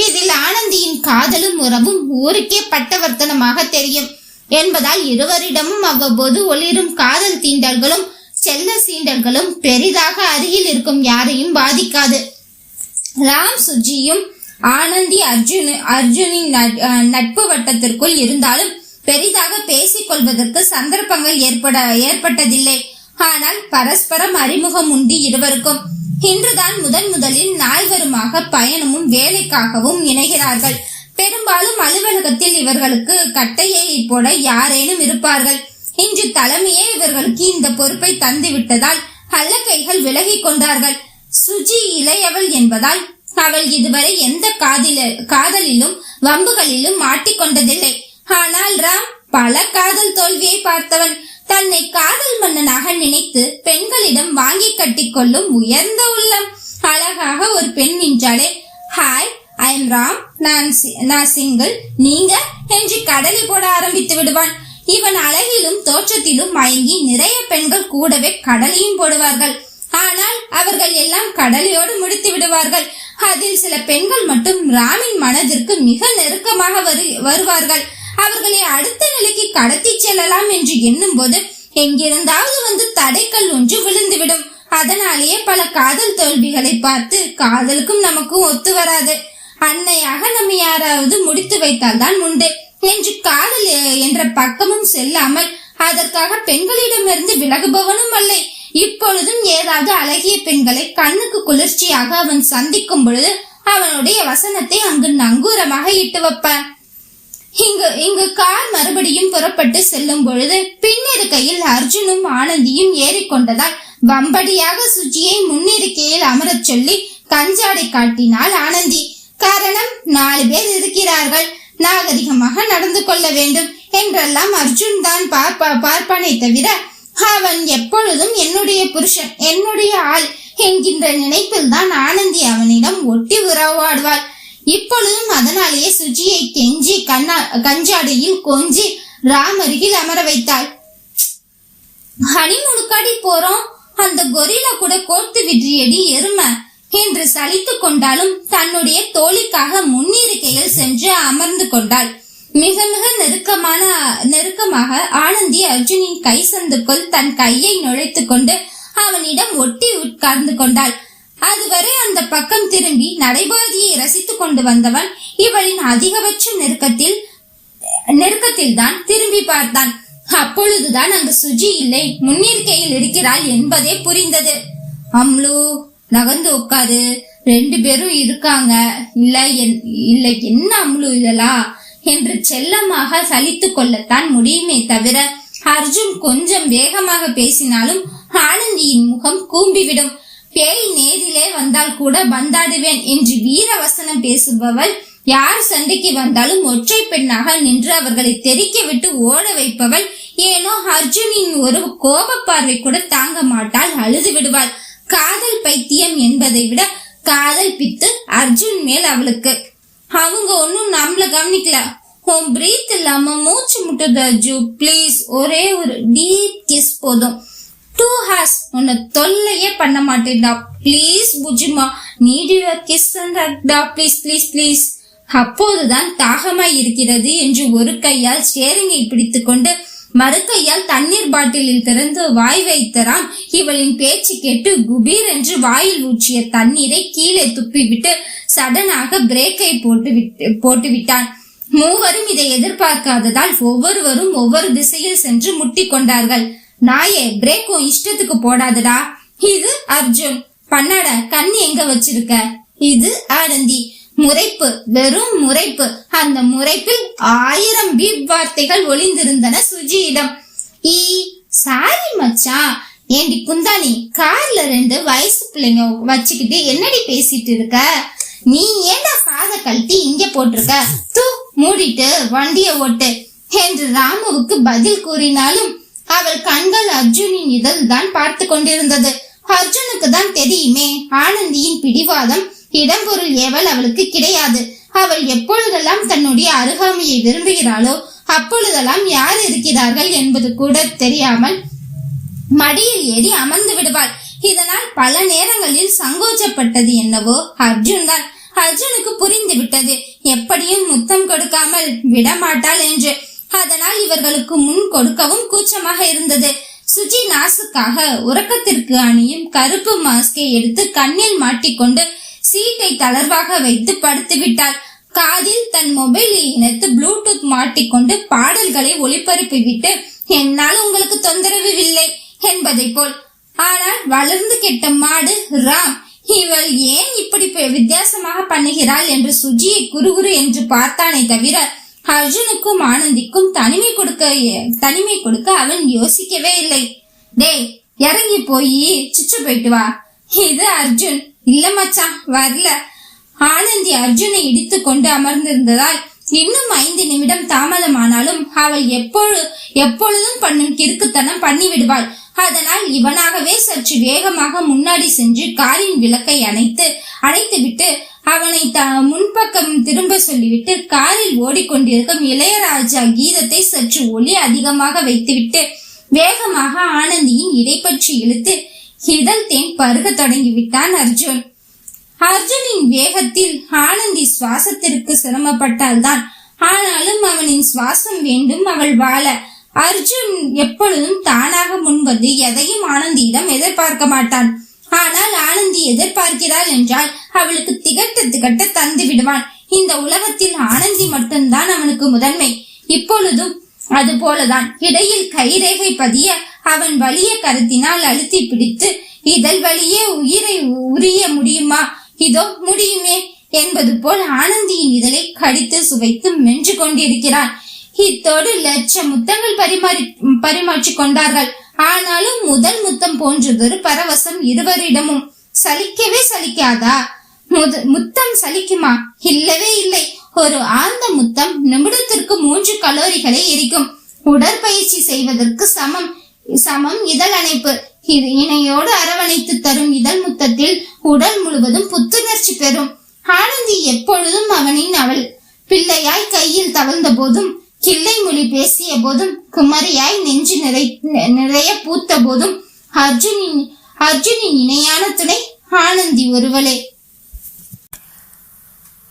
இதில் ஆனந்தியின் காதலும் உறவும் ஊருக்கே பட்டவர்த்தனமாக தெரியும் என்பதால் இருவரிடமும் அவ்வப்போது ஒளிரும் காதல் தீண்டல்களும் செல்ல சீண்டல்களும் பெரிதாக அருகில் இருக்கும் யாரையும் பாதிக்காது. ராம், சுஜியும் ஆனந்தி அர்ஜுனின் நட்பு வட்டத்திற்குள் இருந்தாலும் பெரிதாக பேசிக் கொள்வதற்கு சந்தர்ப்பங்கள் ஏற்பட்டதில்லை. ஆனால் பரஸ்பரம் அறிமுகம் உண்டு இருவருக்கும். இன்றுதான் முதலில் நால்வருமாக பயணமும் வேலைக்காகவும் இணைகிறார்கள். பெரும்பாலும் அலுவலகத்தில் இவர்களுக்கு கட்டையை போட யாரேனும் இருப்பார்கள். இன்று தலைமையே இவர்களுக்கு இந்த பொறுப்பை தந்து விட்டதால் அல்லக்கைகள் விலகி கொண்டார்கள். சுஜி இளையவள் என்பதால் அவள் இதுவரை எந்த காதலிலும் வம்புகளிலும் மாட்டிக்கொண்டதில்லை. ஆனால் ராம் பல காதல் தோல்வியை பார்த்தவன். தன்னை காதல் மன்னனாக நினைத்து பெண்களிடம் வாங்கி கட்டிக்கொள்ளும் உயர்ந்த உள்ளம். அழகாக ஒரு பெண் நின்றாலே, ஹாய், ஐ எம் ராம், நான் சிங்கிள், நீங்க என்று கடலை போட ஆரம்பித்து விடுவான். இவன் அழகிலும் தோற்றத்திலும் மயங்கி நிறைய பெண்கள் கூடவே கடலையும் போடுவார்கள். ஆனால் அவர்கள் எல்லாம் கடலையோடு முடித்து விடுவார்கள். அதில் சில பெண்கள் மட்டும் ராமின் மனதிற்கு மிக நெருக்கமாக வருவார்கள். அவர்களை அடுத்த நிலைக்கு கடத்தி செல்லலாம் என்று எண்ணும் போது எங்கிருந்தாவது வந்து தடைக்கல் ஒன்று விழுந்துவிடும். அதனாலேயே பல காதல் தோல்விகளை பார்த்து காதலுக்கும் நமக்கும் ஒத்து வராது, அன்னையாக நம்ம யாராவது முடித்து வைத்தால் தான் உண்டு என்று காதல் என்ற பக்கமும் செல்லாமல் அதற்காக பெண்களிடமிருந்து விலகுபவனும் அல்ல. இப்பொழுதும் ஏதாவது அழகிய பெண்களை கண்ணுக்கு குளிர்ச்சியாக அவன் சந்திக்கும் பொழுது அவனுடைய வசனத்தை அங்கு நங்கூரமாக இட்டு வைப்பான். இங்கு கார் மறுபடியும் புறப்பட்டு செல்லும் பொழுது பின்னிருக்கையில் அர்ஜுனும் ஆனந்தியும் ஏறிக்கொண்டதால் வம்படியாக சுஜியை முன்னிருக்கையில் அமரச் சொல்லி கஞ்சாடை காட்டினாள் ஆனந்தி. காரணம், 4 பேர் இருக்கிறார்கள், நாகரிகமாக நடந்து கொள்ள வேண்டும் என்றெல்லாம் அர்ஜுன் தான் பார்ப்பானே தவிர அவன் எப்பொழுதும் என்னுடைய புருஷன், என்னுடைய ஆள் என்கின்ற நினைப்பில் தான் ஆனந்தி அவனிடம் ஒட்டி உறவாடுவாள். இப்பொழுதும் அதனாலேயே சுஜியை கெஞ்சி கஞ்சாடையில் கொஞ்சி ராம் அருகில் அமர வைத்தாள். ஹனிமூனுக்காடி போறோம், அந்த கொரிலா கூட கோர்த்து விட்றியடி எருமை என்று சலித்து கொண்டாலும் தன்னுடைய தோழிக்காக முன்னிருக்கையில் சென்று அமர்ந்து கொண்டாள். மிக மிக நெருக்கமாக ஆனந்தி அர்ஜுனின் கை சந்துக்குள் தன் கையை நுழைத்து கொண்டு அவனிடம் ஒட்டி உட்கார்ந்து கொண்டாள். அதுவரை அந்த பக்கம் திரும்பி நடைபாதையை ரசித்துக் கொண்டு வந்தவன் இவளின் அதிகபட்ச நெருக்கத்தில் தான் திரும்பி பார்த்தான். அப்பொழுதுதான் அங்கு சுஜி இல்லை, முன்னிருக்கையில் இருக்கிறாள் என்பதே புரிந்தது. அம்லு, நகர்ந்து உட்காரு, 2 பேரும் இருக்காங்க, இல்ல என்ன அம்லு இதெல்லாம் என்று செல்லமாக சலித்து கொள்ளத்தான் முடியுமே தவிர அர்ஜுன் கொஞ்சம் வேகமாக பேசினாலும் ஆனந்தியின் முகம் கூம்பிவிடும். பேய் நேரிலே வந்தால் கூட பந்தாடுவேன் என்று வீரவசனம் பேசுபவள், யார் சண்டைக்கு வந்தாலும் ஒற்றை பெண்ணாக நின்று அவர்களை தெறிக்க விட்டு ஓட வைப்பவள், ஏனோ அர்ஜுனின் ஒரு கோப பார்வை கூட தாங்க மாட்டாள், அழுது விடுவாள். காதல் பைத்தியம் என்பதை விட காதல் பித்து அர்ஜுன் மேல் அவளுக்கு. அவங்க ஒன்னும் நம்மள கவனிக்கல. உன் பிரீத் இல்லாம மூச்சு முட்டுது அர்ஜு, பிளீஸ் ஒரே ஒரு டீப் கிஸ் போதும். 2 hours உன்னை தொல்லையே பண்ண மாட்டேன்டா, பிளீஸ் புஜிமா, நீட் யுவர் கிஸ் டா, பிளீஸ் பிளீஸ் பிளீஸ். அப்போதுதான் தாகமாய் இருக்கிறது என்று ஒரு கையால் ஸ்டேரிங்கை பிடித்துக் கொண்டு மறு கையால் தண்ணீர் பாட்டிலில் திறந்து வாய் வைத்தராம். இவளின் பேச்சு கேட்டு குபீர் என்று வாயில் ஊற்றிய தண்ணீரை கீழே துப்பிவிட்டு சடனாக பிரேக்கை போட்டு விட்டான். மூவரும் இதை எதிர்பார்க்காததால் ஒவ்வொருவரும் ஒவ்வொரு திசையில் சென்று முட்டி கொண்டார்கள். நாயே, பிரேக்கும் இஷ்டத்துக்கு போடாதடா. இது அர்ஜுன். பண்ணாட, கண்ணு எங்க வச்சிருக்க? இது ஆனந்தி. முறைப்பு, வெறும் முறைப்பு. அந்த முறைப்பில் 1000 பீப் வார்த்தைகள் ஒளிந்திருந்தன சுஜியிடம். சாரி மச்சான். ஏண்டி குந்தாணி, கார்ல 2 வயசு பிள்ளைங்க வச்சுக்கிட்டு என்னடி பேசிட்டு இருக்க? நீ ஏண்டா காத கழட்டி இங்க போட்டிருக்க? தூ, மூடிட்டு வண்டிய ஓட்டு என்று ராமுவுக்கு பதில் கூறினாலும் அவள் கண்கள் அர்ஜுனின் இதழ் தான் பார்த்து கொண்டிருந்தது. அர்ஜுனுக்கு தான் தெரியுமே, ஆனந்தியின் பிடிவாதம், இடம்பொருள் ஏவல் அவளுக்கு கிடையாது. அவள் எப்பொழுதெல்லாம் தன்னுடைய அருகாமையை விரும்புகிறாளோ அப்பொழுதெல்லாம் யார் இருக்கிறார்கள் என்பது கூட தெரியாமல் மடியில் ஏறி அமர்ந்து விடுவாள். இதனால் பல நேரங்களில் சங்கோச்சப்பட்டது என்னவோ அர்ஜுன் தான். அர்ஜுனுக்கு புரிந்து விட்டது, எப்படியும் முத்தம் கொடுக்காமல் விடமாட்டாள் என்று. அதனால் இவர்களுக்கு முன் கொடுக்கவும் கூச்சமாக இருந்தது. சுஜி நாசுக்காக உறக்கத்திற்கு அணியும் கருப்பு மாஸ்கை எடுத்து கண்ணில் மாட்டிக்கொண்டு சீட்டை தளர்வாக வைத்து படுத்து விட்டாள். காதில் தன் மொபைலை இணைத்து ப்ளூடூத் மாட்டிக்கொண்டு பாடல்களை ஒளிபரப்பி விட்டு, என்னால் உங்களுக்கு தொந்தரவு இல்லை என்பதை போல். ஆனால் வளர்ந்து கெட்ட மாடு ராம், இவள் ஏன் இப்படி வித்தியாசமாக பண்ணுகிறாள் என்று சுஜியை குறுகுறு என்று பார்த்தானே தவிர அர்ஜுனுக்கும் ஆனந்திக்கும் தனிமை கொடுக்க அவன் யோசிக்கவே இல்லை. டேய், இறங்கி போய் சிச்சு போயிட்டு வா. இது அர்ஜுன். இல்ல மச்சான், வரல. ஆனந்தி அர்ஜுனை இடித்து கொண்டு அமர்ந்திருந்ததால் இன்னும் 5 நிமிடம் தாமதமானாலும் அவள் எப்பொழுதும் பண்ணும் கிறுக்குத்தனம் பண்ணி விடுவாள். அதனால் இவனாகவே சற்று வேகமாக முன்னாடி சென்று காரின் விளக்கை அணைத்து விட்டு அவனை முன்பக்கம் திரும்ப சொல்லிவிட்டு காரில் ஓடிக்கொண்டிருக்கும் இளையராஜா கீதத்தை சற்று ஒலி அதிகமாக வைத்துவிட்டு வேகமாக ஆனந்தியின் இடைப்பற்றி இழுத்து இதழ் தேன் பருக தொடங்கிவிட்டான் அர்ஜுன். அர்ஜுனின் வேகத்தில் ஆனந்தி சுவாசத்திற்கு சிரமப்பட்டால்தான், ஆனாலும் அவனின் சுவாசம் வேண்டும் அவள் வாழ. அர்ஜுன் எப்பொழுதும் தானாக முன் என்பது எதையும் ஆனந்தியிடம் எதிர்பார்க்க மாட்டான். ஆனால் ஆனந்தி எதிர்பார்க்கிறாள் என்றால் அவளுக்கு திகட்ட தந்து விடுவான். இந்த உலகத்தில் ஆனந்தி மட்டும்தான் அவனுக்கு முதன்மை. இப்பொழுதும் அது போலதான். இடையில் கைரேகை பதிய அவன் வலிய கருத்தினால் அழுத்தி பிடித்து, இதழ் வழியே உயிரை உரிய முடியுமா? இதோ முடியுமே என்பது போல் ஆனந்தியின் இதழை கடித்து சுவைத்து மென்று கொண்டிருக்கிறான். இத்தோடு லட்சம் முத்தங்கள் பரிமாற்றிக் கொண்டார்கள். ஆனாலும் முதல் முத்தம் போன்றதொரு பரவசம் இருவரிடமும். சலிக்கவே சலிக்காதா? முத்தம் சலிக்குமா? இல்லவே இல்லை. ஒரு ஆழ்ந்த முத்தம் நிமிடத்திற்கு 3 கலோரிகளை எரிக்கும். உடற்பயிற்சி செய்வதற்கு சமம் இதழ் அணைப்பு. இணையோடு அரவணைத்து தரும் இதழ் முத்தத்தில் உடல் முழுவதும் புத்துணர்ச்சி பெறும். ஆனந்தி எப்பொழுதும் அவள் பிள்ளையாய் கையில் தவழ்ந்த போதும், கிள்ளை மொழி பேசிய போதும், குமரியாய் நெஞ்சு நிறைய பூத்த போதும் அர்ஜுனின் இணையான துணை ஆனந்தி ஒருவளே.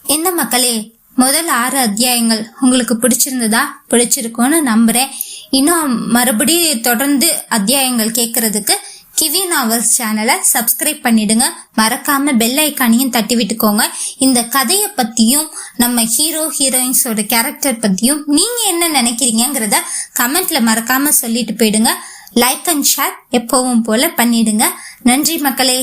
என்ன மக்களே, முதல் 6 அத்தியாயங்கள் உங்களுக்கு பிடிச்சிருக்கும்னு நம்புறேன். இன்னும் மறுபடியும் தொடர்ந்து அத்தியாயங்கள் கேட்கறதுக்கு கிவி நாவல்ஸ் சேனலை சப்ஸ்கிரைப் பண்ணிடுங்க. மறக்காம பெல் ஐக்கானையும் தட்டி விட்டுக்கோங்க. இந்த கதையை பத்தியும் நம்ம ஹீரோயின்ஸோட கேரக்டர் பத்தியும் நீங்க என்ன நினைக்கிறீங்கிறத கமெண்ட்ல மறக்காம சொல்லிட்டு போயிடுங்க. லைக் அண்ட் ஷேர் எப்பவும் போல பண்ணிடுங்க. நன்றி மக்களே.